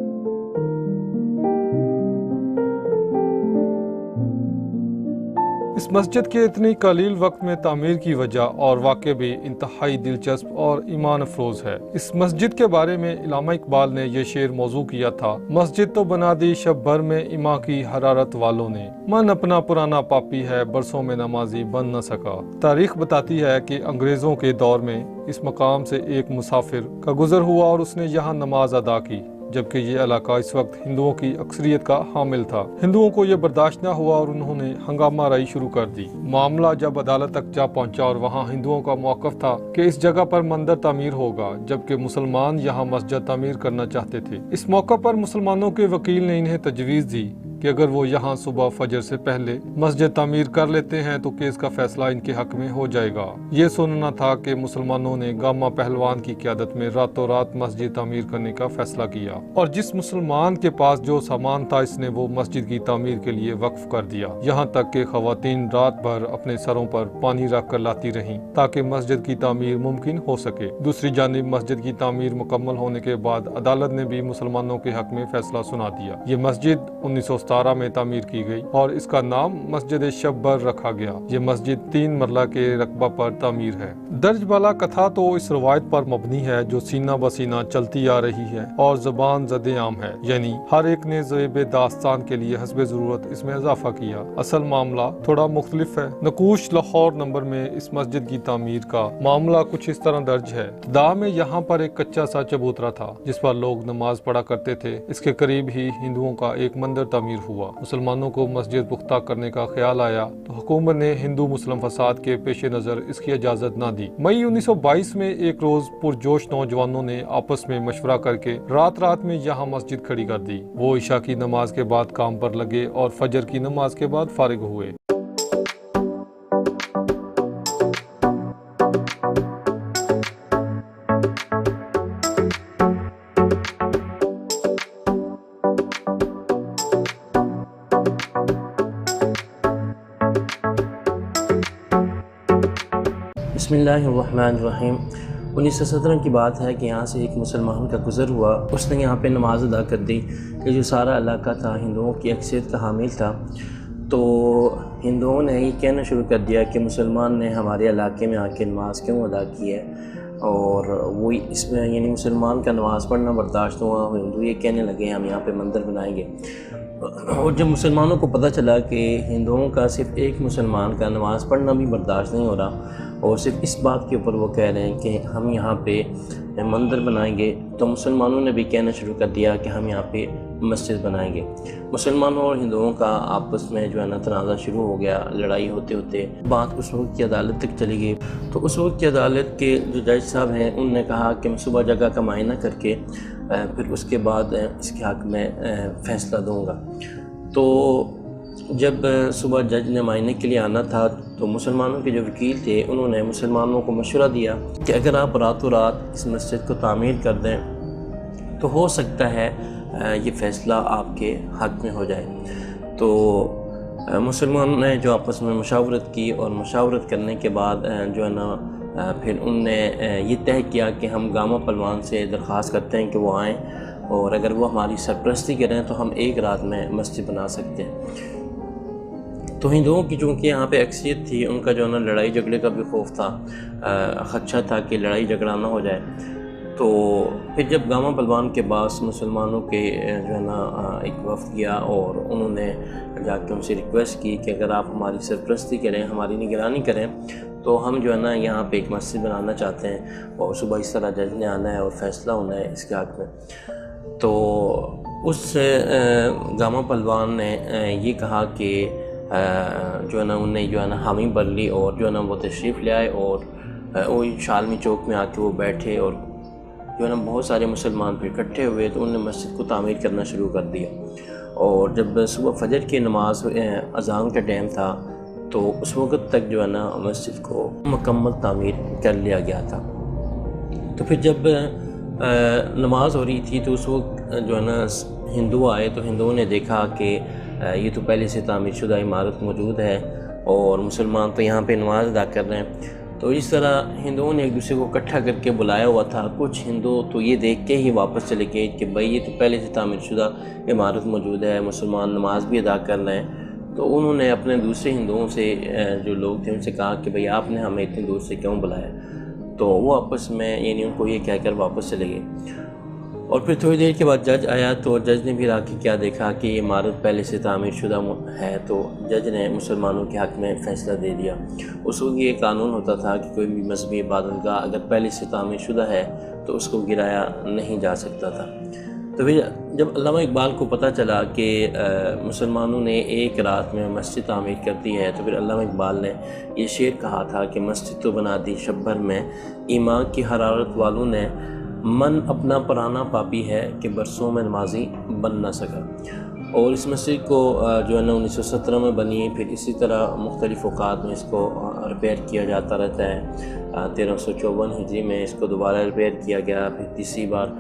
Speaker 12: इस मस्जिद के इतनी कलील वक्त में तामीर की वजह और वाक़या भी इंतहाई दिलचस्प और ईमान अफरोज है। इस मस्जिद के बारे में इल्लामा इकबाल ने यह शेर मौजू किया था, मस्जिद तो बना दी शब भर में इमा की हरारत वालों ने, मन अपना पुराना पापी है बरसों में नमाजी बन न सका। तारीख बताती है कि अंग्रेजों के दौर में इस मकाम से एक मुसाफिर का गुजर हुआ और उसने यहाँ नमाज अदा की, जबकि ये इलाका इस वक्त हिंदुओं की अक्सरियत का हामिल था। हिंदुओं को ये बर्दाश्त न हुआ और उन्होंने हंगामा राई शुरू कर दी। मामला जब अदालत तक जा पहुंचा और वहां हिंदुओं का मौक़िफ़ था कि इस जगह पर मंदिर तामीर होगा, जबकि मुसलमान यहां मस्जिद तामीर करना चाहते थे। इस मौके पर मुसलमानों के वकील ने इन्हें तजवीज़ दी कि अगर वो यहाँ सुबह फजर से पहले मस्जिद तामीर कर लेते हैं तो केस का फैसला इनके हक में हो जाएगा। ये सुनना था कि मुसलमानों ने गामा पहलवान की क़यादत में रातों रात मस्जिद तामीर करने का फैसला किया और जिस मुसलमान के पास जो सामान था इसने वो मस्जिद की तामीर के लिए वक्फ कर दिया। यहाँ तक कि ख़वातीन रात भर अपने सरों पर पानी रख कर लाती रहीं ताकि मस्जिद की तामीर मुमकिन हो सके। दूसरी जानिब मस्जिद की तामीर मुकम्मल होने के बाद अदालत ने भी मुसलमानों के हक में फैसला सुना दिया। ये मस्जिद 1917 में तामीर की गई और इसका नाम मस्जिद शब्बर रखा गया। ये मस्जिद 3 मरला के रकबा पर तामीर है। दर्ज बाला कथा तो इस रवायत पर मबनी है जो सीना बसीना चलती आ रही है और ज़बान ज़दे आम है, यानी हर एक ने ज़ेब दास्तान के लिए हस्बे ज़रूरत इसमें इजाफा किया। असल मामला थोड़ा मुख्तलिफ है। नकूश लाहौर नंबर में इस मस्जिद की तामीर का मामला कुछ इस तरह दर्ज है। दा में यहाँ पर एक कच्चा सा चबूतरा था जिस पर लोग नमाज पढ़ा करते थे। इसके करीब ही हिंदुओं का एक मंदिर तामीर हुआ। मुसलमानों को मस्जिद पुख्ता करने का ख्याल आया तो हुकूमत ने हिंदू मुस्लिम फसाद के पेश नज़र इसकी इजाज़त न दी। मई 1922 में एक रोज पुरजोश नौजवानों ने आपस में मशवरा करके रात रात में यहाँ मस्जिद खड़ी कर दी। वो इशा की नमाज के बाद काम पर लगे और फजर की नमाज के बाद फारिग हुए।
Speaker 19: बिस्मिल्लाहिर्रहमानिर्रहीम। 1917 की बात है कि यहाँ से एक मुसलमान का गुज़र हुआ। उसने यहाँ पे नमाज अदा कर दी कि जो सारा इलाका था हिंदुओं की अक्सरियत का हामिल था। तो हिंदुओं ने ये कहना शुरू कर दिया कि मुसलमान ने हमारे इलाके में आके नमाज क्यों अदा की है, और वो इसमें यानी मुसलमान का नमाज़ पढ़ना बर्दाश्त हुआ, हिंदू ये कहने लगे हम यहाँ पे मंदिर बनाएंगे। और जब मुसलमानों को पता चला कि हिंदुओं का सिर्फ एक मुसलमान का नमाज़ पढ़ना भी बर्दाश्त नहीं हो रहा और सिर्फ इस बात के ऊपर वो कह रहे हैं कि हम यहाँ पे मंदिर बनाएंगे, तो मुसलमानों ने भी कहना शुरू कर दिया कि हम यहाँ पे मस्जिद बनाएंगे। मुसलमानों और हिंदुओं का आपस में जो है ना तनाज़ा शुरू हो गया। लड़ाई होते होते बात उस वक्त की अदालत तक चली गई। तो उस वक्त की अदालत के जो जज साहब हैं उनने कहा कि मैं सुबह जगह का मायना करके फिर उसके बाद इसके हक़ में फ़ैसला दूँगा। तो जब सुबह जज ने मायने के लिए आना था तो मुसलमानों के जो वकील थे उन्होंने मुसलमानों को मशवरा दिया कि अगर आप रातों रात इस मस्जिद को तामीर कर दें तो हो सकता है ये फ़ैसला आपके हक़ में हो जाए। तो मुसलमानों ने जो आपस में मशावरत की और मशावरत करने के बाद जो है ना फिर उनने ये तय किया कि हम गामा पलवान से दरख्वास्त करते हैं कि वो आएँ और अगर वो हमारी सरपरस्ती करें तो हम एक रात में मस्जिद बना सकते हैं। तो हिंदुओं की चूँकि यहाँ पे अक्सरियत थी, उनका जो है ना लड़ाई झगड़े का भी खौफ था, ख़दशा था कि लड़ाई झगड़ा ना हो जाए। तो फिर जब गामा पलवान के पास मुसलमानों के जो है ना एक वफ़द गया और उन्होंने जाके उनसे रिक्वेस्ट की कि अगर आप हमारी सरपरस्ती करें, हमारी निगरानी करें, तो हम जो है ना यहाँ पे एक मस्जिद बनाना चाहते हैं और सुबह इस तरह जज ने आना है और फ़ैसला होना है इसके हक़ में। तो उस गामा पलवान ने ये कहा कि जो है ना उन्हें जो है ना हामी भर ली और जो है ना वो तशरीफ़ ले आए और वो शालमी चौक में आके वो बैठे और जो है ना बहुत सारे मुसलमान फिर इकट्ठे हुए तो उन्होंने मस्जिद को तामीर करना शुरू कर दिया। और जब सुबह फजर की नमाज अज़ान का टाइम था तो उस वक़्त तक जो है ना मस्जिद को मुकम्मल तामीर कर लिया गया था। तो फिर जब नमाज हो रही थी तो उस वक्त जो है ना हिंदू आए तो हिंदुओं ने देखा कि ये तो पहले से तामीर शुदा इमारत मौजूद है और मुसलमान तो यहाँ पे नमाज अदा कर रहे हैं। तो इस तरह हिंदुओं ने एक दूसरे को इकट्ठा करके बुलाया हुआ था। कुछ हिंदू तो ये देख के ही वापस चले गए कि भाई ये तो पहले से तामीर शुदा इमारत मौजूद है, मुसलमान नमाज भी अदा कर रहे हैं। तो उन्होंने अपने दूसरे हिंदुओं से जो लोग थे उनसे कहा कि भाई आपने हमें इतनी दूर से क्यों बुलाया। तो वो आपस में यानी उनको ये कहकर वापस चले गए। और फिर थोड़ी देर के बाद जज आया तो जज ने भी आके क्या देखा कि ये इमारत पहले से तामीर शुदा है, तो जज ने मुसलमानों के हक़ में फ़ैसला दे दिया। उस वक्त ये कानून होता था कि कोई भी मजहबी इबादतगाह अगर पहले से तामीर शुदा है तो उसको गिराया नहीं जा सकता था। तो फिर जब अल्लामा इकबाल को पता चला कि मुसलमानों ने एक रात में मस्जिद तामीर कर दी है तो फिर अल्लामा इकबाल ने ये शेर कहा था कि मस्जिद तो बना दी शब भर में, ईमान की हरारत वालों ने मन अपना पराना पापी है कि बरसों में नमाजी बन ना सका। और इस मस्जिद को जो है ना 1917 में बनी, फिर इसी तरह मुख्तलिफ़ औक़ात में इसको रिपेयर किया जाता रहता है। 1354 हिजरी में इसको दोबारा रिपेयर किया गया। फिर तीसरी बार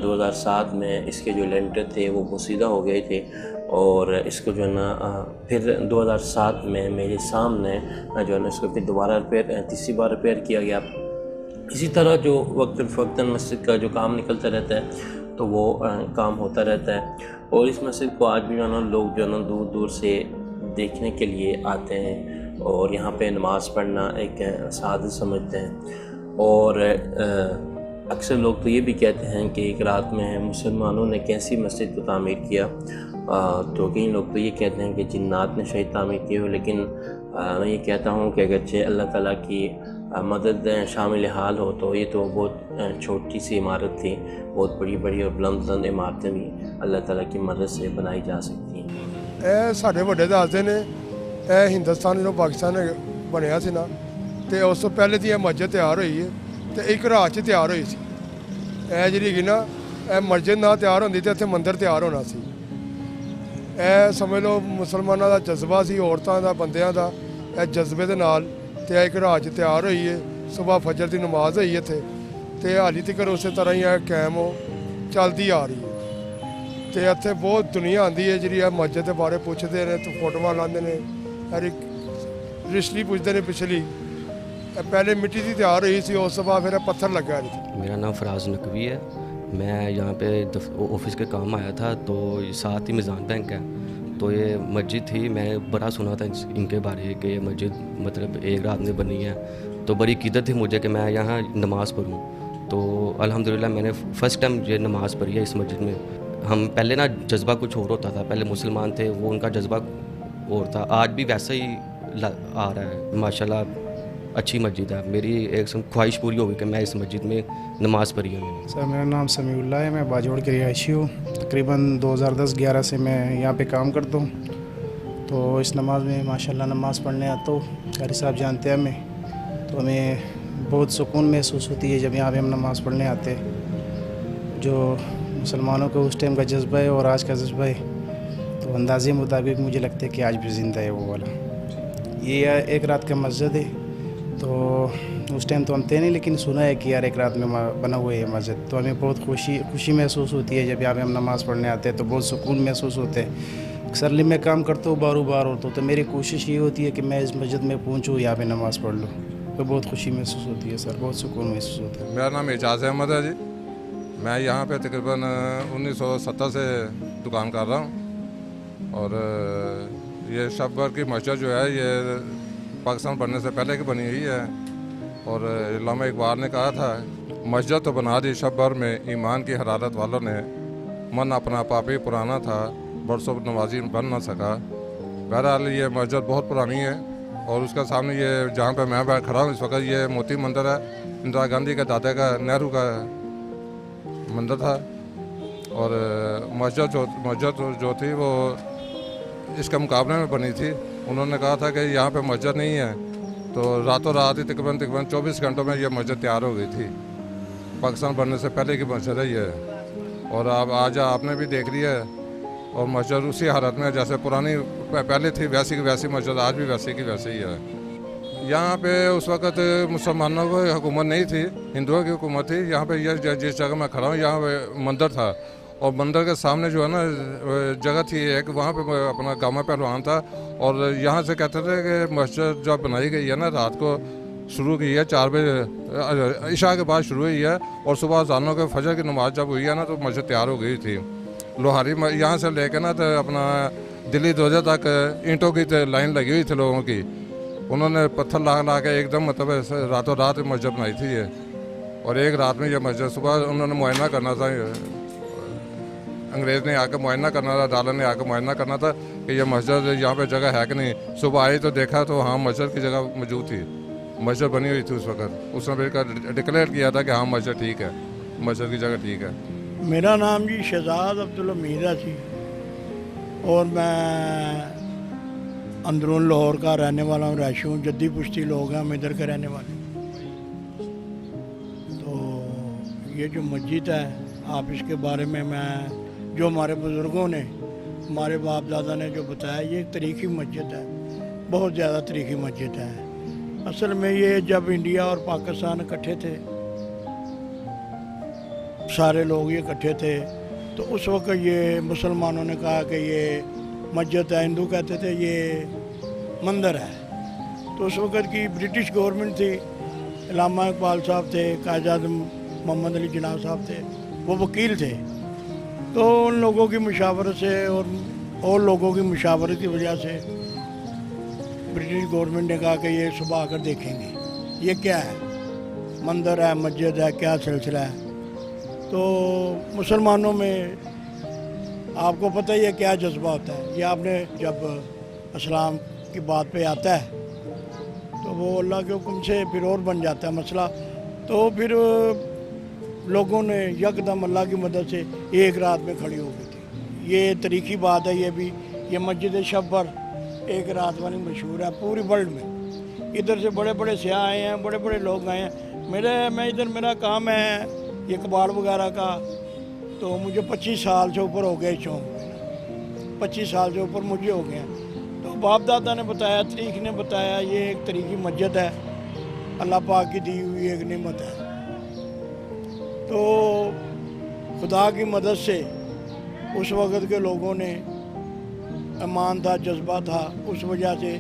Speaker 19: 2007 में इसके जो लेंटर थे वो बोसीदा हो गए थे और इसको जो है ना फिर 2007 में मेरे सामने जो है ना इसको फिर दोबारा तीसरी बार रिपेयर किया गया। इसी तरह जो वक्तन मस्जिद का जो काम निकलता रहता है तो वो काम होता रहता है। और इस मस्जिद को आज भी जो है ना लोग जो है ना दूर दूर से देखने के लिए आते हैं और यहाँ पे नमाज़ पढ़ना एक सादत समझते हैं। और अक्सर लोग तो ये भी कहते हैं कि एक रात में मुसलमानों ने कैसी मस्जिद को तामीर किया। तो कई लोग तो ये कहते हैं कि जिन्नात ने शायद तामीर की हो, लेकिन मैं ये कहता हूँ कि अगरचे अल्लाह ताला की मदद शामिल हाल हो तो ये तो बहुत छोटी सी इमारत थी। बहुत बड़ी बड़ी और बुलंद इमारतें भी अल्लाह ताला की मदद से बनाई जा सकती हैं।
Speaker 20: साढ़े वड्डे दसदे ने हिंदुस्तान जो पाकिस्तान बनया सी ना तो उस तो पहले तो यह मस्जिद तैयार हुई है तो एक रात च तैयार हुई सी। जी ना मस्जिद ना तैयार होंदी तो इत्थे मंदिर तैयार होना सी। समझ लो मुसलमानों का जज्बा सी, औरतों का बंदियां का जज्बे के नाल तो एक रात तैयार हुई है। सुबह फजर की नमाज हुई इत्थे तो हाली तक उस तरह ही कायम चलती आ रही है। तो इत्थे बहुत दुनिया आती है जी मस्जिद के बारे पुछते हैं तो फोटोआं लाते हैं, हर एक रिश्तली पुछते हैं पिछली। पहले मिट्टी की तैयार हुई सी, उस बाद फिर पत्थर लगा।
Speaker 21: मेरा नाम फराज नकवी है। मैं यहाँ पे ऑफिस के काम आया था तो साथ ही मिज़ान बैंक है तो ये मस्जिद थी, मैं बड़ा सुना था इनके बारे कि ये मस्जिद मतलब एक रात में बनी है, तो बड़ी क़ीदत थी मुझे कि मैं यहाँ नमाज़ पढ़ूँ। तो अल्हम्दुलिल्लाह मैंने फ़र्स्ट टाइम ये नमाज़ पढ़ी है इस मस्जिद में। हम पहले ना जज्बा कुछ और होता था, पहले मुसलमान थे वो उनका जज्बा और था, आज भी वैसा ही आ रहा है माशाल्लाह। अच्छी मस्जिद है, मेरी एक ख्वाहिश पूरी हो गई कि मैं इस मस्जिद में नमाज़ पढ़ी है मैंने।
Speaker 4: सर मेरा नाम समीउल्लाह है, मैं बाजोड़ के रिहायशी हूँ। तकरीबन 2010-11 से मैं यहाँ पे काम करता हूँ। तो इस नमाज में माशाल्लाह नमाज़ पढ़ने आता हूँ। कारी साहब जानते हैं हमें, तो हमें बहुत सुकून महसूस होती है जब यहाँ पे हम नमाज़ पढ़ने आते हैं। जो मुसलमानों को उस टाइम का जज्बा है और आज का जज्बा है, तो अंदाजे मुताबिक मुझे लगता है कि आज भी ज़िंदा है वो वाला। ये एक रात का मस्जिद है, तो उस टाइम तो हम थे नहीं, लेकिन सुना है कि यार एक रात में बना हुआ है मस्जिद। तो हमें बहुत खुशी महसूस होती है जब यहाँ पे हम नमाज़ पढ़ने आते हैं, तो बहुत सुकून महसूस होते हैं। अक्सरली मैं काम करता हूँ बार होता हूँ, तो मेरी कोशिश ये होती है कि मैं इस मस्जिद में पहुँचूँ, यहाँ पे नमाज़ पढ़ लूँ, तो बहुत खुशी महसूस होती है सर, बहुत सुकून महसूस होता है।
Speaker 7: मेरा नाम एजाज़ अहमद है जी। मैं यहाँ पे तकरीबन 1970 से दुकान कर रहा हूँ। और ये शब्बर की मस्जिद जो है ये पाकिस्तान बनने से पहले की बनी हुई है। और अल्लामा इकबाल ने कहा था, मस्जिद तो बना दी शब्बर में ईमान की हरारत वालों ने, मन अपना पापी पुराना था बरसों नवाजी बन ना सका। बहरहाल ये मस्जिद बहुत पुरानी है और उसके सामने ये जहाँ पे मैं खड़ा हूँ इस वक्त, ये मोती मंदिर है। इंदिरा गांधी के दादा का, नेहरू का मंदिर था। और मस्जिद जो थी वो इसके मुकाबले में बनी थी। उन्होंने कहा था कि यहाँ पे मस्जिद नहीं है, तो रातों रात ही तकरीबन 24 घंटों में ये मस्जिद तैयार हो गई थी। पाकिस्तान बनने से पहले की मस्जिद है ये। और अब आज आपने भी देख लिया है, और मस्जिद उसी हालत में जैसे पुरानी पहले थी वैसी की वैसी मस्जिद आज भी वैसी की वैसे ही है। यहाँ पे उस वक़्त मुसलमानों की हुकूमत नहीं थी, हिंदुओं की हुकूमत थी। यहाँ पे ये जिस जगह मैं खड़ा हूँ यहाँ मंदिर था, और मंदिर के सामने जो है ना जगह थी एक, वहाँ पे अपना गामा पहलवान था। और यहाँ से कहते थे कि मस्जिद जब बनाई गई है ना रात को शुरू की है 4 बजे इशा के बाद शुरू हुई है, और सुबह अज़ानों के फजर की नमाज जब हुई है ना तो मस्जिद तैयार हो गई थी। लोहारी यहाँ से लेकर ना तो अपना दिल्ली दौजा तक ईंटों की लाइन लगी हुई थी लोगों की। उन्होंने पत्थर ला के एकदम मतलब रातों रात मस्जिद बनाई थी ये। और एक रात में ये मस्जिद सुबह उन्होंने मुआयना करना था, अंग्रेज़ ने आकर मुआयना करना था, डाला ने आकर मुआयना करना था कि ये मस्जिद यहाँ पे जगह है कि नहीं। सुबह आई तो देखा तो हाँ मस्जिद की जगह मौजूद थी, मस्जिद बनी हुई थी उस वक्त। उसने फिर डिक्लेयर किया था कि हाँ मस्जिद ठीक है, मस्जिद की जगह ठीक है।
Speaker 23: मेरा नाम जी शहजाद अब्दुल हमीद है जी, और मैं अंदरून लाहौर का रहने वाला हूँ, रहायशी हूँ। जद्दी पुश्ती लोग हैं, हम इधर के रहने वाले। तो ये जो मस्जिद है, आप इसके बारे में मैं जो हमारे बुज़ुर्गों ने, हमारे बाप दादा ने जो बताया, ये एक तारीखी मस्जिद है, बहुत ज़्यादा तारीखी मस्जिद है। असल में ये जब इंडिया और पाकिस्तान इकट्ठे थे, सारे लोग ये इकट्ठे थे, तो उस वक्त ये मुसलमानों ने कहा कि ये मस्जिद है, हिंदू कहते थे ये मंदिर है। तो उस वक्त की ब्रिटिश गवर्नमेंट थी, अल्लामा इकबाल साहब थे, कायद-ए-आज़म मोहम्मद अली जिन्ना साहब थे, वो वकील थे। तो उन लोगों की मुशावरत से और लोगों की मुशावरत की वजह से ब्रिटिश गवर्नमेंट ने कहा कि ये सुबह आकर देखेंगे ये क्या है, मंदिर है, मस्जिद है, क्या सिलसिला है। तो मुसलमानों में आपको पता ही है क्या जज्बा होता है। ये आपने जब इस्लाम की बात पे आता है तो वो अल्लाह के हुक्म से फिर और बन जाता है मसला। तो फिर लोगों ने यकदम अल्लाह की मदद से एक रात में खड़ी हो गई थी। ये तारीखी बात है। ये भी ये मस्जिद शब्बर एक रात वाली मशहूर है पूरी वर्ल्ड में। इधर से बड़े बड़े सियाह आए हैं, बड़े बड़े लोग आए हैं। मैं इधर मेरा काम है ये कबाड़ वगैरह का, तो मुझे 25 साल से ऊपर हो गए चौंक में, 25 साल से ऊपर मुझे हो गए। तो बाप दादा ने बताया, तरीक ने बताया, ये एक तरीकी मस्जिद है, अल्लाह पाक की दी हुई एक नेमत है। तो खुदा की मदद से उस वक़्त के लोगों ने ईमान था, जज्बा था, उस वजह से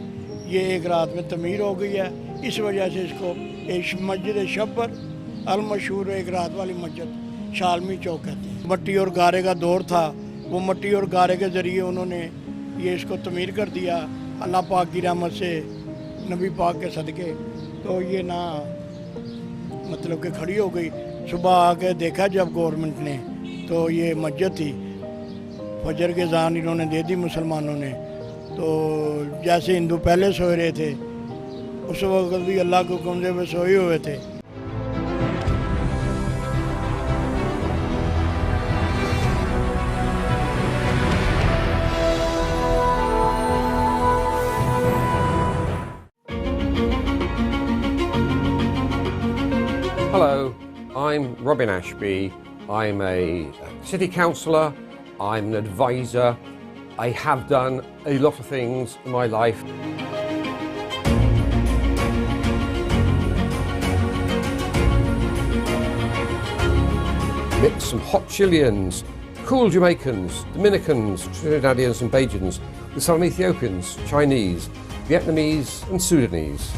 Speaker 23: ये एक रात में तमीर हो गई है। इस वजह से इसको एक मस्जिद शब्बर अलमशहूर एक रात वाली मस्जिद शालमी चौक कहते हैं। मट्टी और गारे का दौर था, वो मट्टी और गारे के ज़रिए उन्होंने ये इसको तमीर कर दिया अल्लाह पाक की रहमत से, नबी पाक के सदक़े। तो ये ना मतलब कि खड़ी हो गई। सुबह आके देखा जब गवर्नमेंट ने, तो ये मस्जिद थी, फजर के ज़ान इन्होंने दे दी मुसलमानों ने। तो जैसे हिंदू पहले सोए रहे थे, उस वक्त भी अल्लाह के हुक्म से वे सोए हुए थे।
Speaker 8: Hello, I'm Robin Ashby. I'm a city councillor, I'm an advisor. I have done a lot of things in my life. Mix some hot Chileans, cool Jamaicans, Dominicans, Trinidadians and Bajans, with some Ethiopians, Chinese, Vietnamese and Sudanese.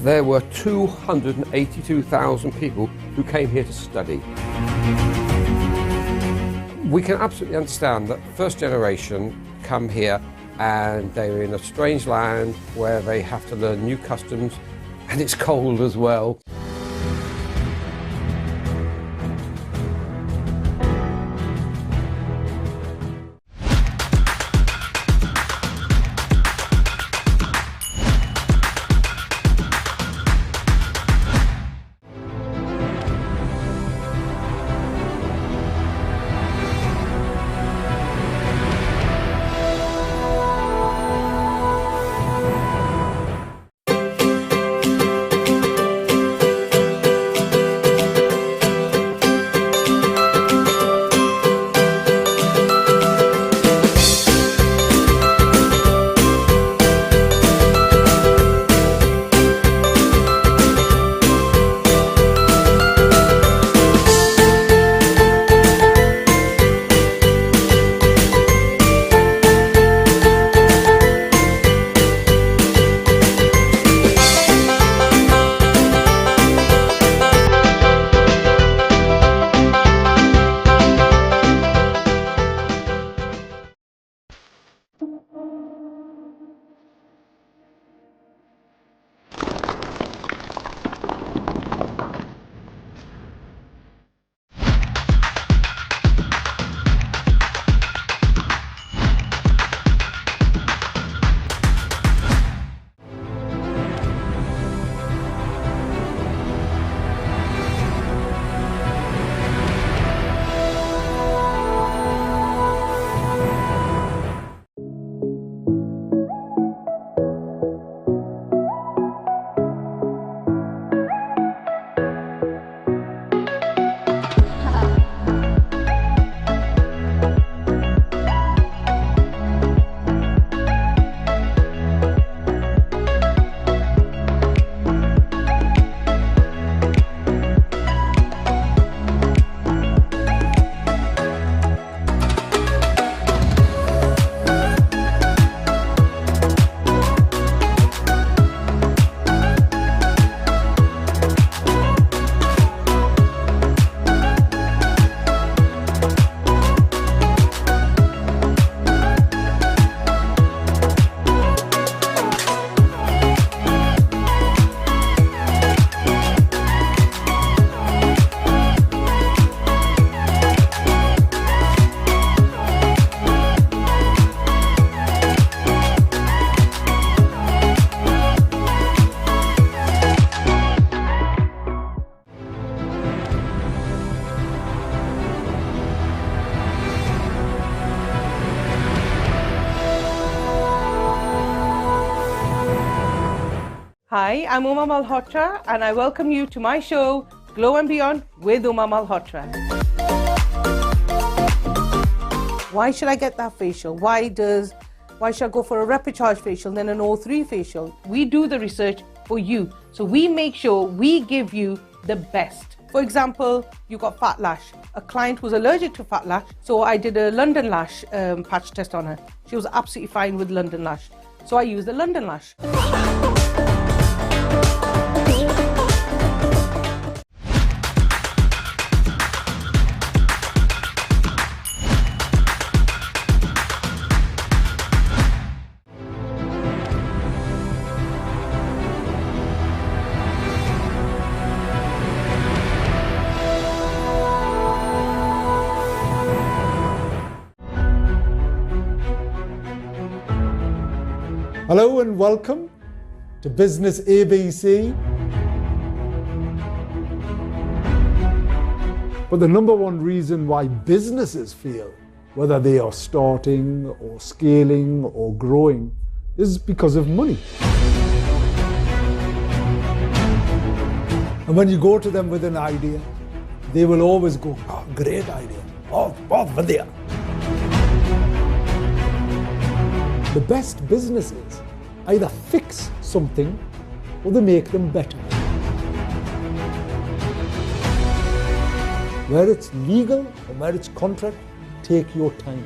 Speaker 8: There were 282,000 people who came here to study. We can absolutely understand that first generation come here and they're in a strange land where they have to learn new customs and it's cold as well.
Speaker 9: Hi, I'm Uma Malhotra and I welcome you to my show, Glow and Beyond with Uma Malhotra. Why should I get that facial? Why should I go for a rapid charge facial then an O3 facial? We do the research for you. So we make sure we give you the best. For example, you got fat lash. A client was allergic to fat lash, so I did a London lash patch test on her. She was absolutely fine with London lash. So I used the London lash.
Speaker 10: Hello and welcome to Business ABC. But the number one reason why businesses fail, whether they are starting or scaling or growing, is because of money. And when you go to them with an idea, they will always go, oh, great idea, oh, vadya. The best businesses either fix something or they make them better. Where it's legal or where it's contract, take your time.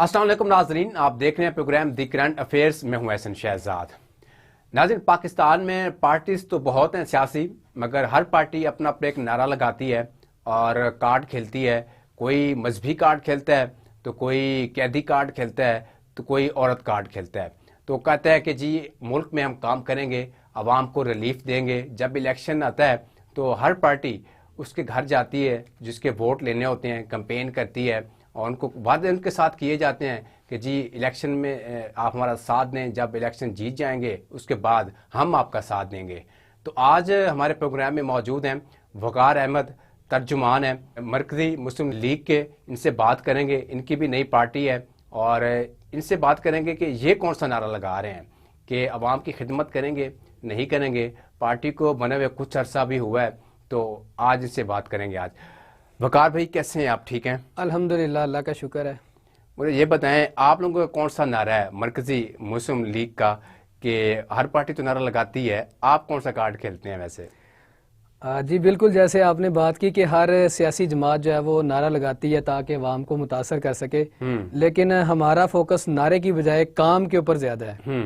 Speaker 15: अस्सलाम वालेकुम नाजरीन, आप देख रहे हैं programme दी current affairs में हूं एहसन शहजाद। नाज़रीन, पाकिस्तान में पार्टीज तो बहुत हैं सियासी, मगर हर पार्टी अपना अपना एक नारा लगाती है और कार्ड खेलती है। कोई मजहबी कार्ड खेलता है, तो कोई कैदी कार्ड खेलता है, तो कोई औरत कार्ड खेलता है। तो कहता है कि जी मुल्क में हम काम करेंगे, आवाम को रिलीफ देंगे। जब इलेक्शन आता है तो हर पार्टी उसके घर जाती है, जिसके वोट लेने होते हैं, कंपेन करती है और उनको वादे उनके साथ किए जाते हैं कि जी इलेक्शन में आप हमारा साथ दें, जब इलेक्शन जीत जाएंगे उसके बाद हम आपका साथ देंगे। तो आज हमारे प्रोग्राम में मौजूद हैं वकार अहमद, तर्जुमान हैं मरकज़ी मुस्लिम लीग के। इनसे बात करेंगे, इनकी भी नई पार्टी है और इनसे बात करेंगे कि ये कौन सा नारा लगा रहे हैं कि अवाम की खिदमत करेंगे, नहीं करेंगे। पार्टी को बने हुए कुछ अरसा भी हुआ है, तो आज इनसे बात करेंगे। आज वकार भाई कैसे हैं आप, ठीक हैं?
Speaker 11: अल्हम्दुलिल्लाह, अल्लाह का शुक्र है।
Speaker 15: मुझे ये बताएं, आप लोगों का कौन सा नारा है मरकज़ी मुस्लिम लीग का? कि हर पार्टी तो नारा लगाती है, आप कौन सा कार्ड खेलते हैं वैसे?
Speaker 11: जी बिल्कुल, जैसे आपने बात की कि हर सियासी जमात जो है वो नारा लगाती है ताकि अवाम को मुतासर कर सके, लेकिन हमारा फोकस नारे की बजाय काम के ऊपर ज़्यादा है।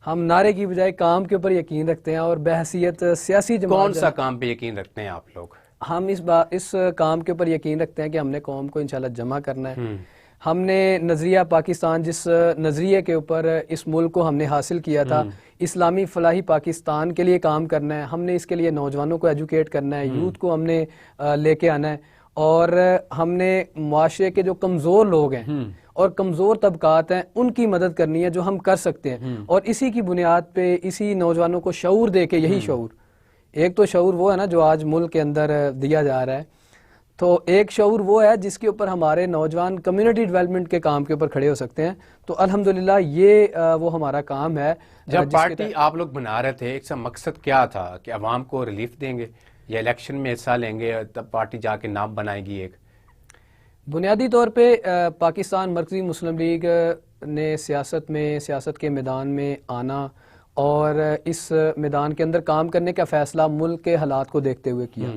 Speaker 11: हम नारे की बजाय काम के ऊपर यकीन रखते हैं और बहसियत सियासी जमात
Speaker 15: कौन सा काम पे यकीन रखते हैं आप लोग?
Speaker 11: हम इस काम के ऊपर यकीन रखते हैं कि हमने कौम को इंशाल्लाह जमा करना है। हमने नज़रिया पाकिस्तान, जिस नज़रिए के ऊपर इस मुल्क को हमने हासिल किया था, इस्लामी फलाही पाकिस्तान के लिए काम करना है। हमने इसके लिए नौजवानों को एजुकेट करना है, यूथ को हमने लेके आना है और हमने मुआशरे के जो कमज़ोर लोग हैं और कमज़ोर तबकात हैं उनकी मदद करनी है, जो हम कर सकते हैं। और इसी की बुनियाद पे इसी नौजवानों को शऊर दे के, यही शऊर, एक तो शऊर वो है ना जो आज मुल्क के अंदर दिया जा रहा है, तो एक शऊर वो है जिसके ऊपर हमारे नौजवान कम्युनिटी डेवलपमेंट के काम के ऊपर खड़े हो सकते हैं। तो अल्हम्दुलिल्लाह ये वो हमारा काम है।
Speaker 15: जब पार्टी आप लोग बना रहे थे, एक सा मकसद क्या था कि अवाम को रिलीफ देंगे या इलेक्शन में हिस्सा लेंगे तब पार्टी जाके नाम बनाएगी? एक
Speaker 11: बुनियादी तौर पे पाकिस्तान मरकज़ी मुस्लिम लीग ने सियासत के मैदान में आना और इस मैदान के अंदर काम करने का फ़ैसला मुल्क के हालात को देखते हुए किया।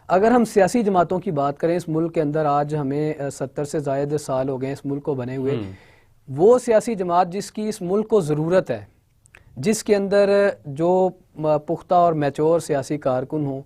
Speaker 11: अगर हम सियासी जमातों की बात करें, इस मुल्क के अंदर आज हमें 70 से ज़ायद साल हो गए इस मुल्क को बने हुए। वो सियासी जमात जिसकी इस मुल्क को ज़रूरत है, जिसके अंदर जो पुख्ता और मैच्योर सियासी कारकुन हो,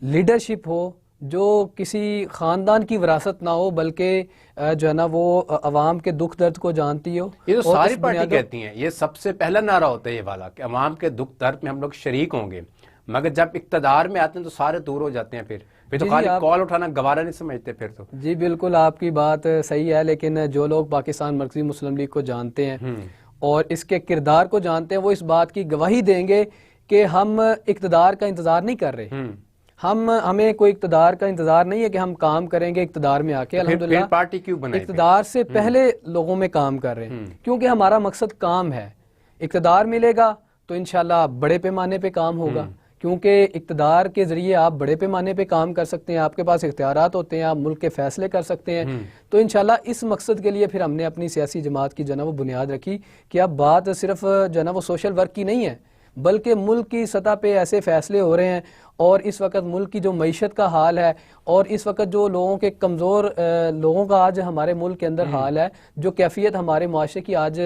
Speaker 11: लीडरशिप हो, जो किसी ख़ानदान की विरासत ना हो बल्कि जो है ना वो अवाम के दुख दर्द को जानती हो।
Speaker 15: ये तो सारी पार्टी कहती हैं, ये सबसे पहला नारा होता है ये वाला कि अवाम के दुख दर्द में हम लोग शरीक होंगे, मगर जब इक्तदार में आते हैं तो सारे दूर हो जाते हैं। फिर तो खाली कॉल उठाना गवारा नहीं समझते फिर तो।
Speaker 11: जी बिल्कुल, आपकी बात सही है, लेकिन जो लोग पाकिस्तान मरकज़ी मुस्लिम लीग को जानते हैं और इसके किरदार को जानते हैं, वो इस बात की गवाही देंगे कि हम इक्तदार का इंतजार नहीं कर रहे। हमें कोई इक्तदार का इंतजार नहीं है कि हम काम करेंगे इक्तदार में आके। अल्हम्दुलिल्लाह
Speaker 15: पार्टी क्यों बनाई?
Speaker 11: इक्तदार से पहले लोगों में काम कर रहे हैं, क्योंकि हमारा मकसद काम है। इक़्तिदार मिलेगा तो इंशाल्लाह बड़े पैमाने पे काम होगा, क्योंकि इक़्तिदार के ज़रिए आप बड़े पैमाने पे काम कर सकते हैं, आपके पास इख्तियारात होते हैं, आप मुल्क के फैसले कर सकते हैं। तो इंशाल्लाह इस मकसद के लिए फिर हमने अपनी सियासी जमात की जो है ना वो बुनियाद रखी कि अब बात सिर्फ जो है ना वो सोशल वर्क की नहीं है, बल्कि मुल्क की सतह पे ऐसे फैसले हो रहे हैं और इस वक्त मुल्क की जो मईशत का हाल है और इस वक्त जो लोगों के कमज़ोर लोगों का आज हमारे मुल्क के अंदर हाल है, जो कैफियत हमारे माशरे की आज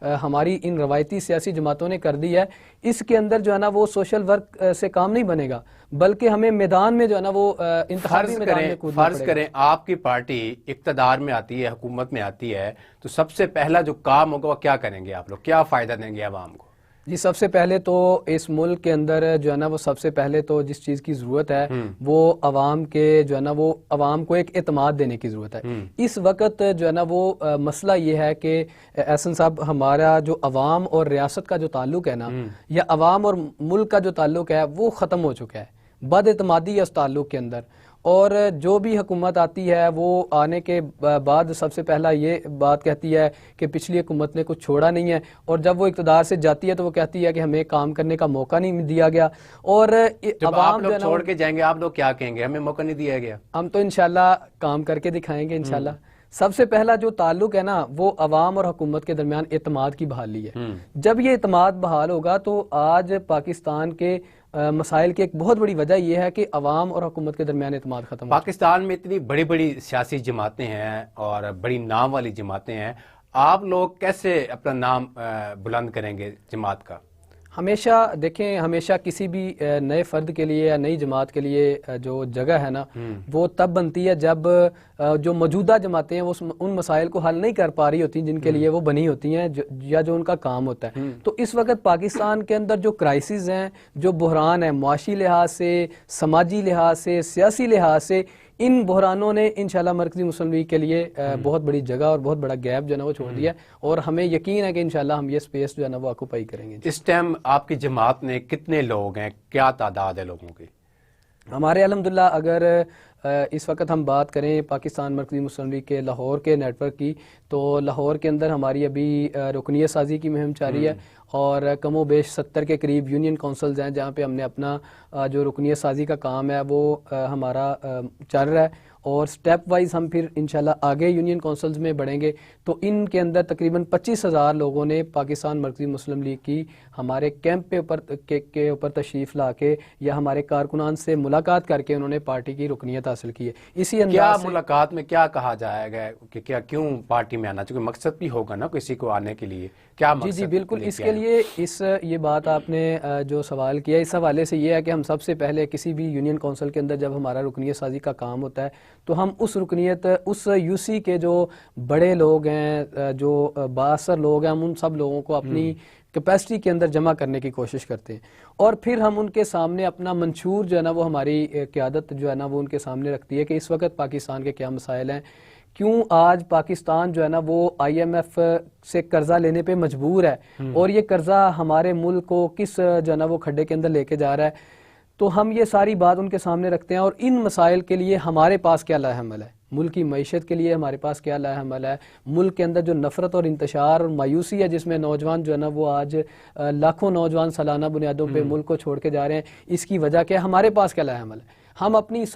Speaker 11: हमारी इन रवायती सियासी जमातों ने कर दी है, इसके अंदर जो है ना वो सोशल वर्क से काम नहीं बनेगा, बल्कि हमें मैदान में जो है ना वो इंतखाबी मैदान में कूदना
Speaker 15: फर्ज करें आपकी पार्टी इक़्तिदार में आती है, हुकूमत में आती है, तो सबसे पहला जो काम होगा वो क्या करेंगे आप लोग, क्या फ़ायदा देंगे आवाम को?
Speaker 11: जी, सबसे पहले तो इस मुल्क के अंदर जो है ना वो सबसे पहले तो जिस चीज़ की ज़रूरत है वो अवाम के जो है ना वो अवाम को एक एतमाद देने की ज़रूरत है। इस वक्त जो है ना वो मसला ये है कि एहसन साहब, हमारा जो अवाम और रियासत का जो ताल्लुक है ना, या अवाम और मुल्क का जो ताल्लुक है वो ख़त्म हो चुका है, बदएतमादी है उस ताल्लुक के अंदर। और जो भी हुकूमत आती है वो आने के बाद सबसे पहला ये बात कहती है कि पिछली हुकूमत ने कुछ छोड़ा नहीं है, और जब वो इक़्तिदार से जाती है तो वो कहती है कि हमें काम करने का मौका नहीं दिया गया। और
Speaker 15: जब आप लोग छोड़ के जाएंगे आप लोग क्या कहेंगे, हमें मौका नहीं दिया गया?
Speaker 11: हम तो इंशाल्लाह काम करके दिखाएंगे इंशाल्लाह। सबसे पहला जो ताल्लुक है ना वो अवाम और हुकूमत के दरमियान एतमाद की बहाली है। जब ये एतमाद बहाल होगा तो आज पाकिस्तान के मसाइल की एक बहुत बड़ी वजह यह है कि अवाम और हुकूमत के दरमियान एतमाद खत्म।
Speaker 15: पाकिस्तान में इतनी बड़ी बड़ी सियासी जमातें हैं और बड़ी नाम वाली जमातें हैं, आप लोग कैसे अपना नाम बुलंद करेंगे जमात का?
Speaker 11: हमेशा देखें, हमेशा किसी भी नए फ़र्द के लिए या नई जमात के लिए जो जगह है ना वो तब बनती है जब जो मौजूदा जमातें हैं वो उन मसाइल को हल नहीं कर पा रही होती जिनके लिए वो बनी होती हैं या जो उनका काम होता है। तो इस वक्त पाकिस्तान के अंदर जो क्राइसिस हैं, जो बहरान है, मुआशी लिहाज से, समाजी लिहाज से, सियासी लिहाज से, इन बहरानों ने इंशाल्लाह मरकज़ी मुस्लिम लीग के लिए बहुत बड़ी जगह और बहुत बड़ा गैप जो है ना वो छोड़ दिया, और हमें यकीन है कि इंशाल्लाह हम ये स्पेस जो है ना वो ऑक्यूपाई करेंगे।
Speaker 15: इस टाइम आपकी जमात में कितने लोग हैं, क्या तादाद है लोगों की?
Speaker 11: हमारे अल्हम्दुलिल्लाह अगर इस वक्त हम बात करें पाकिस्तान मरकज़ी मुस्लिम लीग के लाहौर के नेटवर्क की, तो लाहौर के अंदर हमारी अभी रुकनियत साजी की मुहिम जारी है और कमो बेश 70 के करीब यूनियन काउंसिल्स हैं जहाँ पे हमने अपना जो रुकनियत साजी का काम है वो हमारा चल रहा है, और स्टेप वाइज हम फिर इंशाल्लाह आगे यूनियन काउंसिल्स में बढ़ेंगे। तो इनके अंदर तकरीबन 25,000 लोगों ने पाकिस्तान मरकज़ी मुस्लिम लीग की हमारे कैंप के ऊपर तशरीफ़ ला के या हमारे कारकुनान से मुलाकात करके उन्होंने पार्टी की रुकनियत हासिल की है। इसी
Speaker 15: क्या मुलाकात में क्या कहा जाएगा कि क्या क्यों पार्टी में आना चाहिए? मकसद भी होगा ना किसी को आने के लिए, क्या मकसद?
Speaker 11: जी बिल्कुल, इसके लिए ये बात आपने जो सवाल किया इस हवाले से ये है कि हम सबसे पहले किसी भी यूनियन काउंसिल के अंदर जब हमारा रुकनियत साजी का काम होता है तो हम उस यूसी के जो बड़े लोग हैं, जो बासर लोग हैं, हम उन सब लोगों को अपनी कैपेसिटी के अंदर जमा करने की कोशिश करते हैं, और फिर हम उनके सामने अपना मंशूर जो है ना वो हमारी क़यादत जो है ना वो उनके सामने रखती है कि इस वक्त पाकिस्तान के क्या मसाइल हैं, क्यों आज पाकिस्तान जो है ना वो IMF से कर्जा लेने पे मजबूर है और ये कर्जा हमारे मुल्क को किस जो है ना वो खड्डे के अंदर लेके जा रहा है। तो हम ये सारी बात उनके सामने रखते हैं और इन मसाइल के लिए हमारे पास क्या लाएहमल है, मुल्क की मईशत के लिए हमारे पास क्या लाएहमल है, मुल्क के अंदर जो नफरत और इंतशार और मायूसी है जिसमें नौजवान जो है ना वो आज लाखों नौजवान सालाना बुनियादों पे मुल्क को छोड़ के जा रहे हैं, इसकी वजह क्या है, हमारे पास क्या लाएहमल है। हम अपनी